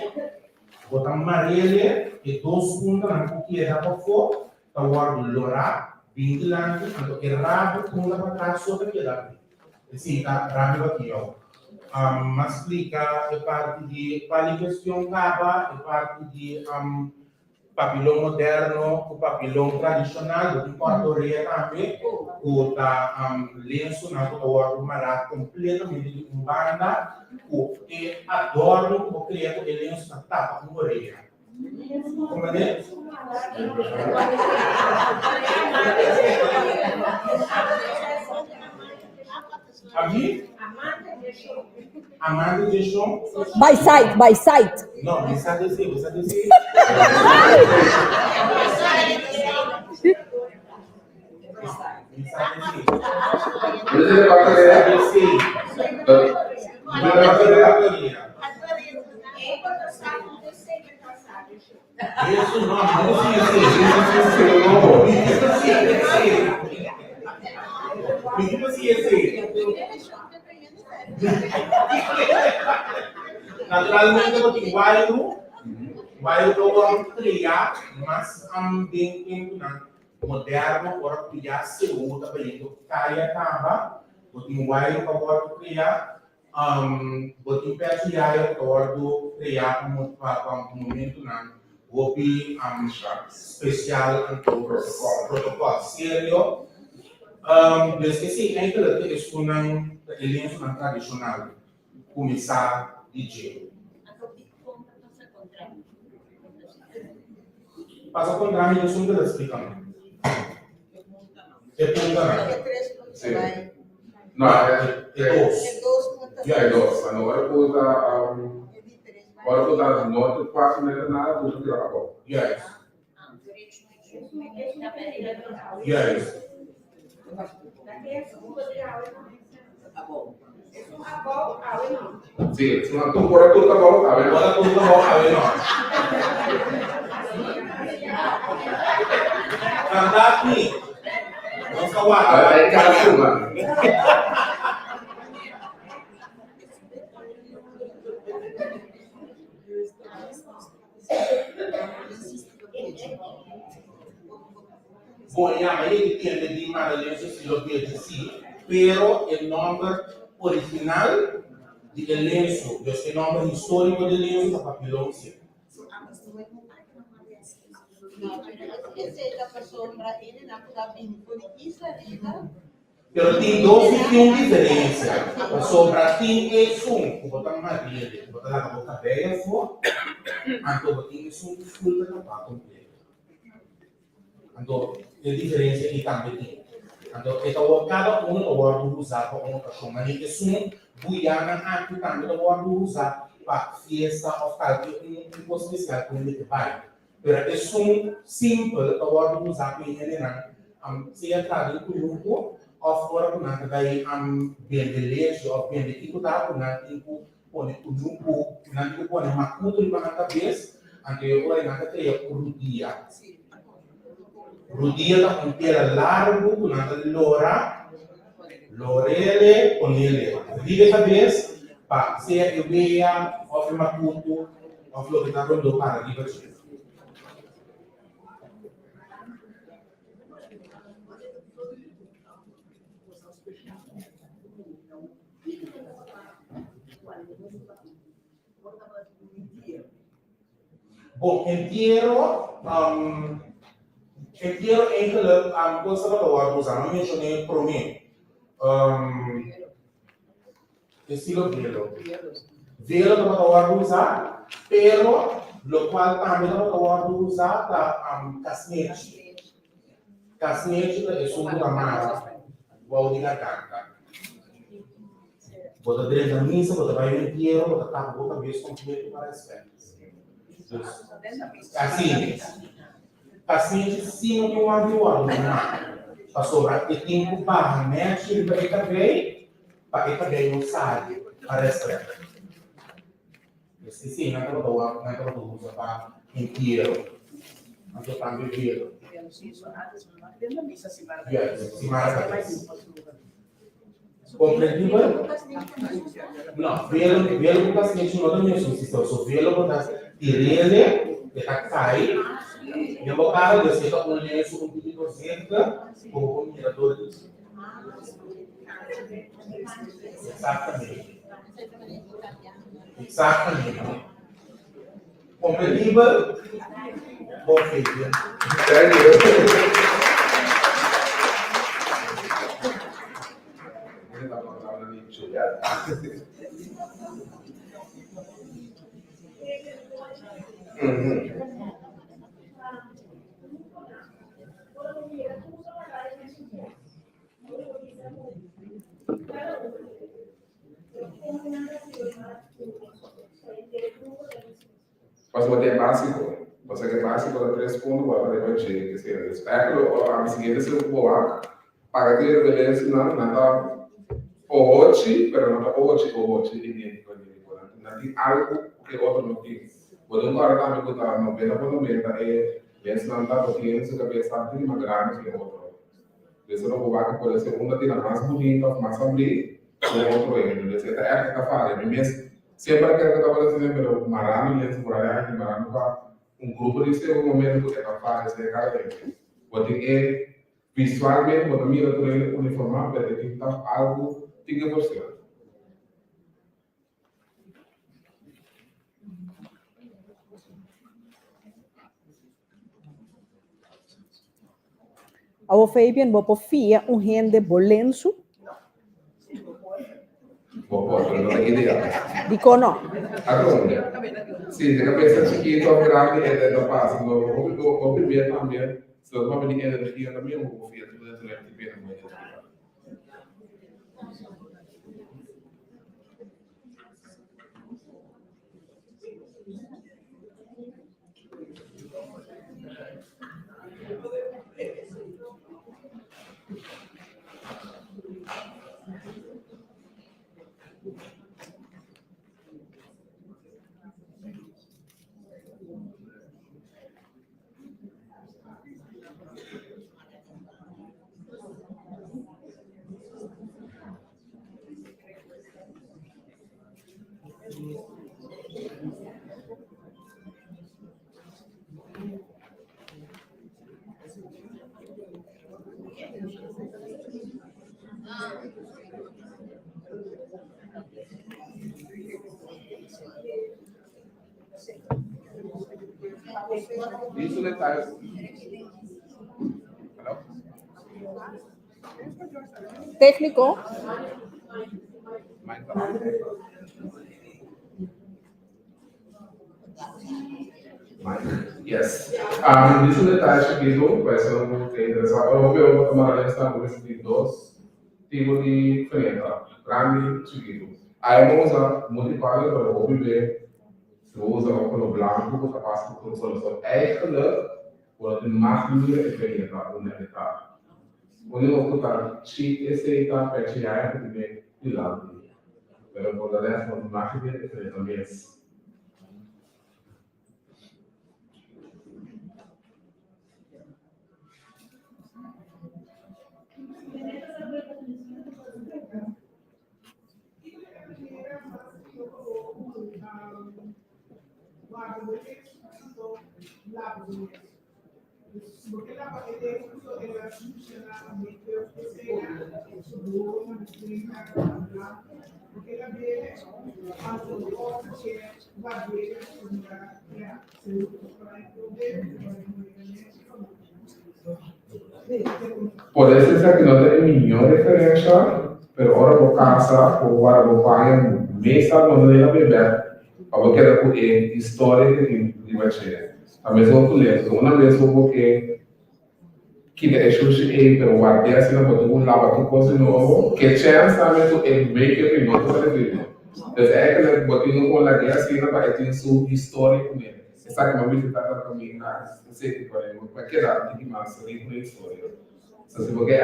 botar amarelo e 2 puntas na cuqueira para fora. Tawar lora, bintilan, atau errado, mula para trás sobre que dá. Esse tá rabi bakiyo. Mas explica a parte de paligestão cava, a parte de papilão moderno, o papilão tradicional, do Equadoria também, o da lenço na tawar mará completamente de banda, o e adorno, o criado de lenço na tapa com orelha. Compreende? Aqui? Amanda deixou. By site. Não, bisa descer. Isso não naturalmente eu tenho vai eu criar mas ambiente moderno para criar seguro também do caia acaba eu tenho vai eu criar eu tenho PCI eu criar um momento Gobi especial untuk protokol sério. Desde que ainda tem escolham elenco tradicional, começar DJ. Passa contra mim, eu sou muito explicando. É ponta Sim. Não, é 2. É 2. Agora Agora não quase nada do que acabou. Yes. Yes. Sim, se não tu por tudo tá bom, tá vendo? Agora tudo tá bom, tá vendo? aqui. Vamos falar. Aí, cara, fuma. Bom, a maioria depende de Madalena se lo que sí, pero el nombre original de lenço, el nombre histórico de lenço, papilón, sí. Pero tem dois que têm uma diferença. A sombra tem som, botar uma rede, botar na boca velha, então tem som que escuta na parte completa. Então, a diferença é também tem. Então, cada um pode usar para uma pessoa, mas é som buiana aqui também pode usar para festa ou qualquer coisa especial como ele vai. Pero é som simples pode usar para ele não se entrar em grupo of fora com nada daí bem de leite ou bem de tipo da com nada tipo põe o grupo não tipo põe uma cultura para na cabeça ante eu olhei na cadeia por dia da com pela largo com nada lora lorele com ele vive cabeça para se eu veia of uma cultura of lo que está rondo para divertir. Bom, inteiro eigenlijk coisa para o usar, não mencionei para mim. Estilo velo. Velo para o usar, pero lo qual também para o usar da casnete. Casnete é suco da mara, vou dizer canta. Bota dentro da missa, bota vai inteiro, bota tá boca vez completo para as festas. Assim, se não tem um avião, para sobrar o tempo barra, né? Ele vai também não sabe, parece que esse sim, não é para usa para inteiro, mas eu também vejo. Compreendível? Não, velo com a gente não tem mesmo, se eu velo com a tirele, que está cai, e o cara de ser um lenço com tudo cerca, como mirador disso. Exatamente. Compreendível? Bom feito. Mas é básico. Você que é básico da 3 pontos para repetir, que se espectro a seguinte se boa para que beleza não nada hoje, pero não hoje idêntico não tem algo que outro não tem. Podemos agora também botar 90% é esse não está porque isso que pensa tem mais grande que outro. Isso não vai pode ser uma tem mais bonita, mais abrir, o outro é, isso é que tá falando, mesmo sempre que eu estava dizendo, pero marano e esse por aí, marano para grupo de ser momento que está fazendo esse cara porque visualmente, quando mira por ele uniformado, pero tem que estar algo tem que funcionar. Ao Fabian, vou por fia rende bolenço. Pero no es ideal. Dico no. Agora, sim, a cabeça chiquito, grande, é da paz. O primeiro também, se eu vou pedir energia também, eu vou fazer tudo isso durante o dia. Isso detalhes. Técnico. Yes. Isso detalhes aqui vai ser interessante. Agora eu vou tomar a lista de dois tipos de ferramenta, grande e chiquito. Aí vamos usar multipaga para o OBB. Se eu usar o color branco, você passa por uma solução. Eigenlijk wordt het makkelijker en beter om te gaan. Wanneer we elkaar cheat is, dan ben je eigenlijk niet te laat. Pero por la rest wordt het makkelijker en beter também. Pode ser que não tenha nenhuma diferença, mas agora vou caçar ou agora vou pagar mesa não é beber. Eu quero que a história que vai ser. A mesma coisa, uma vez eu vou que é sushi pero guardei assim na boca um lava tu coisa novo que chance também tu é bem que não tu sabe disso. Então é que botinho com la que assim na vai ter sua história com ele. Essa que me visita para mim na sei que para ele vai quedar de mais rico na história. Se você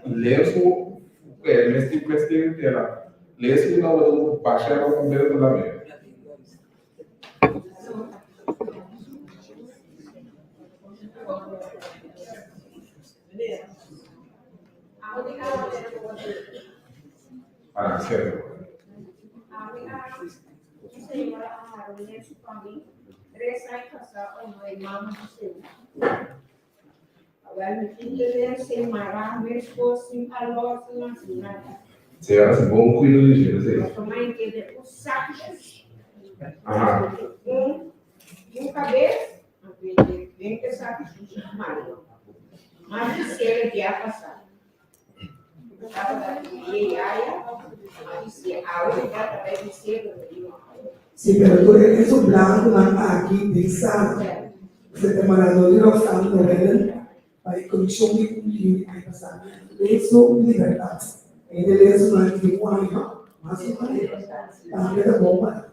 ler o que é nesse questão dela, ler se não vou baixar o primeiro do lado. Para ser. Senhora Amarolha para mim, 3 anos passar uma irmã do seu. Agora me filha sem marar, meu esposo sem calor, sem nada. Senhora, se bom cuidar de gente, Mas também que o saco ah. Um cabeça, vem que saco de marido. Mas de ser de a passar. Sí, pero tú eres un blanco, aquí, pensado. Você tem morador de Rosário, novela, vai conexão de cumprir, vai passar. Isso, liberdade. Ele é um antigo ano, mas não é. Também é bom para.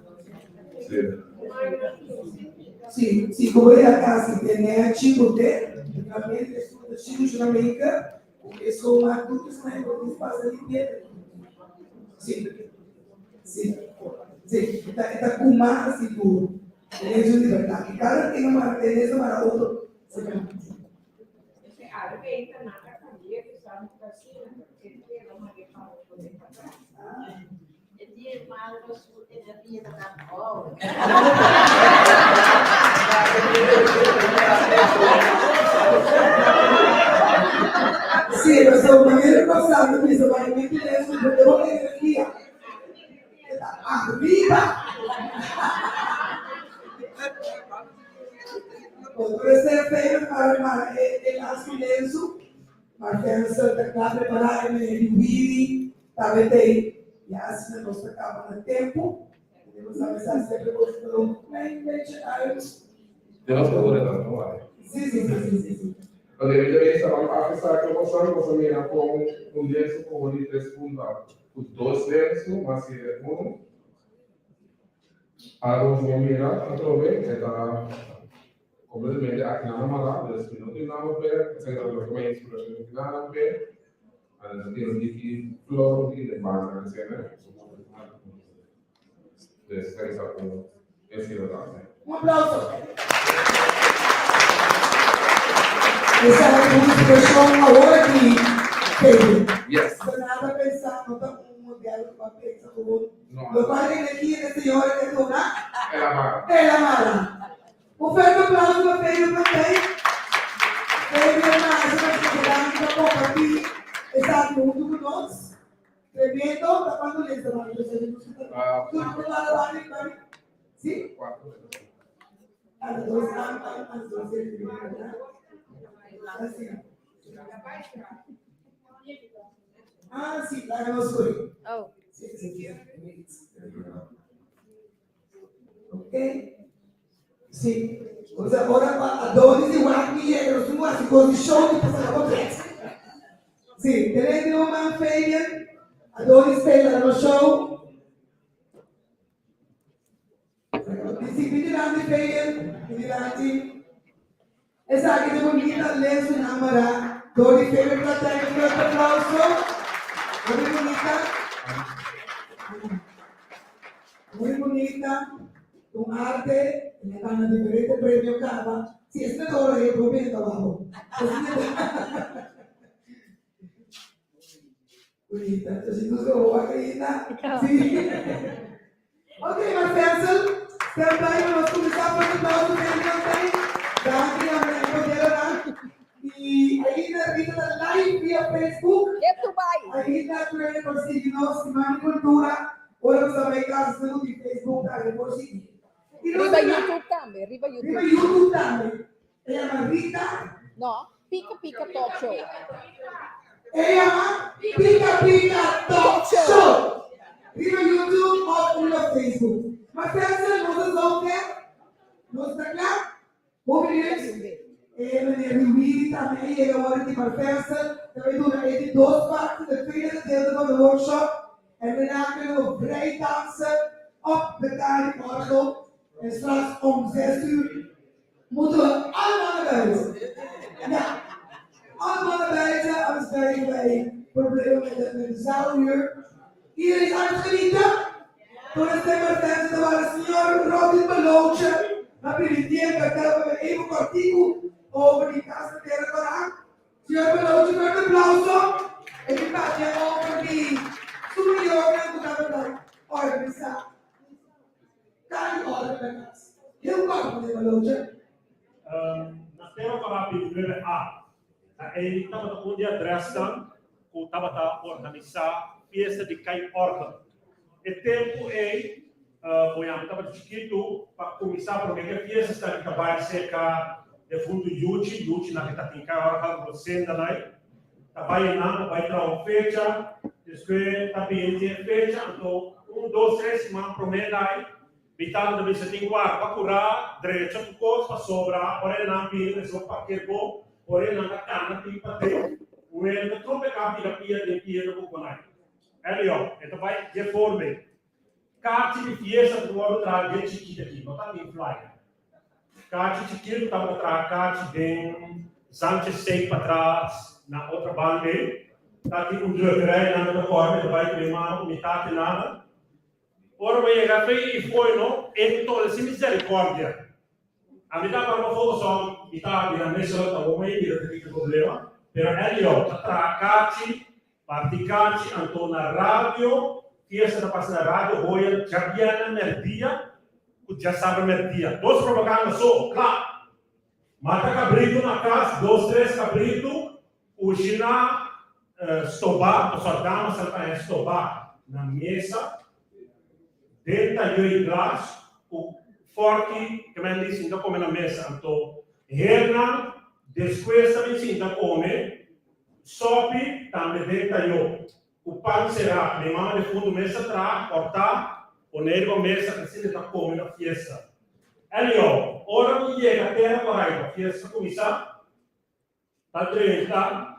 Sim, como é a casa, tem antigo dele, também é estudo de na América. Isso é uma coisa que não passa de pé. Sim. Está com mais e tudo. É de liberdade. Cada tem uma beleza para outro. Esse árabe entra na cadeia que sabe que assim, ele quer uma que fala poder para trás. Ele é mal do sul, ele é vida da bola. Sim, mas a maneira passada que isso vai me dizer, eu vou ter aqui. Arriba! Por esse para el silêncio, mas essa clave para ele vir, talvez tem, e assim nós acaba no tempo, temos a mensagem sempre gostou, nem chegarmos. Deus segura não vai. Sim. Ok, eu também estava a pensar que você mira com lenço com de 3 pontos, os 2 lenços, mas é algo que mira, atrove, está completamente aqui na mala, eles não tem nada a ver, se não tem mais inspiração, não tem nada a ver, mas tem que flor de base, assim, né? Desse é isso, esse é o caso. Aplauso. Essa é a expressão agora que yes. Nada pensar, não está um modelo para pensar o outro. Lo cual aqui a senhora que dona ela mala. O feito aplauso para feio também. Feio mais para compartilhar está junto com nós. Tremendo, está quando lhe estamos tudo para lá, sim? As duas assim. Ah, sim, lá no escuro. Oh. Ok? Sim. Agora, Adonis e Wagner, eles não fazem coisa de show que passa na boca. Sim, terei uma Fabian. Adonis fez lá no show. Sim, vigilante Fabian, vigilante. Essa aqui é bonita, lenço na mara. Dori Fabian, para ter um grande aplauso. Muy bonita. Muy bonita. Con arte, le ganan diferentes premios cada. Si es de oro, yo prometo abajo. Bonita. Entonces, tú se va a querida. Sí. Ok, Marcelo. Stand by, vamos a comenzar por el lado de Gracias, Américo. Y ahí está live vía Facebook. Ahí está Twitter por seguirnos, Semana Cultura. Ahora vamos a ver casos de Facebook, por seguir. Riba YouTube também, Riba YouTube. Riba YouTube também. Ella llama Rita. No, Pica Pica Talk Show. Ella llama Pica Pica Talk Show. Riba YouTube ou no Facebook. Mas pensa, nós vamos ver. Nós está claro? Vamos ver. Meneer Ruby também, ele agora tem uma festa. Também durante 2 partes, de tweede gedeelte van de workshop. En daarna kunnen we vrij dansen op de Kali-orgel. En straks om 6 uur moeten we allemaal naar buiten. Ja, allemaal naar buiten, anders krijgen wij problemen met de zaaluur. Iedereen is aan het genieten. Door het stemmerfeest waar de signor Robin Belootje. Maar jullie tiempo, vertellen we even kort artikel over die kasten tegen Koran. Signor Belootje, met een applauso. En die praat je over die superior en organizar. Heel kort, meneer Belootje. Na tema para primeiro aí estava onde a Dresden, que estava organizar festa de Kai Orgel. E tempo estava escrito para começar porque a festa está acabar cerca de fundo Yuchi na que está em Kai Orgel, você ainda lá, vai para uma fecha, depois também tem fecha, então 1, 2, 3 semanas promete aí. Vitando deve ser tem para curar direito do corpo para sobrar, porém não pira, só para que bom, porém não está cana tem para ter, o ele não troca a pia de pia do coconai. Elio, então vai de forma, carte de fiesta do outro lado de chiquita aqui, não está tem flyer. Carte chiquita está para trás, carte bem, Sanchez sei para trás na outra banda, está tem drukkerij na outra forma, então vai ter uma metade nada. Ora vai chegar e foi, não? Então, essa misericórdia. A mim dá para uma foto só, e está na mesa, está bom, e não tem problema. Pero ele, está tracate, particate, então na rádio, fiesta está passando na rádio, hoje, já viene merdia, já sabe merdia. 2 propagandas só, claro. Mata cabrito na casa, 2, 3 cabrito, o China, estobar, só dá uma estobar na mesa. Dentro do glass, o forte que me diz então come na mesa, então Hernan depois também sim então come, sope também dentro o pão será de mama de fundo mesa atrás, cortar, poner na mesa que se está come na fiesta. Elio, ora que chega até a fiesta começar, tá 30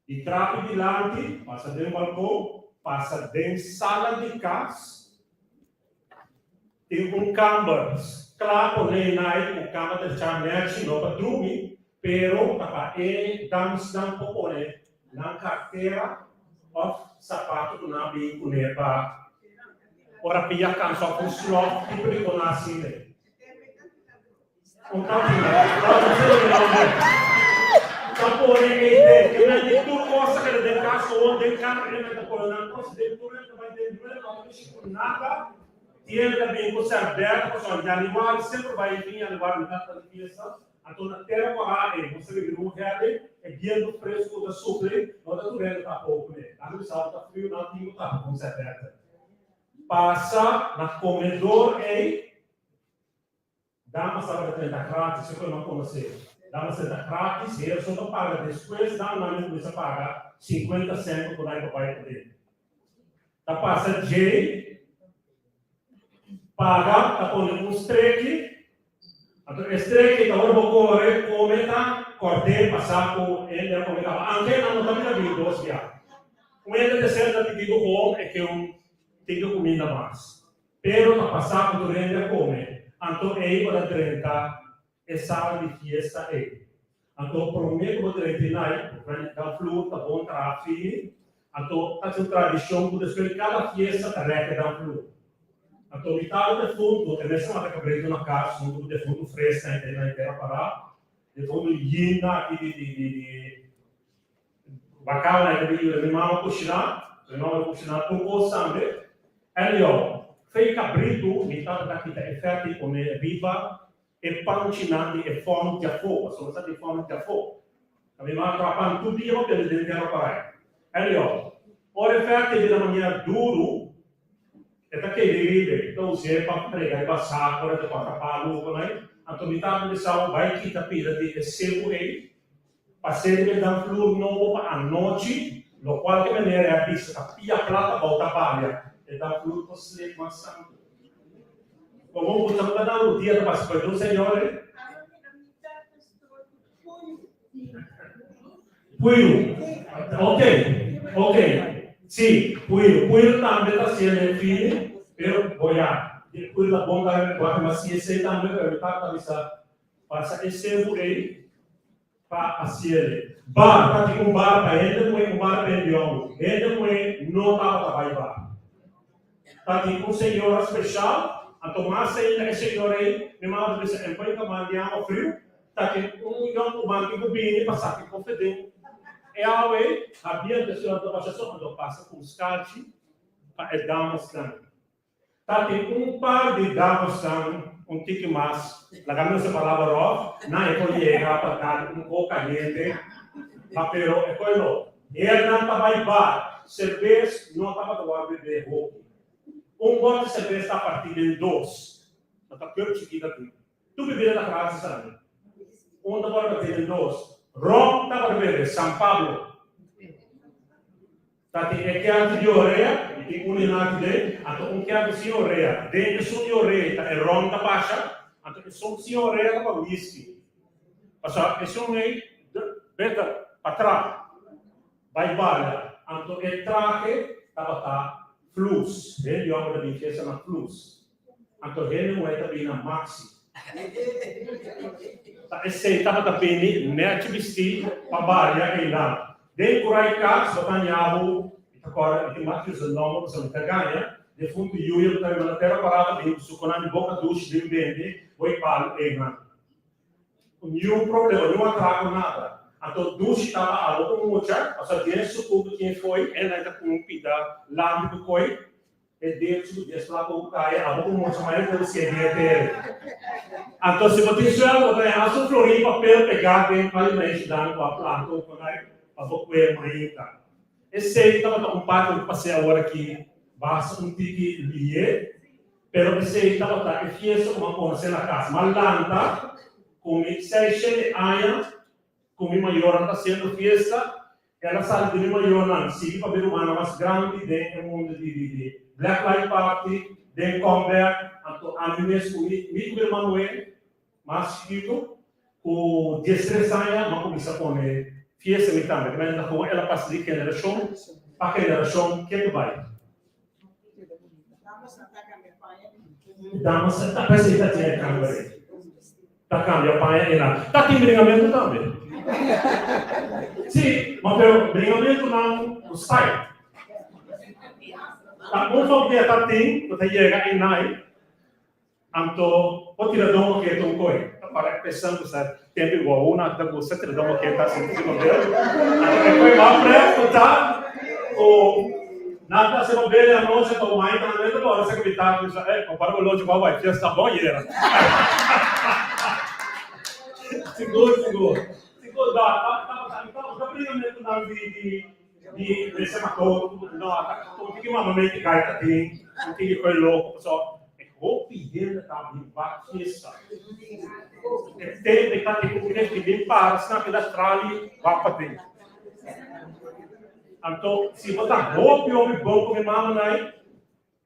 e trapo de lante, passa dentro do balcão, passa dentro sala de casa. Tem camber, claro, nem nai, o camber de chamete não para dormir, pero para damos não popone na carteira of sapato do nabi kuneba. Ora pia kan só com slot tipo de conhece né. Então que não é tudo coisa que de casa ou de câmera ele está colocando coisa de tudo ele vai ter não nada. Tiene também com certeza, pessoal, de animal sempre vai vir animal na fiesta. Então na terra para você ver um real é dia do fresco da supre, não está tudo tá pouco né. A luz está frio, não tem tá com certeza. Passa na comedor Damas estava tendo grátis, isso que eu não conhecia. Damas tendo grátis, e eu só não paga. Depois, dá um ano que você paga 50 centavos por aí para o pai dele. Tá passa J, paga, tá pondo um streak. Então, streak, tá vou correr, cometa, cortei, passar por ele, a cometa. Anche não também havia dois já. O medo de ser da pedido home é que eu tenho comida mais. Pero tá passar por ele a comer. Então, aí para 30 é sala de fiesta aí. Então, prometo para 39, para dar flor, tá bom tráfico. Então, a tradição por descrever cada fiesta carrega da flor. Então, metade de fundo, é mesmo até que abrindo na casa, um de fundo fresco na inteira para de fundo linda aqui de bacana aí de mão cozinhar, com coçando. Ali ó, fei cabrito, metade daqui da oferta com viva e panchinante e forno de fogo, só sabe forno de fogo. A minha mãe trabalha tudo dia para ele inteiro para ali ó, ora oferta de maneira duro. É daquele então você para pregar e passar por de quatro palos, né? Então metade de sal vai quitar pila de sebo aí, passei de dar flor novo para a noite, no qual de maneira é a pista a pia plata volta para e dar flor para você maçã. Como você está dando o dia para as coisas, senhor? Puiro, ok. Sim, Puiro também está sendo filho, pero boia, Puiro da bom da mas se esse também está passa esse aí para a ciele. Bar, tá um bar para ele, um bar para ele não tá para bar. Tá um senhor especial, a tomar esse senhor aí, me manda dizer, em põe caminhar frio, tá que um banco com bini passar que confidente. É a way, havia pessoas da baixa quando passa com os calci para damas também. Tá tem par de damas também, tique mais. La camisa palavra off, na ecolhega para dar pouco caliente, pero é coisa. Ele não estava bar, cerveja não estava do beber roupa. Bote de cerveja está partido em dois. Está pior chiquita aqui. Tu bebida da casa sabe? Está partido em dois. Rom está para beber, São Paulo. Tati é que a de oreia, e tem unidade de, então que a de oreia, dentro de oreia, é rom da baixa, então são de oreia para whisky. Passar, esse um aí, beta, para trás, vai bala, então é traje, tá flux, ele é uma da na flux, então ele não é também na maxi. Esse estava também net vestir para barra e lá. Dentro aí cá só tanhavo agora tem mais de nome são ganha de fundo eu também na terra parada de suconar de boca duche de bem vai para ele não nenhum problema não atraco nada então duche estava algo com muita só tinha suco quem foi ele ainda com um pida lá do coi e dentro do desplacou cai algo com muito mais do que dele. Então se você já não tem a sua florir papel pegar bem para ele ajudar com a planta ou com a boca mais tá. Esse aí estava um pato que passei agora aqui basta tique lié, pero esse aí estava e fez uma coisa na casa, malanta com 6 anos, com minha maior está sendo fiesta, ela sabe de maior não, se para ver uma mais grande dentro do mundo de Black Lives Party, de comeback, então a mim mesmo, meu irmão mas chiquito, com 13 anos, mas começa a comer fiesta me também, mas na rua ela passa de geração para geração que vai. Damas está pensando que tinha câmera, tá câmera para ela, tá tem bringamento também. Sim, mas o bringamento não o style. Tá bom só que tá tem, você chega em nai, então o tirador que é tão coi, para pensando sabe, tempo igual uma da você tirador que tá sentindo modelo, aí foi mal preto tá, o nada se mover a noite com mais também do bora se gritar isso é compara com o lote igual vai, já está bom era. Seguro, tá então bringamento não de esse matou não tá que uma mamãe que cai tá tem que foi louco só hopi hele também batista. Tem que estar de bem para se na trali vai para dentro. Então, se botar hopi ou bom com mama nai,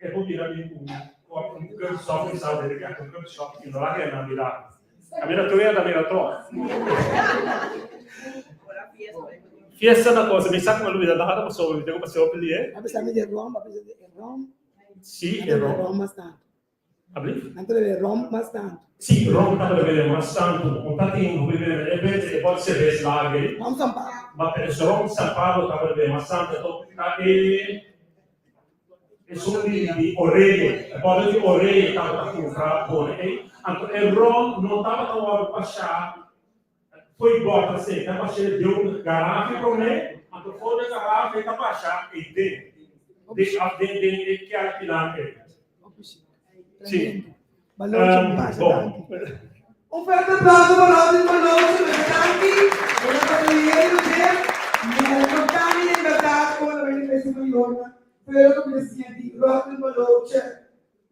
é bom virar bem com um shopping sabe que é um shopping não é na mira. A mira tu é da mira tu. Fiesta na coisa, me saca uma luz da hora para sobre, tenho para ser opili é. A pessoa me de Roma, a pessoa de Roma. Sim, é Roma. Roma bastante. Abri? Antes de Roma bastante. Sim, Roma está para ver bastante. Um tatinho, é bem, pode ser esse largo aí. Roma São Paulo. Mas Roma São Paulo está para ver bastante. Então, é só de orelha, pode de orelha está para comprar por aí. Então, Roma não estava tão hora para achar. Foi igual assim, estava cheio de um garrafa para mim. Então, foi de garrafa e estava achar e tem. Deixa a vender que é pilante. Sim. Bom. Um forte aplauso para nós, aqui. Ela está ganhando de contami in verdade quando vem para esse York. Pero como dizia de Rock Maloche,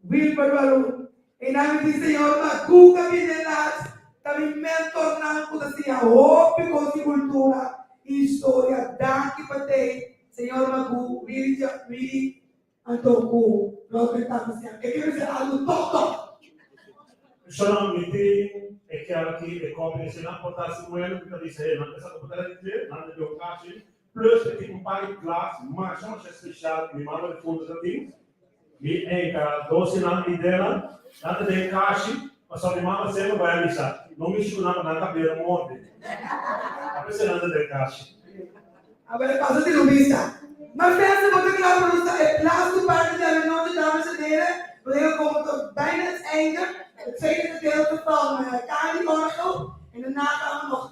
Wilbur Baru, em nome do Senhor, Macuca Minelas, também mentorando por assim a hope com cultura e história daqui para ter. Senhor Macu, Viri, Antoku, Rock Tapasia. É que você algo toto. Sono meeting e chiaro che le copie se non portarsi quello che dice non è stato poter dire non è più facile plus che un paio di classe ma sono speciale mi manda il fondo da team mi enca dosi na idea nada de caixa mas só mi manda sempre vai avisar non mi suona nada per morte a pessoa nada de caixa agora passa de lubista mas pensa porque que lá para é plástico parte da menor de dames dele porque como tot bijna het einde. Het tweede gedeelte van Kali-orgel. En daarna gaan we nog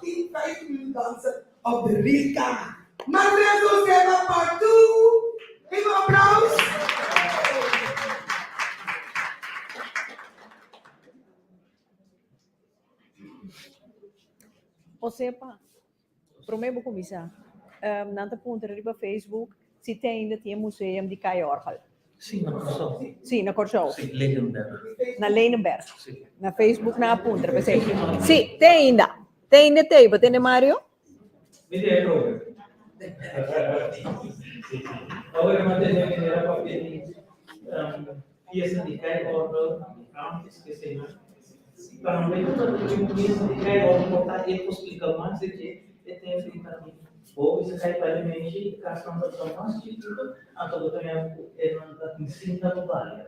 10-15 minuten dansen op de rietkamer. Maar we zeggen part 2. Even een applaus. Osepa, prometo começar. Nanta ponto riba Facebook, se tem ainda tem museum de Kali-orgel. Sim, na Corsol. Sim, na Corsol. Sim, Leidenberg. Na Leidenberg. Sim. Na Facebook na apunta, para você. Sim, tem ainda. Tem ainda tem, você tem Mário? Me dê problema. Agora mantém a minha papel pieza de Kali-orgel, antes que seja. Para mim, tudo pieza de Kali-orgel botar ele explica mais de que tem feito também. Ou isso cai para mim, questão da mais tipo, a todo também é não ensina do vale.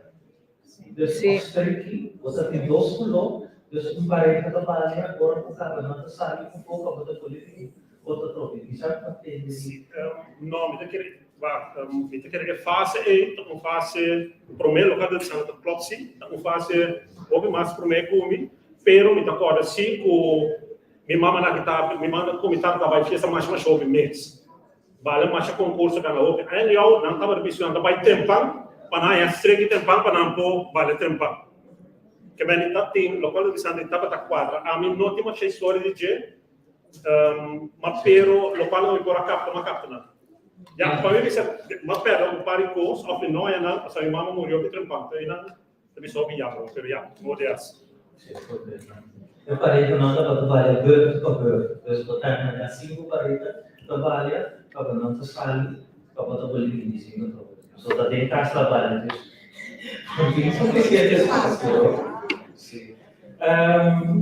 Sim. Aqui, você tem dois colores, dois parede da vale agora o cara não sabe um pouco da política, outra troca. Isso é para ter nome daquele que fase é uma fase primeiro lugar de Santa Plotsi, uma fase houve mais primeiro comi, pero me acorda assim com me mama na guitarra, me manda comentar da vai fiesta mais houve mês. Vale mais concurso que na houve. Aí eu não estava pensando vai tempão, para não é estreque tempão para não pôr vale tempão. Que bem tá tem local de Santa estava da quadra. A mim não tem uma história de je, mas pero local não por capta uma capta. Já para mim isso, mas pero o paricos, of não é não, a minha mama morreu de tempão, então não, também só via, pero já, modelos. Eu parei de não trabalhar bem com bem. Eu estou terminando assim o parei de trabalhar para não ter saído para botar o livro de cima. Só está dentro da trabalho. Isso que é sim.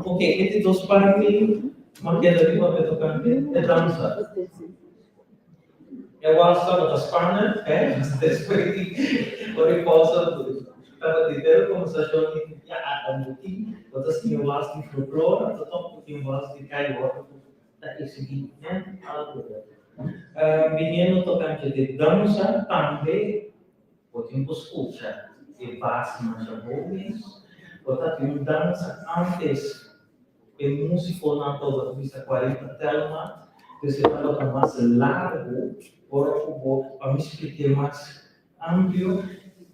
Ok, entre dois partes, uma queda de uma vez tocante é dança. Eu acho que as pernas é depois o repouso para ter conversação que há muito outras que eu gosto de folclore, outras que eu gosto de Kali-orgel, da esse né, algo. Menino tocante de dança também, pode escutar, e passa nas jovens, pode ter dança antes, e músico na toda vista 40 telma, você fala mais largo, por a me explicar mais amplo,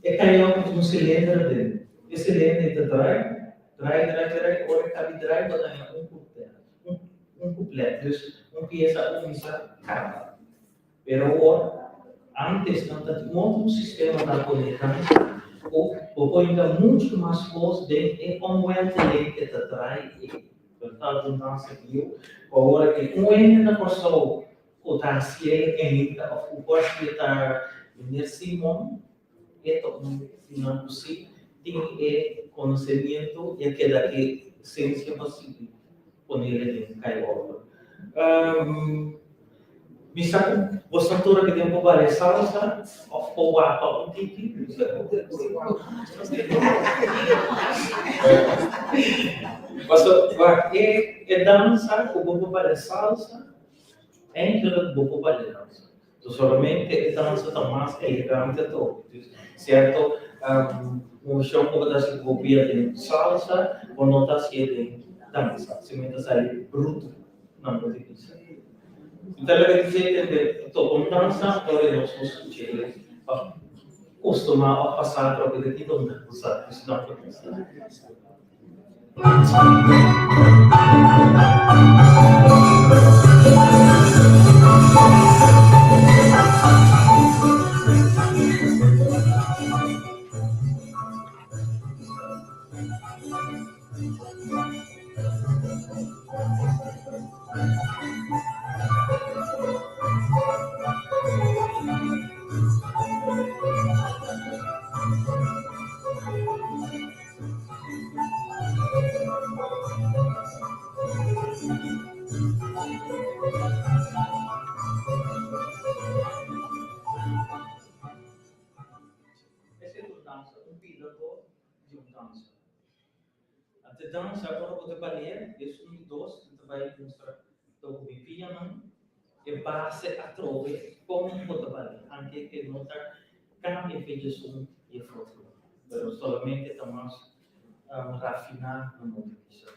e caiu com um cilindro dele. Esse cilindro drai, ora cabe drai, botando um completo, uma peça unissa cada. Pero antes não tinha um sistema da conectância, O ainda muito mais forte de como é que te atrai e portanto não se viu agora que ainda passou o task ainda o posto de estar nesse mundo é não possível tem conhecimento e que daqui ciência possível poner ele em caiu misalkan bosan tuh lagi tempo balik salsa of apa un tiki Paso va danza o buco balik salsa e quello buco balik danza tu solamente danza ta más elegante to certo un show que das copia de salsa o notas que de danza se me sai bruto não pode dizer. Então, ele vai dizer que com dança, nós vamos costumar a passar para o que tem que usar, isso não pode ser. A dança agora pode valer, isso dos vai mostrar o piano e base a trove como pode valer, anche que nota cambia feito som e fruto, pero solamente estamos rafinar na motivação.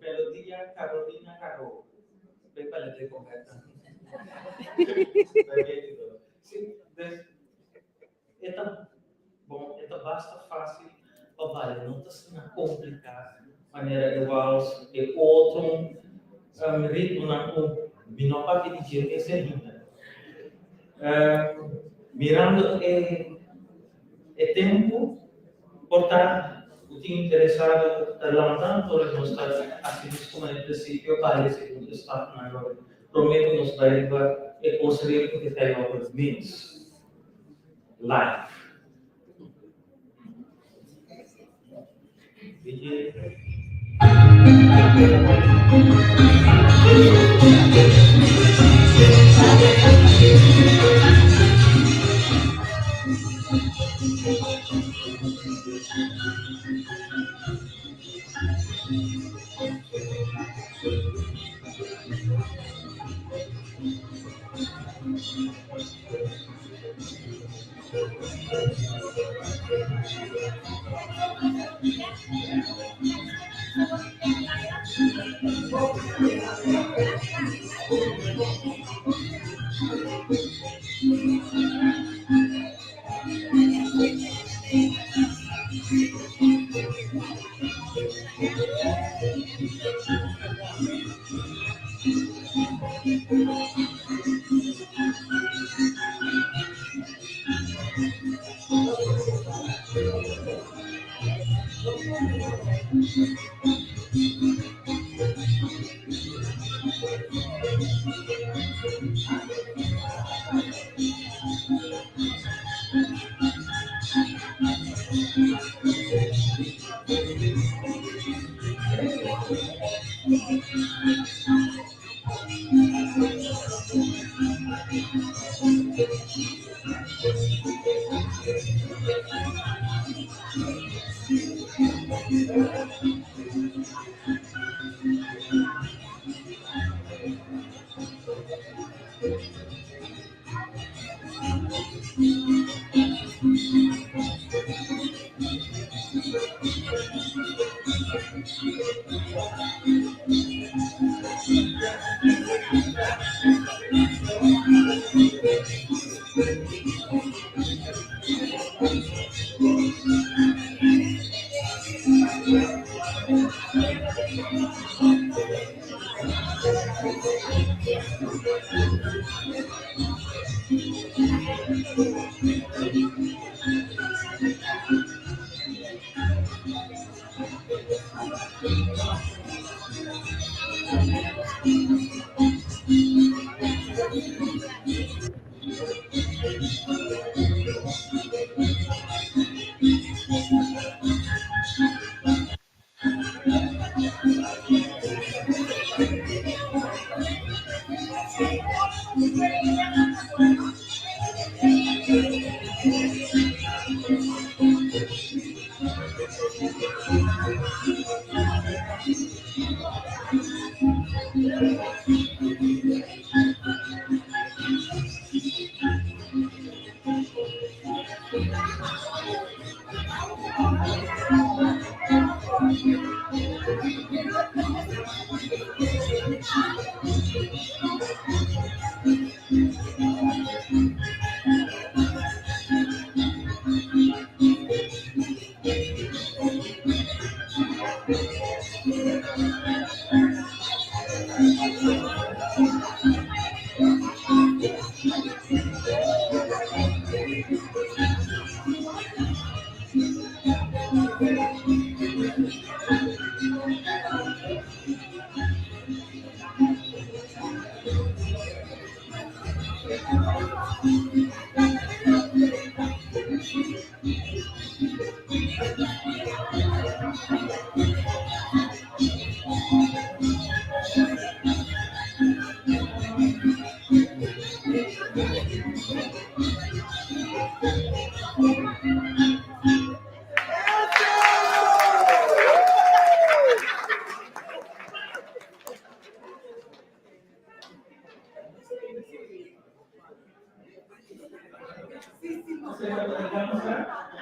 Melodia Carolina Caro. Bem para ler correta. Sim, então, bom, então basta fácil para valer, não está complicado, maneira igual e outro ritmo não binopa que dizer esse ritmo. Mirando é tempo, portanto o time interessado dalam todos nós assim como no princípio parece que está na agora prometo nos vai e construir o que tem outros means life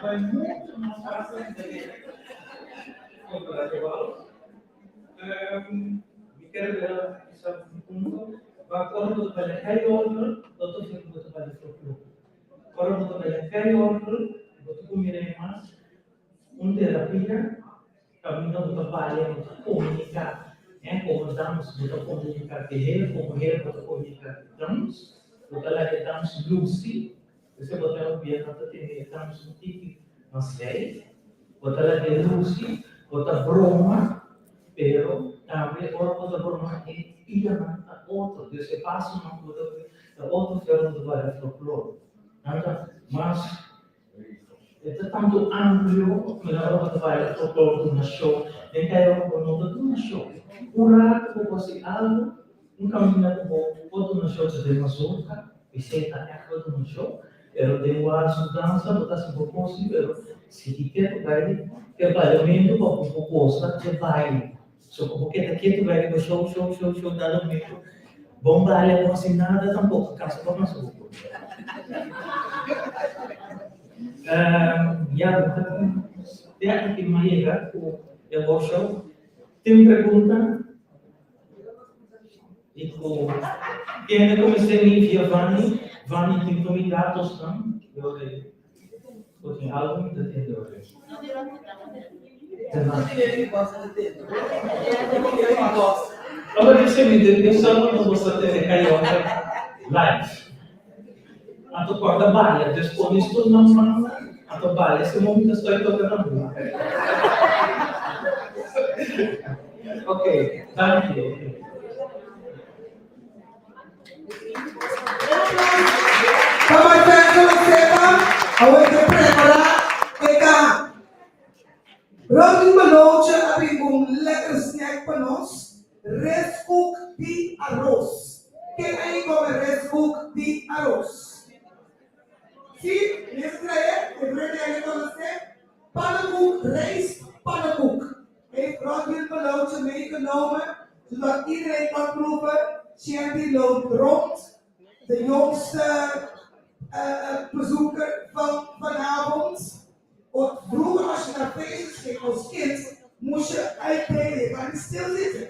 Vai muito mais fácil entender. Bicara satu punto, orang betul banyak carry over, betul betul banyak flow. Orang betul banyak carry over, betul kumire mas, terapia, kami não betul banyak untuk komunikasi, como damos betul komunikasi, como betul komunikasi, damos, betul lagi damos lucy. Você botar o piano para ter estamos no tipo na série, botar lá de Lucy, botar broma, pero também botar broma e ir na outra, você passa uma coisa, a outra forma de vai folclore. Nada, mas é tanto amplo, melhor que vai folclore na show, nem quero no show. Rato você algo, caminho como outro na show de mazurka, e você está aqui no show. Pero tengo a su danza, no está siendo posible, pero si quieres baile, que baile para un poco de baile. So, como que te quieres baile, show, dado mesmo. Bom baile, não assim nada, tampouco, cansa para mais um pouco. Ya que me llega el workshop, tem pergunta? Digo, quem é comecei a via Vani tem convidados também, eu tenho algo que te digo. Agora você me deu só uma proposta de carioca live. A tua corda balha, depois isso não a tua balha, esse momento estou tocando. Ok, thank you. Come I want to preparar Robin Maloche abrir lekker snack para nós. Rescook de arroz. Quem aí come rescook de arroz? Sim, nesse daí, eu vou aí para você. Pannenkoek, rijst, pannenkoek. Heeft Robin Maloche meegenomen, zodat iedereen kan proeven. Shanty loopt rond. De jongste bezoeker van vanavond. Want vroeger als je naar feestjes ging als kind, moest je uitdelen. Je kan niet stilzitten.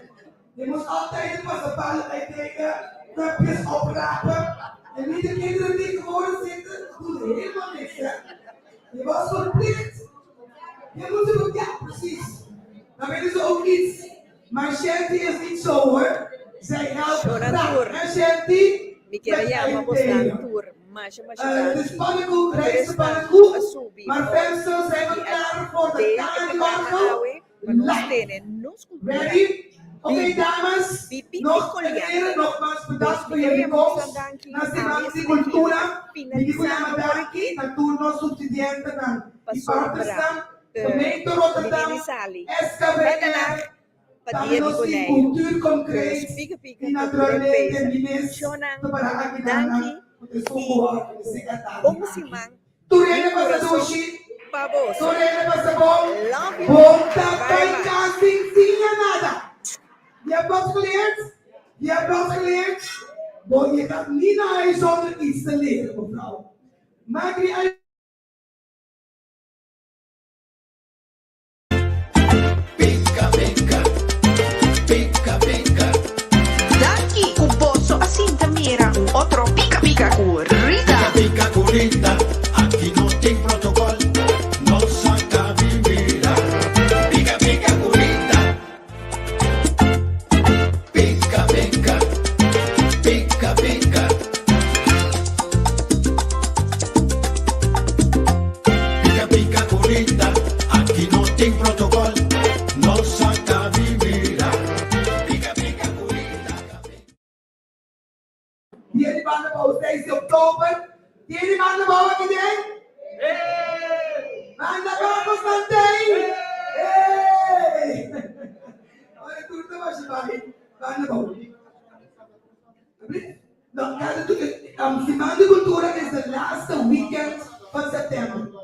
Je moest altijd de pasapalen uitdelen, cupjes oprapen. En niet de kinderen die gewoon zitten, doen helemaal niks. Hè? Je was verplicht. Je moet doen, ja precies. Dan weten ze ook iets. Maar Shanty is niet zo hoor. Zij helpt Mi chiariamo abbastanza tour, ma c'è Dus pannenkoek, ma rijst, a pannenkoek. subi. Maar verso zijn we klaar voor de kaartwaffel. Ready? Oké, dames. Nog en heren, nogmaals bedankt voor jullie komst. Nacional de Cultura. Hindi ko yan madaki. Naturno subsidiante ng Ipartistan, gemeente Rotterdam, SKWR. Tapos si Cultuur Concreet. Die naturalmente minis. Para aginana. Turene pa sa sushi. Turene pa sa bom. Bom tapay casting siya nada. Je hebt wat geleerd? Je hebt wat geleerd? Bon, je gaat niet naar huis zonder iets te leren, mevrouw. Maak niet uit. Daqui o bolso assim da mira, outro pica pica corrida. Pica pica corrida, aqui não tem protocolo, não saca vivira. Pica pica corrida. Pica pica, pica pica. Pica pica corrida, aqui não tem protocolo, não saca vivira. Pica pica corrida. Jullie mannen bouwen 6 oktober. Jullie mannen bouwen idee? Mannen bouwen Constantijn? Olha, tudo vai chegar aí. Mannen bouwen. Nou, Semana de Cultura is de laatste weekend van september.